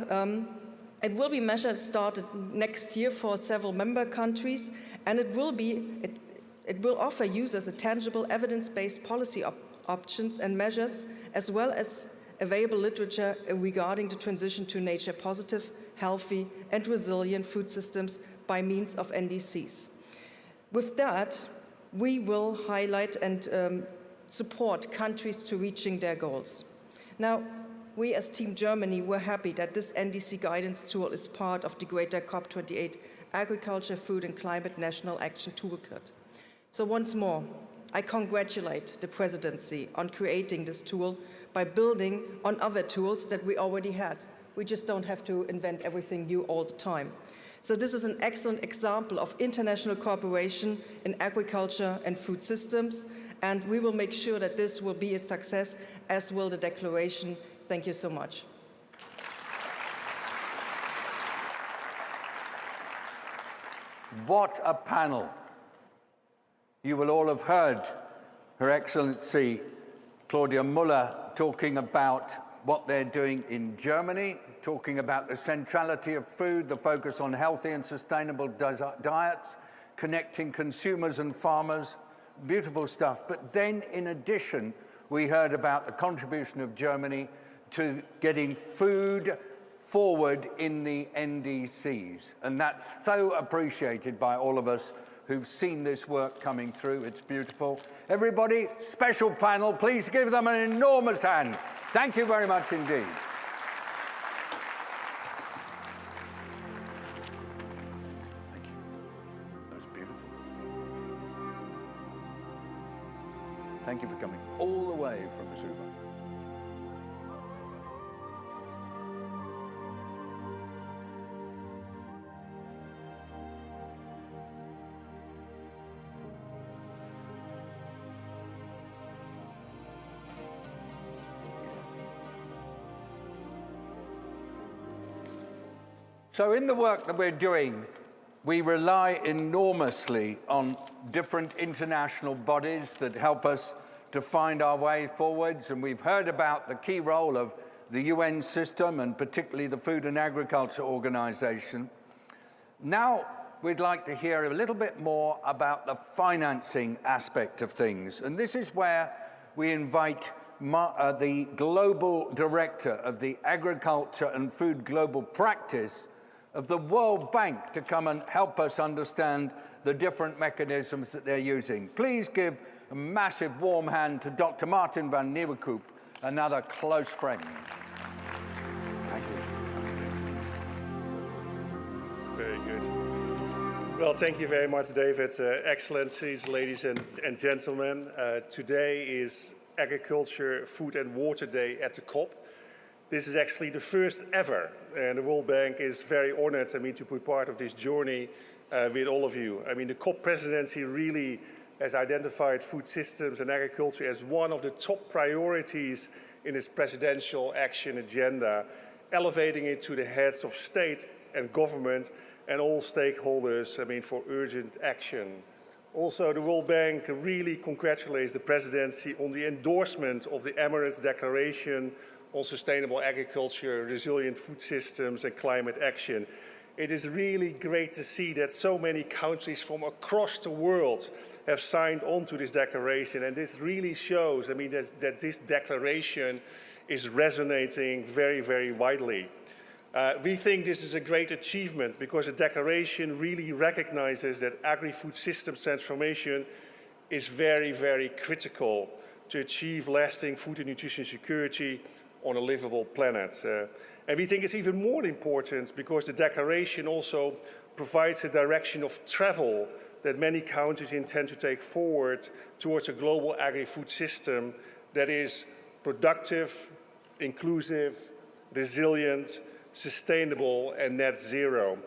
Speaker 20: It will be started next year for several member countries, and it will offer users a tangible evidence-based policy options and measures, as well as available literature regarding the transition to nature-positive, healthy, and resilient food systems by means of NDCs. With that, we will highlight and support countries to reaching their goals. Now, we as Team Germany were happy that this NDC guidance tool is part of the greater COP28 Agriculture, Food and Climate National Action Toolkit. So once more, I congratulate the presidency on creating this tool by building on other tools that we already had. We just don't have to invent everything new all the time. So this is an excellent example of international cooperation in agriculture and food systems, and we will make sure that this will be a success, as will the declaration. Thank you so much.
Speaker 10: What a panel. You will all have heard Her Excellency Claudia Muller talking about what they're doing in Germany, talking about the centrality of food, the focus on healthy and sustainable diets, connecting consumers and farmers, beautiful stuff. But then, in addition, we heard about the contribution of Germany to getting food forward in the NDCs. And that's so appreciated by all of us who've seen this work coming through. It's beautiful. Everybody, special panel, please give them an enormous hand. Thank you very much indeed. Thank you. That was beautiful. Thank you for coming all the way from Suva. So in the work that we're doing, we rely enormously on different international bodies that help us to find our way forwards. And we've heard about the key role of the UN system and particularly the Food and Agriculture Organization. Now we'd like to hear a little bit more about the financing aspect of things. And this is where we invite the Global Director of the Agriculture and Food Global Practice of the World Bank to come and help us understand the different mechanisms that they're using. Please give a massive warm hand to Dr. Martin van Nieuwenkoop, another close friend. Thank you.
Speaker 11: Very good. Well, thank you very much, David. Excellencies, ladies and gentlemen, today is Agriculture, Food and Water Day at the COP. This is actually the first ever, and the World Bank is very honored, to be part of this journey with all of you. The COP presidency really has identified food systems and agriculture as one of the top priorities in its presidential action agenda, elevating it to the heads of state and government and all stakeholders, for urgent action. Also, the World Bank really congratulates the presidency on the endorsement of the Emirates Declaration on Sustainable Agriculture, Resilient Food Systems and Climate Action. It is really great to see that so many countries from across the world have signed on to this declaration, and this really shows, that this declaration is resonating very, very widely. We think this is a great achievement because the declaration really recognizes that agri-food systems transformation is very, very critical to achieve lasting food and nutrition security on a livable planet. And we think it's even more important because the declaration also provides a direction of travel that many countries intend to take forward towards a global agri-food system that is productive, inclusive, resilient, sustainable and net zero.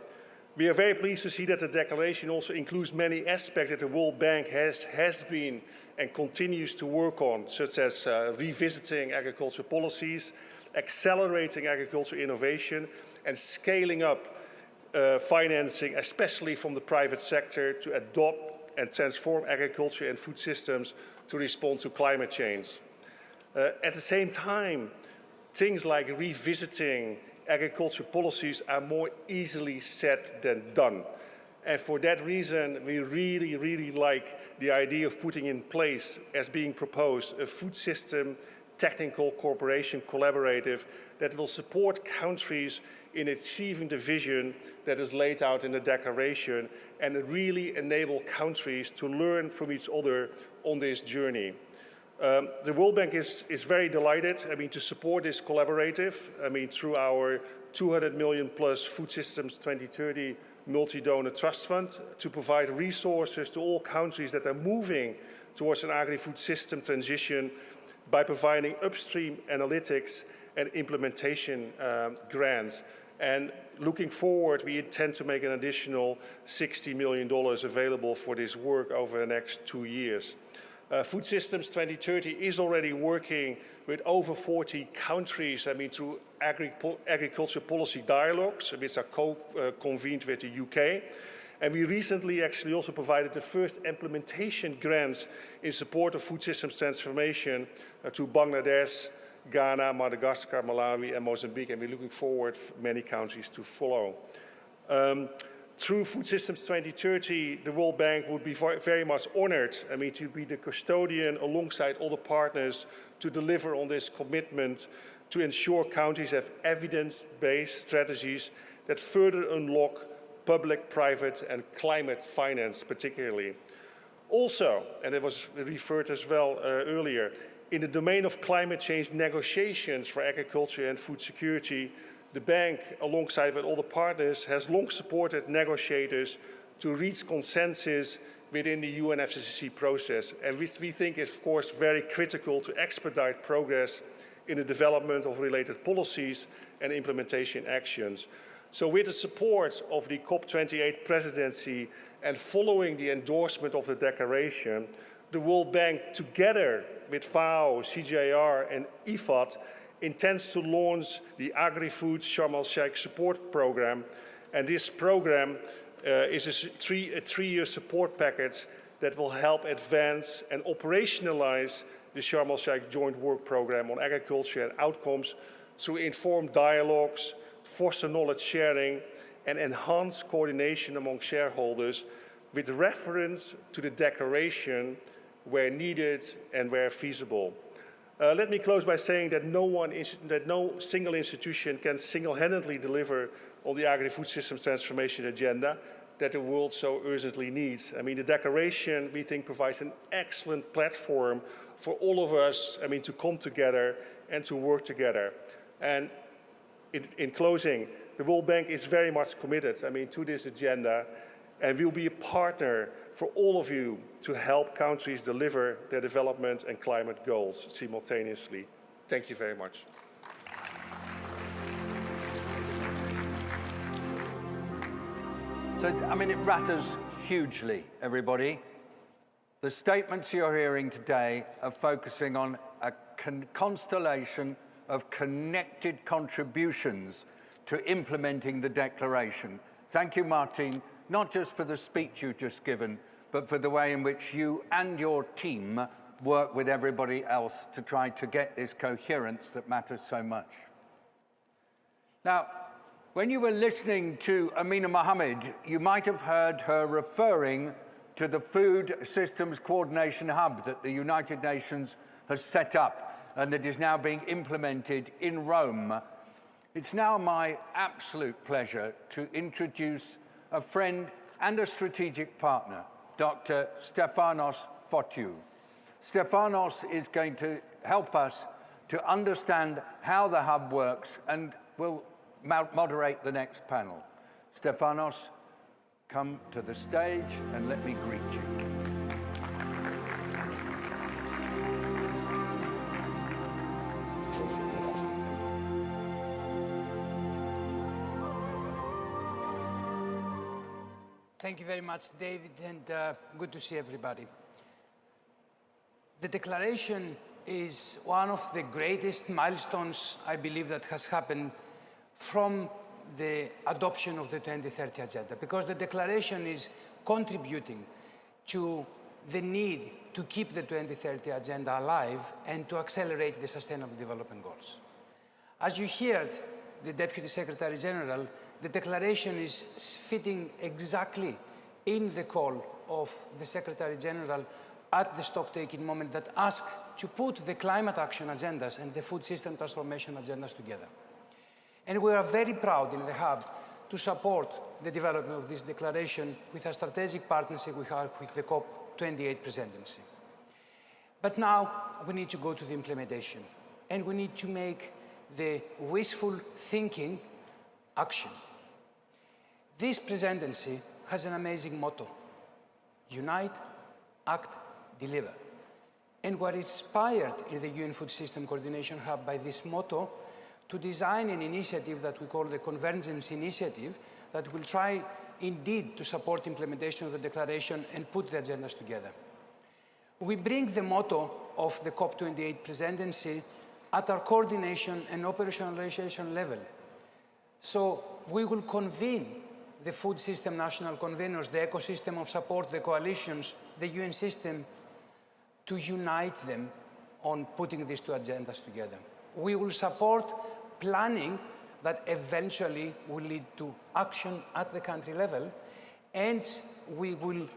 Speaker 11: We are very pleased to see that the declaration also includes many aspects that the World Bank has been and continues to work on, such as revisiting agriculture policies, accelerating agriculture innovation and scaling up financing, especially from the private sector, to adopt and transform agriculture and food systems to respond to climate change. At the same time, things like revisiting agriculture policies are more easily said than done. And for that reason, we really, really like the idea of putting in place, as being proposed, a food system technical cooperation collaborative that will support countries in achieving the vision that is laid out in the declaration and really enable countries to learn from each other on this journey. The World Bank is very delighted, to support this collaborative, through our 200 million plus Food Systems 2030 multi-donor trust fund to provide resources to all countries that are moving towards an agri-food system transition by providing upstream analytics and implementation grants. And looking forward, we intend to make an additional $60 million available for this work over the next 2 years. Food Systems 2030 is already working with over 40 countries, through agriculture policy dialogues, which are co-convened with the UK. And we recently actually also provided the first implementation grants in support of food systems transformation to Bangladesh, Ghana, Madagascar, Malawi, and Mozambique, and we're looking forward for many countries to follow. Through Food Systems 2030, the World Bank would be very much honored, to be the custodian alongside all the partners to deliver on this commitment to ensure countries have evidence-based strategies that further unlock public, private, and climate finance particularly. Also, and it was referred as well earlier, in the domain of climate change negotiations for agriculture and food security, the bank, alongside with all the partners, has long supported negotiators to reach consensus within the UNFCCC process, and which we think is, of course, very critical to expedite progress in the development of related policies and implementation actions. So with the support of the COP28 presidency and following the endorsement of the declaration, the World Bank, together with FAO, CGIAR and IFAD, intends to launch the Agri-Food Sharm el-Sheikh Support Program. And this program is a three-year support package that will help advance and operationalize the Sharm el-Sheikh Joint Work Program on agriculture and outcomes through informed dialogues, foster knowledge sharing, and enhance coordination among shareholders with reference to the declaration where needed and where feasible. Let me close by saying that no single institution can single-handedly deliver on the agri-food systems transformation agenda that the world so urgently needs. The declaration, we think, provides an excellent platform for all of us, to come together and to work together. And in closing, the World Bank is very much committed, to this agenda. and we'll be a partner for all of you to help countries deliver their development and climate goals simultaneously. Thank you very much.
Speaker 10: So, I mean, it matters hugely, everybody. The statements you're hearing today are focusing on a constellation of connected contributions to implementing the declaration. Thank you, Martin, not just for the speech you've just given, but for the way in which you and your team work with everybody else to try to get this coherence that matters so much. Now, when you were listening to Amina Mohammed, you might have heard her referring to the Food Systems Coordination Hub that the United Nations has set up and that is now being implemented in Rome. It's now my absolute pleasure to introduce a friend and a strategic partner, Dr. Stefanos Fotiou. Stefanos is going to help us to understand how the hub works and will moderate the next panel. Stefanos, come to the stage and let me greet you.
Speaker 19: Thank you very much, David, and good to see everybody. The declaration is one of the greatest milestones, I believe, that has happened from the adoption of the 2030 Agenda, because the declaration is contributing to the need to keep the 2030 Agenda alive and to accelerate the Sustainable Development Goals. As you heard the Deputy Secretary General, the declaration is fitting exactly in the call of the Secretary General at the stock-taking moment that asked to put the climate action agendas and the food system transformation agendas together. And we are very proud in the Hub to support the development of this declaration with a strategic partnership we have with the COP28 presidency. But now we need to go to the implementation, and we need to make the wishful thinking action. This presidency has an amazing motto: unite, act, deliver. And we're inspired in the UN Food System Coordination Hub by this motto to design an initiative that we call the Convergence Initiative that will try indeed to support implementation of the declaration and put the agendas together. We bring the motto of the COP28 presidency at our coordination and operationalization level. So we will convene the food system national conveners, the ecosystem of support, the coalitions, the UN system, to unite them on putting these two agendas together. We will support planning that eventually will lead to action at the country level, and we will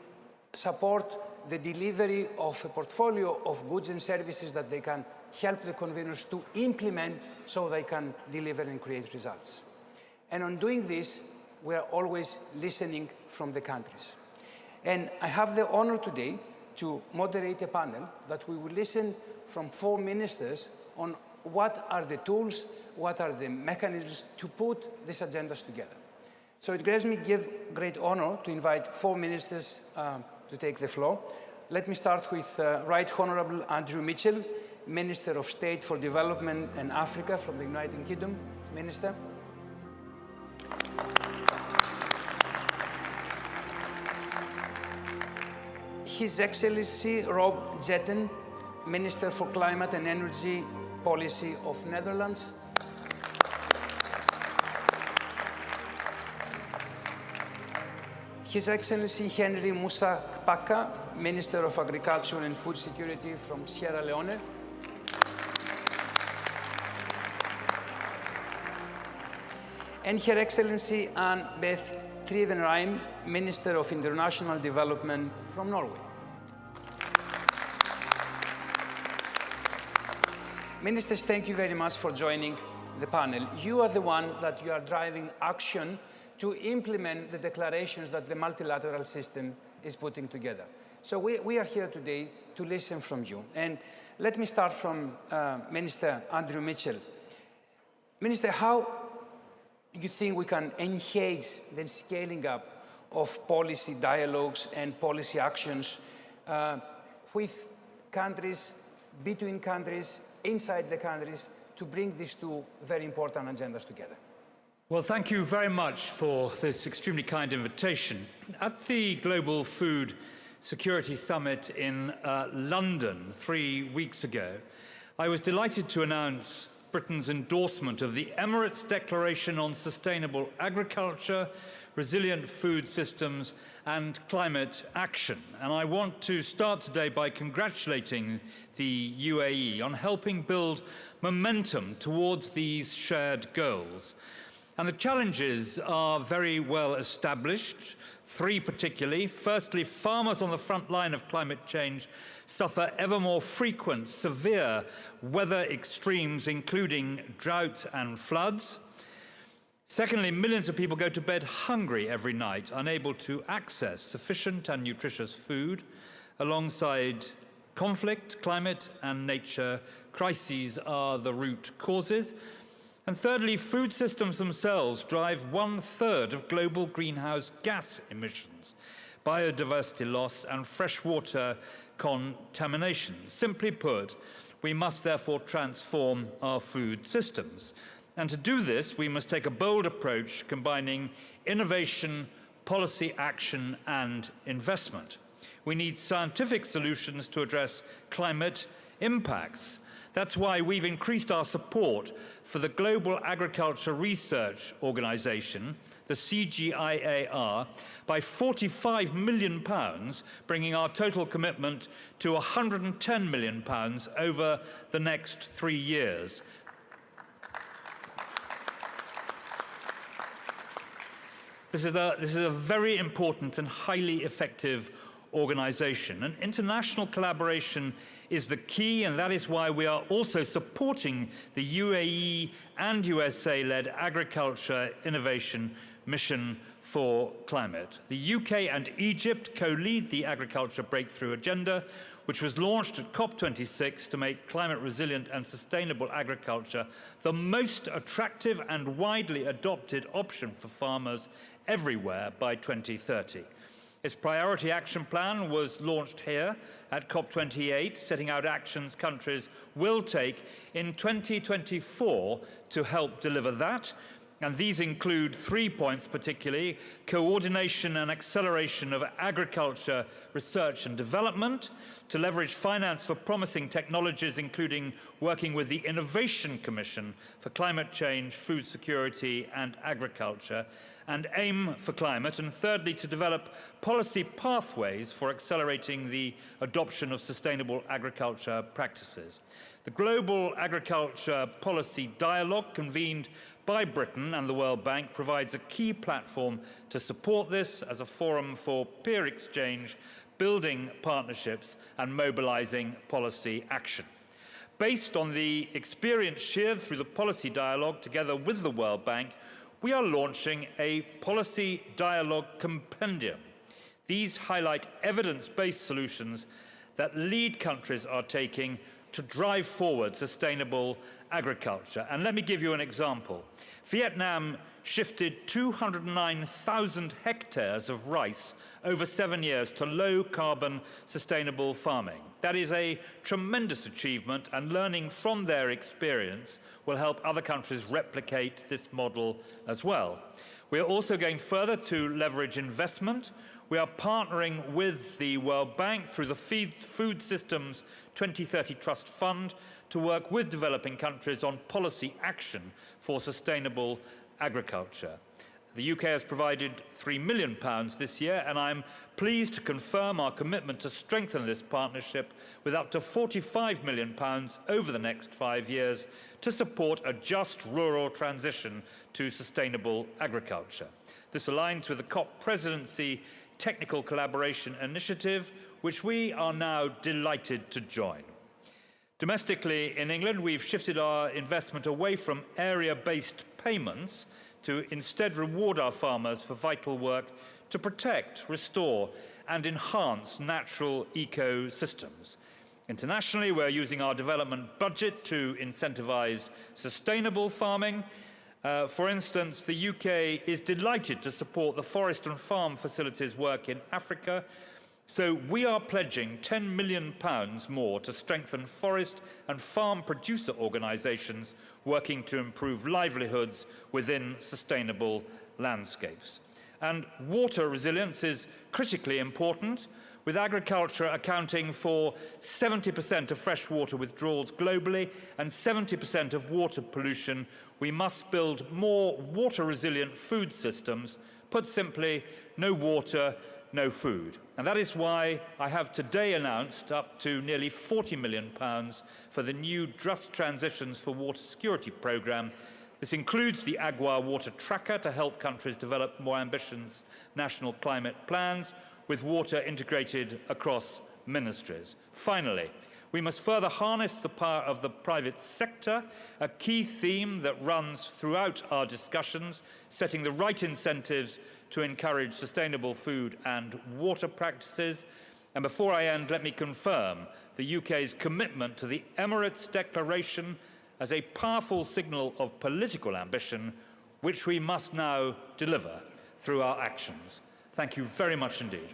Speaker 19: support the delivery of a portfolio of goods and services that they can help the conveners to implement so they can deliver and create results. And on doing this, we are always listening from the countries. And I have the honor today to moderate a panel that we will listen from 4 ministers on what are the tools, what are the mechanisms to put these agendas together. So it gives me great honor to invite 4 ministers to take the floor. Let me start with Right Honourable Andrew Mitchell, Minister of State for Development and Africa from the United Kingdom. Minister. His Excellency Rob Jetten, Minister for Climate and Energy Policy of Netherlands. His Excellency Henry Musa Kpaka, Minister of Agriculture and Food Security from Sierra Leone. And Her Excellency Anne Beth Trivenreim, Minister of International Development from Norway. Ministers, thank you very much for joining the panel. You are the one that you are driving action to implement the declarations that the multilateral system is putting together. So we are here today to listen from you. And let me start from Minister Andrew Mitchell. Minister, how you think we can enhance the scaling up
Speaker 21: of policy dialogues and policy actions with countries, between countries, inside the countries, to bring these two very important agendas together.
Speaker 22: Well, thank you very much for this extremely kind invitation. At the Global Food Security Summit in London 3 weeks ago, I was delighted to announce Britain's endorsement of the Emirates Declaration on Sustainable Agriculture, Resilient Food Systems and Climate Action. And I want to start today by congratulating the UAE on helping build momentum towards these shared goals. And the challenges are very well established, 3 particularly. Firstly, farmers on the front line of climate change suffer ever more frequent, severe weather extremes, including drought and floods. Secondly, millions of people go to bed hungry every night, unable to access sufficient and nutritious food. Alongside conflict, climate and nature crises are the root causes. And thirdly, food systems themselves drive 1/3 of global greenhouse gas emissions, biodiversity loss and freshwater contamination. Simply put, we must therefore transform our food systems. And to do this, we must take a bold approach combining innovation, policy action and investment. We need scientific solutions to address climate impacts. That's why we've increased our support for the Global Agriculture Research Organization, the CGIAR, by £45 million, bringing our total commitment to £110 million over the next 3 years. This is a very important and highly effective organization. And international collaboration is the key, and that is why we are also supporting the UAE and USA-led Agriculture Innovation Mission for Climate. The UK and Egypt co-lead the Agriculture Breakthrough Agenda, which was launched at COP26 to make climate resilient and sustainable agriculture the most attractive and widely adopted option for farmers everywhere by 2030. Its priority action plan was launched here at COP28, setting out actions countries will take in 2024 to help deliver that. And these include 3 points particularly: coordination and acceleration of agriculture research and development, to leverage finance for promising technologies, including working with the Innovation Commission for Climate Change, Food Security and Agriculture, and aim for climate, and thirdly, to develop policy pathways for accelerating the adoption of sustainable agriculture practices. The Global Agriculture Policy Dialogue, convened by Britain and the World Bank, provides a key platform to support this as a forum for peer exchange, building partnerships and mobilizing policy action. Based on the experience shared through the policy dialogue together with the World Bank, we are launching a policy dialogue compendium. These highlight evidence-based solutions that lead countries are taking to drive forward sustainable agriculture. And let me give you an example. Vietnam shifted 209,000 hectares of rice over 7 years to low-carbon sustainable farming. That is a tremendous achievement, and learning from their experience will help other countries replicate this model as well. We are also going further to leverage investment. We are partnering with the World Bank through the Food Systems 2030 Trust Fund to work with developing countries on policy action for sustainable agriculture. The UK has provided £3 million this year, and I'm pleased to confirm our commitment to strengthen this partnership with up to £45 million over the next 5 years to support a just rural transition to sustainable agriculture. This aligns with the COP Presidency Technical Collaboration Initiative, which we are now delighted to join. Domestically in England, we've shifted our investment away from area-based payments to instead reward our farmers for vital work to protect, restore, and enhance natural ecosystems. Internationally, we're using our development budget to incentivize sustainable farming, For instance, the UK is delighted to support the forest and farm facilities work in Africa. So we are pledging £10 million more to strengthen forest and farm producer organisations working to improve livelihoods within sustainable landscapes. And water resilience is critically important, with agriculture accounting for 70% of freshwater withdrawals globally and 70% of water pollution. We must build more water-resilient food systems. Put simply, no water, no food. And that is why I have today announced up to nearly £40 million for the new Just Transitions for Water Security programme. This includes the Agua Water Tracker to help countries develop more ambitious national climate plans, with water integrated across ministries. Finally, we must further harness the power of the private sector, a key theme that runs throughout our discussions, setting the right incentives to encourage sustainable food and water practices. And before I end, let me confirm the UK's commitment to the Emirates Declaration as a powerful signal of political ambition, which we must now deliver through our actions. Thank you very much indeed.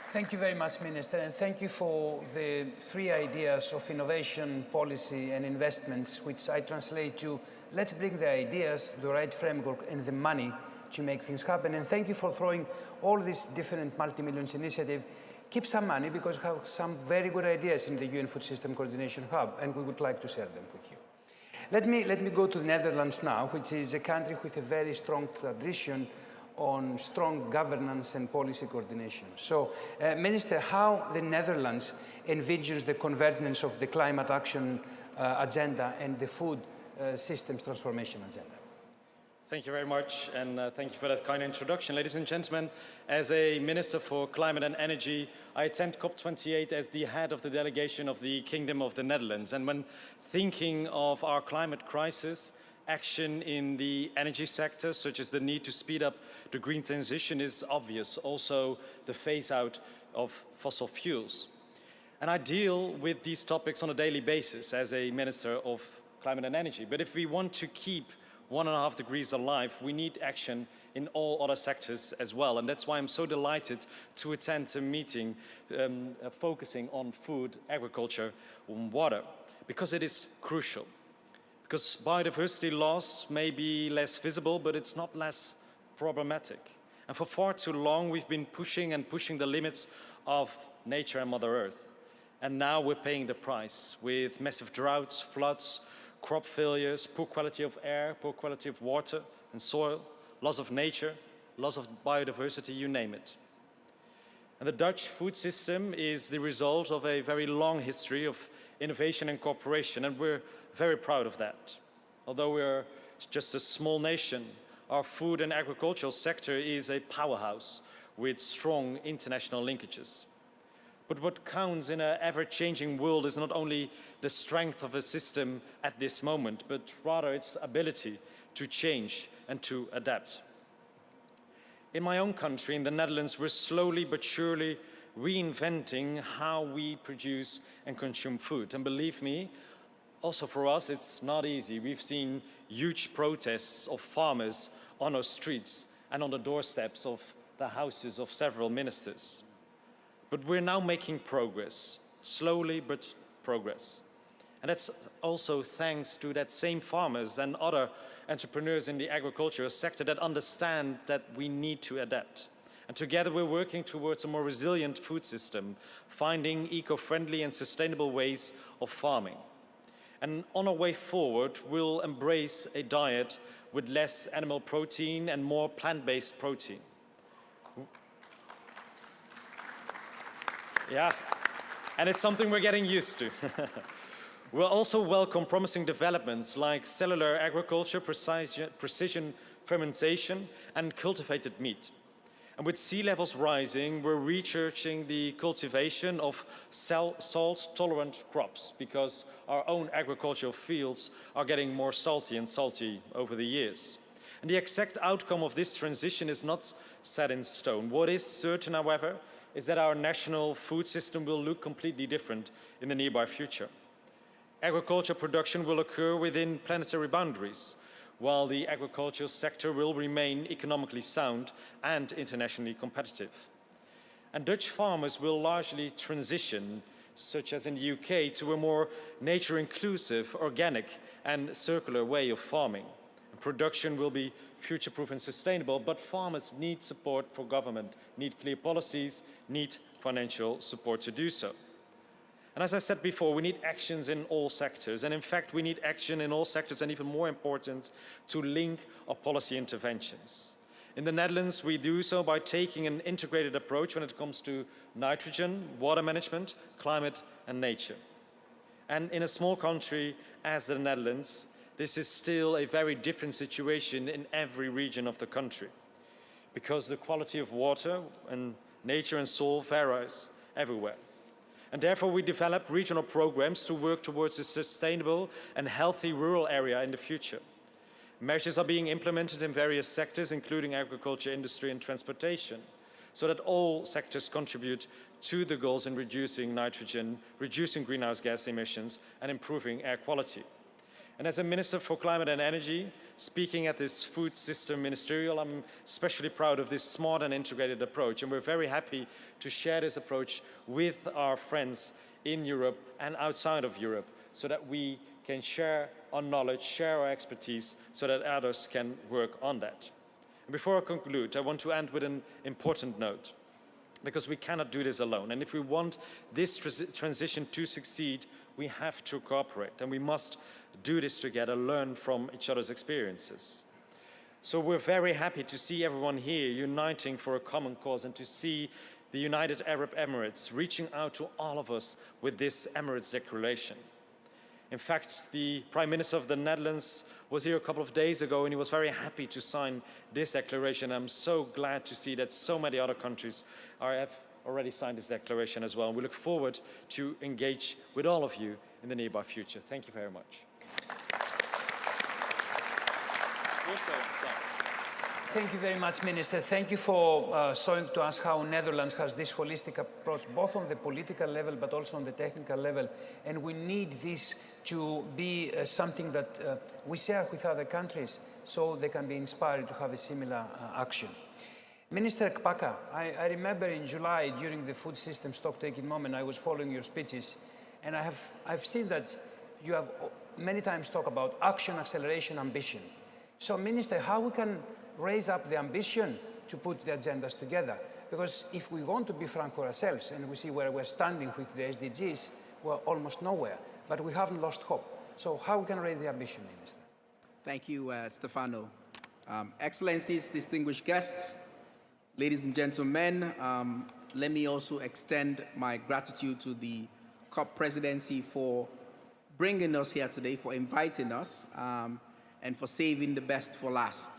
Speaker 21: Thank you very much, Minister, and thank you for the 3 ideas of innovation, policy, and investments, which I translate to let's bring the ideas, the right framework, and the money to make things happen. And thank you for throwing all these different multi-millions initiatives. Keep some money, because we have some very good ideas in the UN Food System Coordination Hub, and we would like to share them with you. Let me go to the Netherlands now, which is a country with a very strong tradition on strong governance and policy coordination. So, Minister, how the Netherlands envisions the convergence of the climate action agenda and the food systems transformation agenda?
Speaker 1: Thank you very much, and thank you for that kind introduction. Ladies and gentlemen, as a Minister for Climate and Energy, I attend COP28 as the head of the delegation of the Kingdom of the Netherlands. And when thinking of our climate crisis, action in the energy sector, such as the need to speed up the green transition, is obvious. Also, the phase-out of fossil fuels. And I deal with these topics on a daily basis as a Minister of Climate and Energy. But if we want to keep 1.5 degrees alive, we need action in all other sectors as well. And that's why I'm so delighted to attend a meeting focusing on food, agriculture, and water, because it is crucial. Because biodiversity loss may be less visible, but it's not less problematic. And for far too long, we've been pushing the limits of nature and Mother Earth. And now we're paying the price with massive droughts, floods, crop failures, poor quality of air, poor quality of water and soil, loss of nature, loss of biodiversity, you name it. And the Dutch food system is the result of a very long history of innovation and cooperation, and we're very proud of that. Although we're just a small nation, our food and agricultural sector is a powerhouse with strong international linkages. But what counts in an ever-changing world is not only the strength of a system at this moment, but rather its ability to change and to adapt. In my own country, in the Netherlands, we're slowly but surely reinventing how we produce and consume food. And believe me, also for us, it's not easy. We've seen huge protests of farmers on our streets and on the doorsteps of the houses of several ministers. But we're now making progress, slowly but progress. And that's also thanks to that same farmers and other entrepreneurs in the agricultural sector that understand that we need to adapt. And together we're working towards a more resilient food system, finding eco-friendly and sustainable ways of farming. And on our way forward, we'll embrace a diet with less animal protein and more plant-based protein. Yeah, and it's something we're getting used to. We'll also welcome promising developments like cellular agriculture, precision fermentation, and cultivated meat. And with sea levels rising, we're researching the cultivation of salt-tolerant crops, because our own agricultural fields are getting more salty and salty over the years. And the exact outcome of this transition is not set in stone. What is certain, however, is that our national food system will look completely different in the nearby future. Agriculture production will occur within planetary boundaries, while the agricultural sector will remain economically sound and internationally competitive. And Dutch farmers will largely transition, such as in the UK, to a more nature-inclusive, organic and circular way of farming. And production will be future-proof and sustainable, but farmers need support for government, need clear policies, need financial support to do so. And as I said before, we need actions in all sectors. And in fact, we need action in all sectors, and even more important, to link our policy interventions. In the Netherlands, we do so by taking an integrated approach when it comes to nitrogen, water management, climate, and nature. And in a small country as the Netherlands, this is still a very different situation in every region of the country, because the quality of water and nature and soil varies everywhere. And therefore, we develop regional programs to work towards a sustainable and healthy rural area in the future. Measures are being implemented in various sectors, including agriculture, industry, and transportation, so that all sectors contribute to the goals in reducing nitrogen, reducing greenhouse gas emissions, and improving air quality. And as a Minister for Climate and Energy, speaking at this Food System Ministerial, I'm especially proud of this smart and integrated approach. And we're very happy to share this approach with our friends in Europe and outside of Europe, so that we can share our knowledge, share our expertise, so that others can work on that. And before I conclude, I want to end with an important note, because we cannot do this alone. And if we want this transition to succeed, we have to cooperate, and we must do this together, learn from each other's experiences. So we're very happy to see everyone here uniting for a common cause, and to see the United Arab Emirates reaching out to all of us with this Emirates Declaration. In fact, the Prime Minister of the Netherlands was here a couple of days ago, and he was very happy to sign this declaration. I'm so glad to see that so many other countries have already signed this declaration as well. And we look forward to engage with all of you in the nearby future. Thank you very much.
Speaker 21: Thank you very much, Minister. Thank you for showing to us how Netherlands has this holistic approach, both on the political level but also on the technical level. And we need this to be something that we share with other countries, so they can be inspired to have a similar action. Minister Kpaka, I remember in July, during the food system stock-taking moment, I was following your speeches, and I've seen that you have many times talked about action, acceleration, ambition. So, Minister, how we can raise up the ambition to put the agendas together? Because if we want to be frank for ourselves, and we see where we're standing with the SDGs, we're almost nowhere, but we haven't lost hope. So how we can raise the ambition, Minister?
Speaker 3: Thank you, Stefano. Excellencies, distinguished guests, ladies and gentlemen, let me also extend my gratitude to the COP presidency for bringing us here today, for inviting us, and for saving the best for last.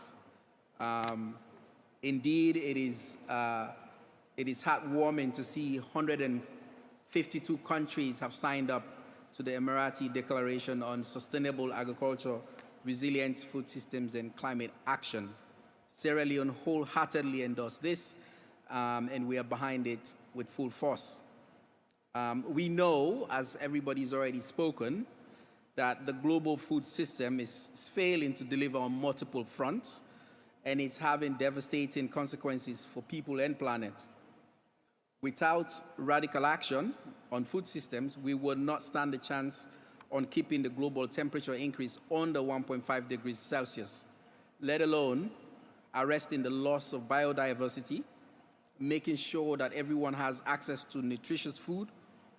Speaker 3: Indeed, it is heartwarming to see 152 countries have signed up to the Emirati Declaration on Sustainable Agriculture, Resilient Food Systems and Climate Action. Sierra Leone wholeheartedly endorsed this, and we are behind it with full force. We know, as everybody's already spoken, that the global food system is failing to deliver on multiple fronts, and it's having devastating consequences for people and planet. Without radical action on food systems, we would not stand a chance on keeping the global temperature increase under 1.5 degrees Celsius, let alone arresting the loss of biodiversity, making sure that everyone has access to nutritious food,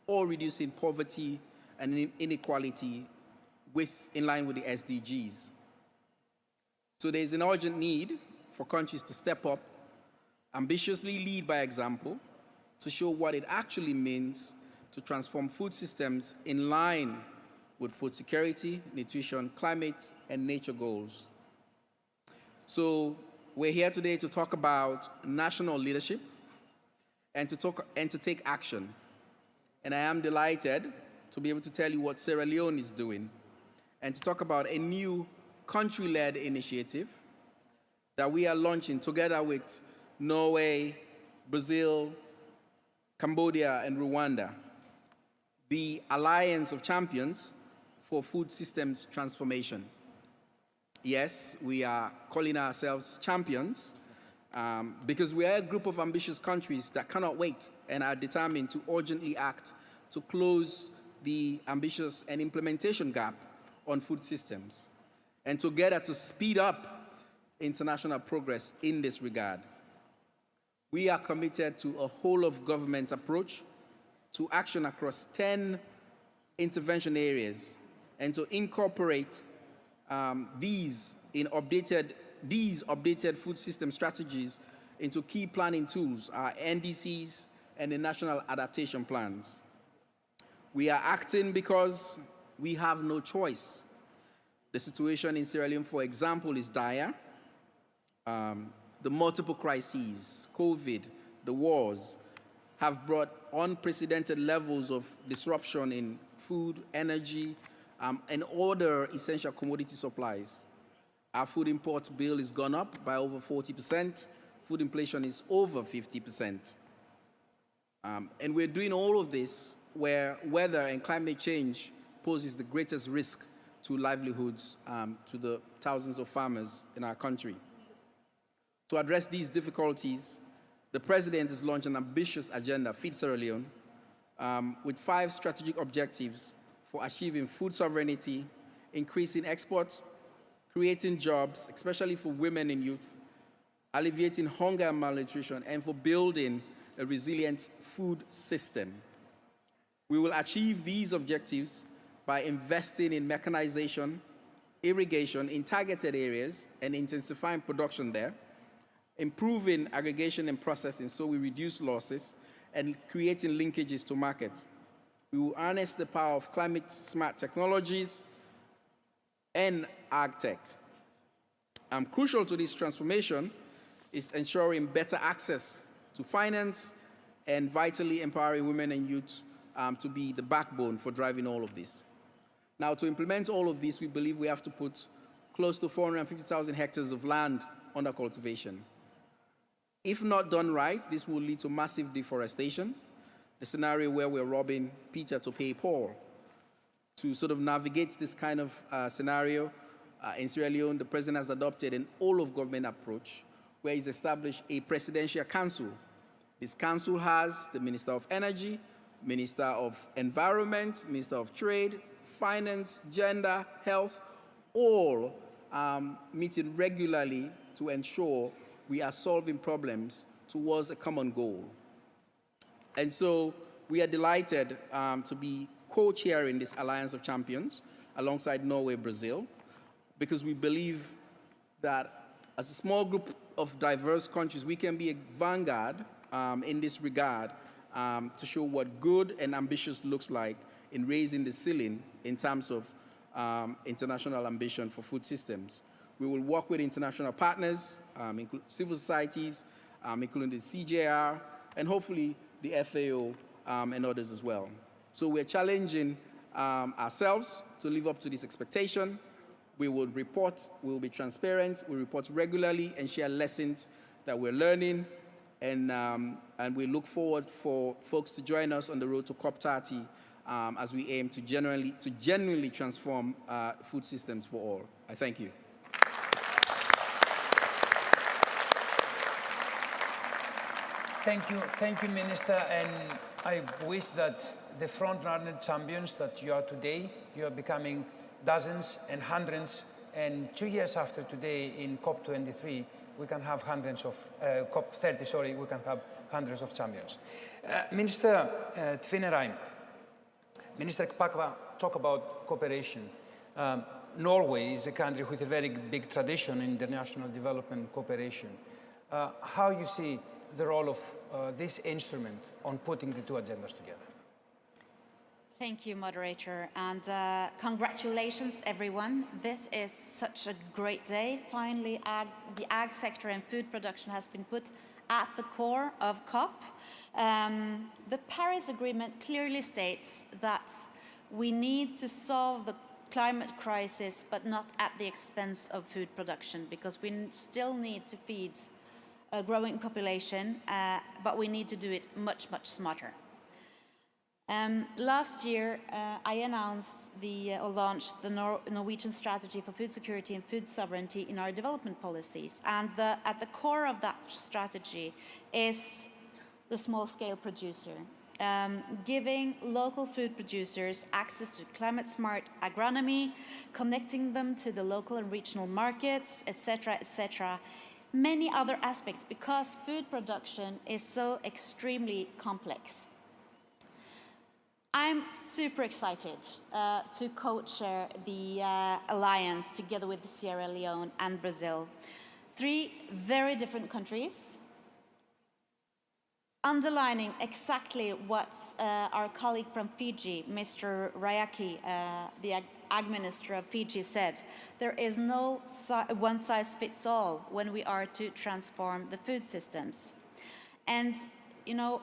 Speaker 3: or reducing poverty and inequality in line with the SDGs. So there's an urgent need for countries to step up, ambitiously lead by example, to show what it actually means to transform food systems in line with food security, nutrition, climate, and nature goals. So we're here today to talk about national leadership and to take action. And I am delighted to be able to tell you what Sierra Leone is doing, and to talk about a new country-led initiative that we are launching together with Norway, Brazil, Cambodia, and Rwanda, the Alliance of Champions for food systems transformation. Yes, we are calling ourselves champions because we are a group of ambitious countries that cannot wait and are determined to urgently act to close the ambitious and implementation gap on food systems, and together to speed up international progress in this regard. We are committed to a whole-of-government approach to action across 10 intervention areas and to incorporate these updated food system strategies into key planning tools, our NDCs and the national adaptation plans. We are acting because we have no choice. The situation in Sierra Leone, for example, is dire. The multiple crises, COVID, the wars, have brought unprecedented levels of disruption in food, energy, and other essential commodity supplies. Our food import bill has gone up by over 40%. Food inflation is over 50%. And we're doing all of this where weather and climate change poses the greatest risk to livelihoods to the thousands of farmers in our country. To address these difficulties, the President has launched an ambitious agenda, Feed Sierra Leone, with 5 strategic objectives for achieving food sovereignty, increasing exports, creating jobs, especially for women and youth, alleviating hunger and malnutrition, and for building a resilient food system. We will achieve these objectives by investing in mechanization, irrigation in targeted areas and intensifying production there, improving aggregation and processing so we reduce losses, and creating linkages to markets. We will harness the power of climate-smart technologies and ag-tech. Crucial to this transformation is ensuring better access to finance and vitally empowering women and youth to be the backbone for driving all of this. Now, to implement all of this, we believe we have to put close to 450,000 hectares of land under cultivation. If not done right, this will lead to massive deforestation, the scenario where we're robbing Peter to pay Paul. To sort of navigate this kind of scenario, in Sierra Leone, the President has adopted an all-of-government approach where he's established a presidential council. This council has the Minister of Energy, Minister of Environment, Minister of Trade, Finance, Gender, Health, all meeting regularly to ensure we are solving problems towards a common goal. And so we are delighted to be co-chairing this Alliance of Champions alongside Norway, Brazil, because we believe that as a small group of diverse countries, we can be a vanguard in this regard to show what good and ambitious looks like in raising the ceiling in terms of international ambition for food systems. We will work with international partners, civil societies, including the CJR, and hopefully the FAO and others as well. So we're challenging ourselves to live up to this expectation. We will report, we will be transparent, we report regularly and share lessons that we're learning, and we look forward for folks to join us on the road to COP30 as we aim to genuinely transform food systems for all. I thank you.
Speaker 21: Thank you, Minister, and I wish that the front-runner champions that you are today, you are becoming dozens and hundreds, and 2 years after today in COP23, we can have hundreds of, COP30, sorry, we can have hundreds of champions. Minister Tvinnereim, Minister Kpakwa talk about cooperation. Norway is a country with a very big tradition in international development cooperation. How you see the role of this instrument on putting the 2 agendas together?
Speaker 4: Thank you, moderator, and congratulations, everyone. This is such a great day. Finally, the ag sector and food production has been put at the core of COP. The Paris Agreement clearly states that we need to solve the climate crisis, but not at the expense of food production, because we still need to feed a growing population, but we need to do it much, much smarter. Last year, I announced or launched the Norwegian strategy for food security and food sovereignty in our development policies. And at the core of that strategy is the small-scale producer, giving local food producers access to climate-smart agronomy, connecting them to the local and regional markets, etc., etc. Many other aspects, because food production is so extremely complex. I'm super excited to co-chair the alliance together with Sierra Leone and Brazil. 3 very different countries, underlining exactly what our colleague from Fiji, Mr. Rayaki, the Ag Minister of Fiji, said. There is no one-size-fits-all when we are to transform the food systems. And, you know,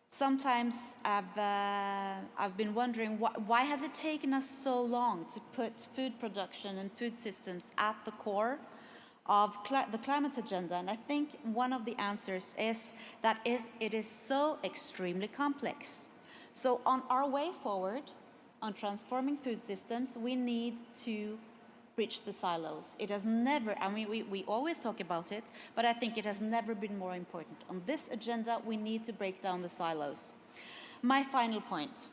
Speaker 4: sometimes I've been wondering why has it taken us so long to put food production and food systems at the core of the climate agenda? And I think one of the answers is that it is so extremely complex. So on our way forward on transforming food systems, we need to bridge the silos. It has never, I mean, we always talk about it, but I think it has never been more important. On this agenda, we need to break down the silos. My final point.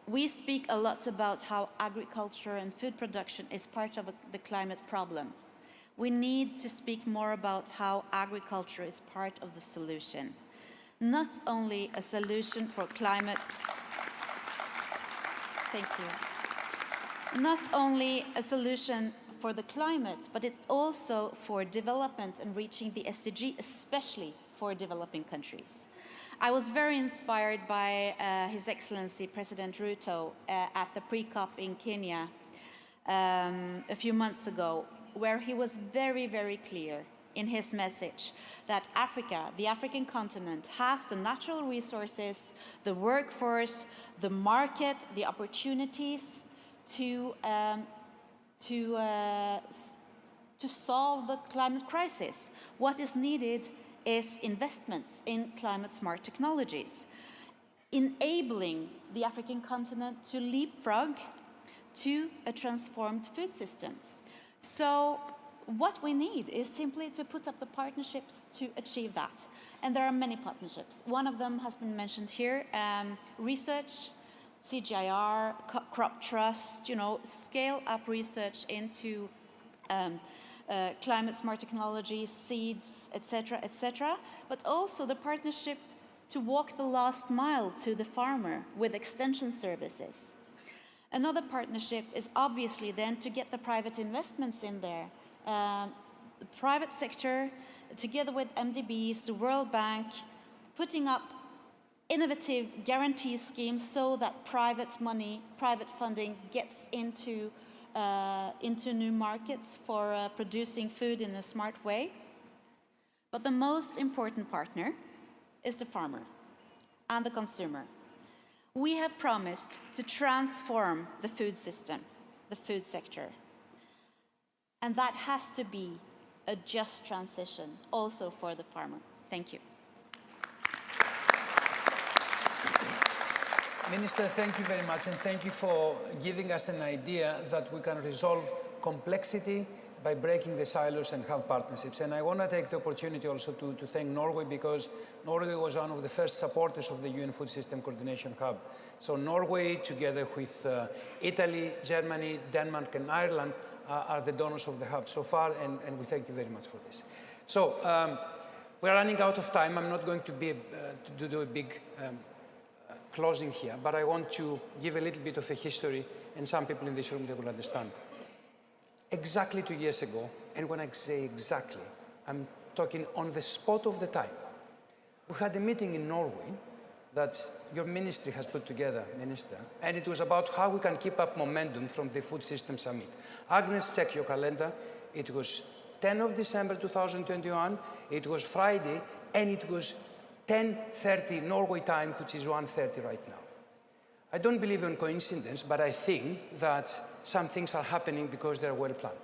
Speaker 4: We speak a lot about how agriculture and food production is part of the climate problem. We need to speak more about how agriculture is part of the solution. Not only a solution for climate, thank you. Not only a solution for the climate, but it's also for development and reaching the SDG, especially for developing countries. I was very inspired by His Excellency President Ruto at the pre-COP in Kenya a few months ago, where he was very, very clear in his message that Africa, the African continent, has the natural resources, the workforce, the market, the opportunities to solve the climate crisis. What is needed is investments in climate-smart technologies, enabling the African continent to leapfrog to a transformed food system. So what we need is simply to put up the partnerships to achieve that. And there are many partnerships. One of them has been mentioned here, research, CGIAR, crop trust, you know, scale up research into climate-smart technology, seeds, etc., etc., but also the partnership to walk the last mile to the farmer with extension services. Another partnership is obviously then to get the private investments in there. The private sector, together with MDBs, the World Bank, putting up innovative guarantee schemes so that private money, private funding gets into new markets for producing food in a smart way. But the most important partner is the farmer and the consumer. We have promised to transform the food system, the food sector. And that has to be a just transition also for the farmer. Thank you.
Speaker 21: Minister, thank you very much, and thank you for giving us an idea that we can resolve complexity by breaking the silos and have partnerships. And I want to take the opportunity also to thank Norway, because Norway was one of the first supporters of the UN Food System Coordination Hub. So Norway, together with Italy, Germany, Denmark, and Ireland, are the donors of the hub so far, and we thank you very much for this. So we're running out of time. I'm not going to do a big closing here, but I want to give a little bit of a history, and some people in this room, they will understand. Exactly 2 years ago, and when I say exactly, I'm talking on the spot of the time, we had a meeting in Norway that your ministry has put together, Minister, and it was about how we can keep up momentum from the Food System Summit. Agnes, check your calendar. It was 10 of December 2021, it was Friday, and it was 10:30 Norway time, which is 1:30 right now. I don't believe in coincidence, but I think that some things are happening because they're well planned.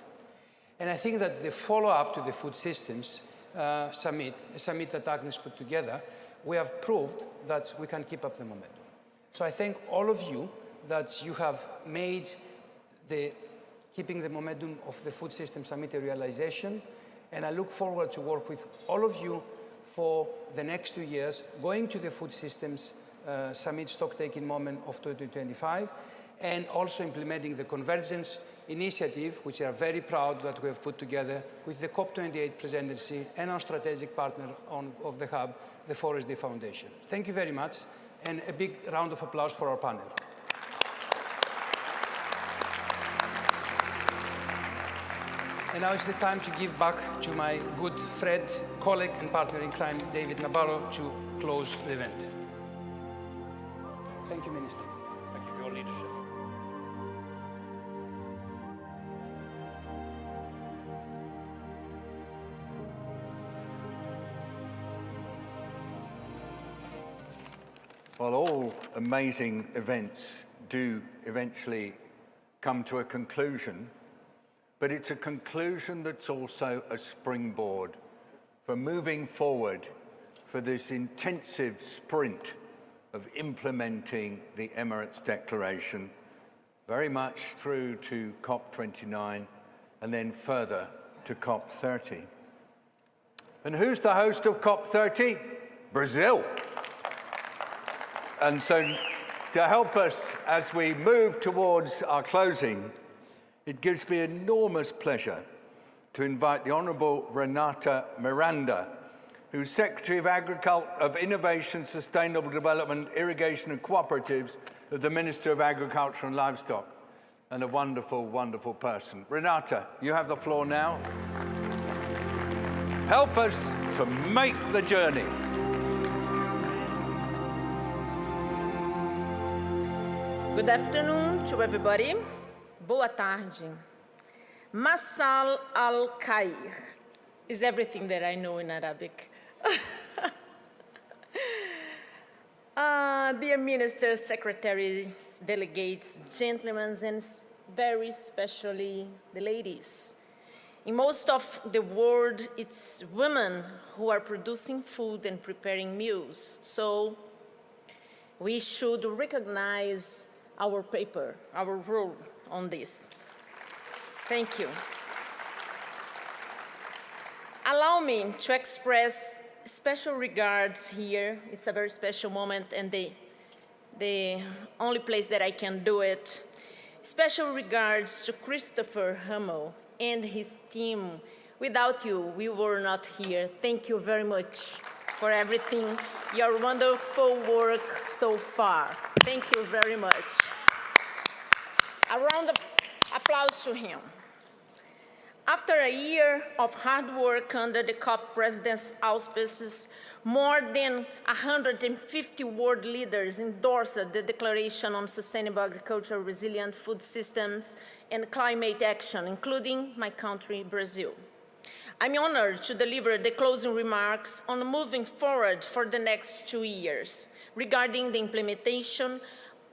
Speaker 21: And I think that the follow-up to the Food Systems Summit, a summit that Agnes put together, we have proved that we can keep up the momentum. So I thank all of you that you have made keeping the momentum of the Food System Summit a realization, and I look forward to work with all of you for the next 2 years, going to the Food Systems Summit stock-taking moment of 2025, and also implementing the Convergence Initiative, which we are very proud that we have put together with the COP28 presidency and our strategic partner of the hub, the Forest Day Foundation. Thank you very much, and a big round of applause for our panel. And now it's the time to give back to my good friend, colleague, and partner in crime, David Navarro, to close the event. Thank you, Minister.
Speaker 1: Thank you for your leadership.
Speaker 10: Well, all amazing events do eventually come to a conclusion, but it's a conclusion that's also a springboard for moving forward for this intensive sprint of implementing the Emirates Declaration, very much through to COP29 and then further to COP30. And who's the host of COP30? Brazil. And so to help us as we move towards our closing, it gives me enormous pleasure to invite the Honourable Renata Miranda, who's Secretary of Agriculture, of Innovation, Sustainable Development, Irrigation and Cooperatives of the Minister of Agriculture and Livestock, and a wonderful, wonderful person. Renata, you have the floor now. Help us to make the journey.
Speaker 6: Good afternoon to everybody. Boa tarde. Masal al-Khair is everything that I know in Arabic. Dear ministers, secretaries, delegates, gentlemen, and very especially the ladies. In most of the world, it's women who are producing food and preparing meals. So we should recognize our paper, our role on this. Thank you. Allow me to express special regards here. It's a very special moment and the only place that I can do it. Special regards to Christopher Hummel and his team. Without you, we were not here. Thank you very much for everything, your wonderful work so far. Thank you very much. A round of applause to him. After a year of hard work under the COP president's auspices, more than 150 world leaders endorsed the Declaration on Sustainable Agriculture, Resilient Food Systems, and Climate Action, including my country, Brazil. I'm honored to deliver the closing remarks on moving forward for the next 2 years regarding the implementation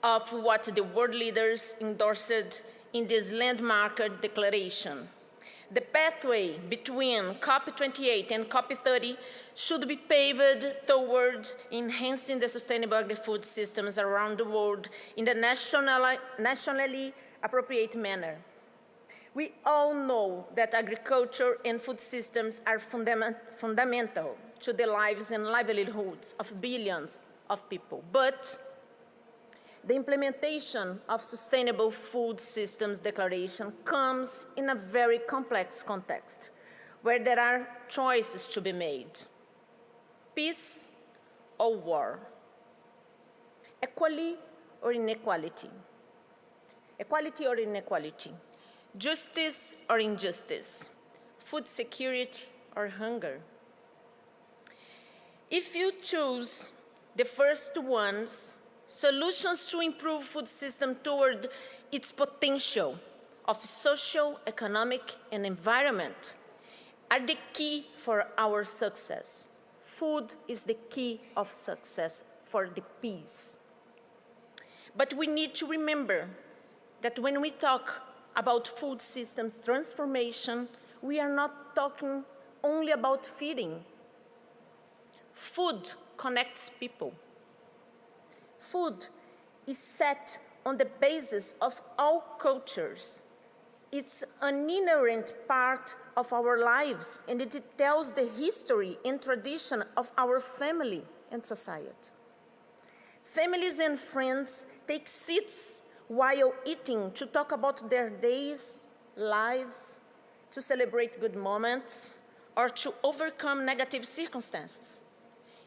Speaker 6: of what the world leaders endorsed in this landmark declaration. The pathway between COP28 and COP30 should be paved towards enhancing the sustainable agri-food systems around the world in the nationally appropriate manner. We all know that agriculture and food systems are fundamental to the lives and livelihoods of billions of people, but the implementation of Sustainable Food Systems Declaration comes in a very complex context where there are choices to be made. Peace or war? Equality or inequality? Equality or inequality? Justice or injustice? Food security or hunger? If you choose the first ones, solutions to improve food system toward its potential of social, economic, and environment are the key for our success. Food is the key of success for the peace. But we need to remember that when we talk about food systems transformation, we are not talking only about feeding. Food connects people. Food is set on the basis of all cultures. It's an inherent part of our lives, and it tells the history and tradition of our family and society. Families and friends take seats while eating to talk about their days, lives, to celebrate good moments, or to overcome negative circumstances.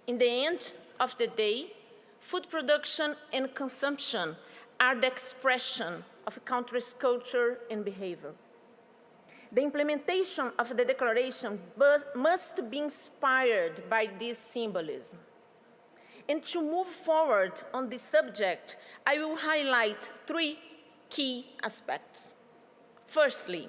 Speaker 6: In the end of the day, food production and consumption are the expression of a country's culture and behavior. The implementation of the declaration must be inspired by this symbolism. And to move forward on this subject, I will highlight three key aspects. Firstly,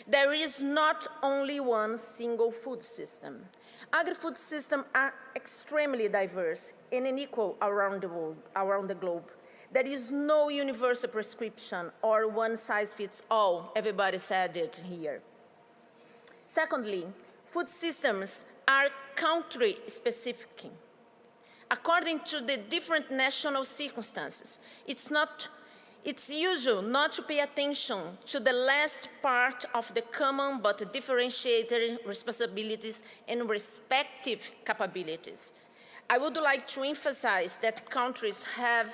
Speaker 6: there is not only one single food system. Agri-food systems are extremely diverse and unequal around the world, around the globe. There is no universal prescription or one-size-fits-all. Everybody said it here. Secondly, food systems are country-specific. According to the different national circumstances, it's usual not to pay attention to the last part of the common but differentiated responsibilities and respective capabilities. I would like to emphasize that countries have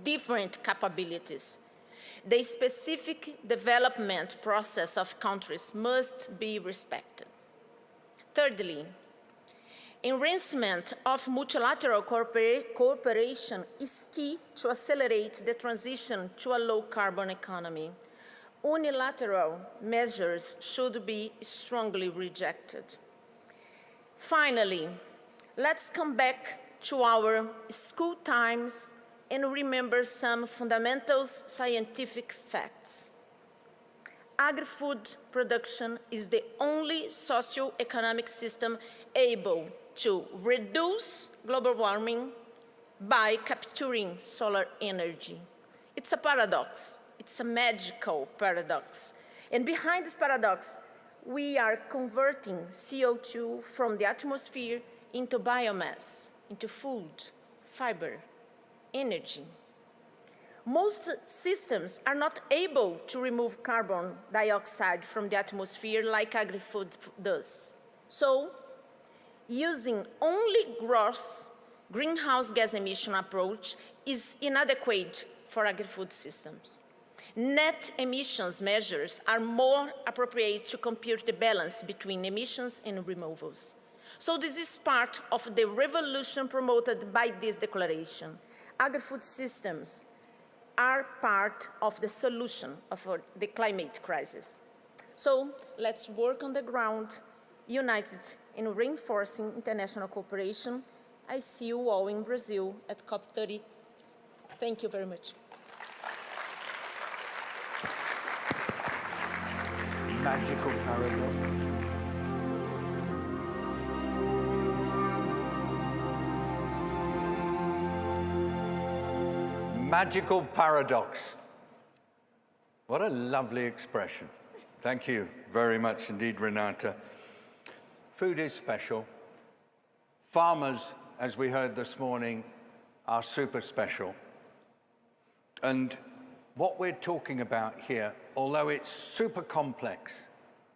Speaker 6: different capabilities. The specific development process of countries must be respected. Thirdly, enhancement of multilateral cooperation is key to accelerate the transition to a low-carbon economy. Unilateral measures should be strongly rejected. Finally, let's come back to our school times and remember some fundamental scientific facts. Agri-food production is the only socio-economic system able to reduce global warming by capturing solar energy. It's a paradox. It's a magical paradox. And behind this paradox, we are converting CO2 from the atmosphere into biomass, into food, fiber, energy. Most systems are not able to remove carbon dioxide from the atmosphere like agri-food does. So, using only gross greenhouse gas emission approach is inadequate for agri-food systems. Net emissions measures are more appropriate to compute the balance between emissions and removals. So this is part of the revolution promoted by this declaration. Agri-food systems are part of the solution of the climate crisis. So let's work on the ground, united in reinforcing international cooperation. I see you all in Brazil at COP30. Thank you very much.
Speaker 10: Magical paradox. Magical paradox. What a lovely expression. Thank you very much indeed, Renata. Food is special. Farmers, as we heard this morning, are super special. And what we're talking about here, although it's super complex,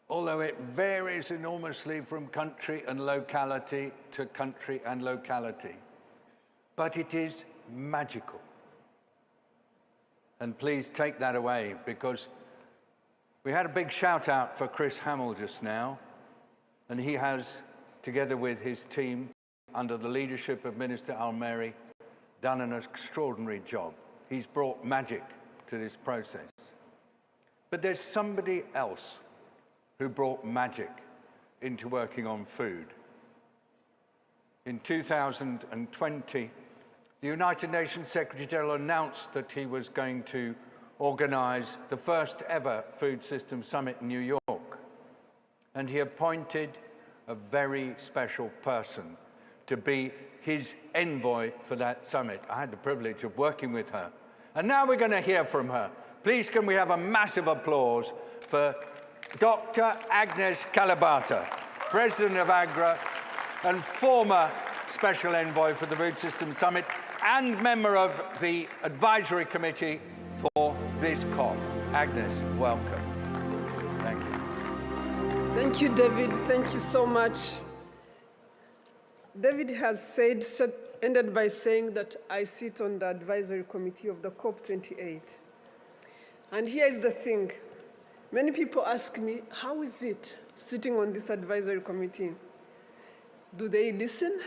Speaker 10: although it varies enormously from country and locality to country and locality, but it is magical. And please take that away, because we had a big shout out for Chris Hamill just now, and he has, together with his team, under the leadership of Minister Almeri, done an extraordinary job. He's brought magic to this process. But there's somebody else who brought magic into working on food. In 2020, the United Nations Secretary General announced that he was going to organize the first ever Food System Summit in New York. And he appointed a very special person to be his envoy for that summit. I had the privilege of working with her. And now we're going to hear from her. Please can we have a massive applause for Dr. Agnes Kalibata, President of AGRA, and former Special Envoy for the Food Systems Summit and member of the Advisory Committee for this COP. Agnes, welcome. Thank you.
Speaker 5: Thank you, David. Thank you so much. David has ended by saying that I sit on the advisory committee of the COP28. And here is the thing. Many people ask me, how is it sitting on this advisory committee? Do they listen?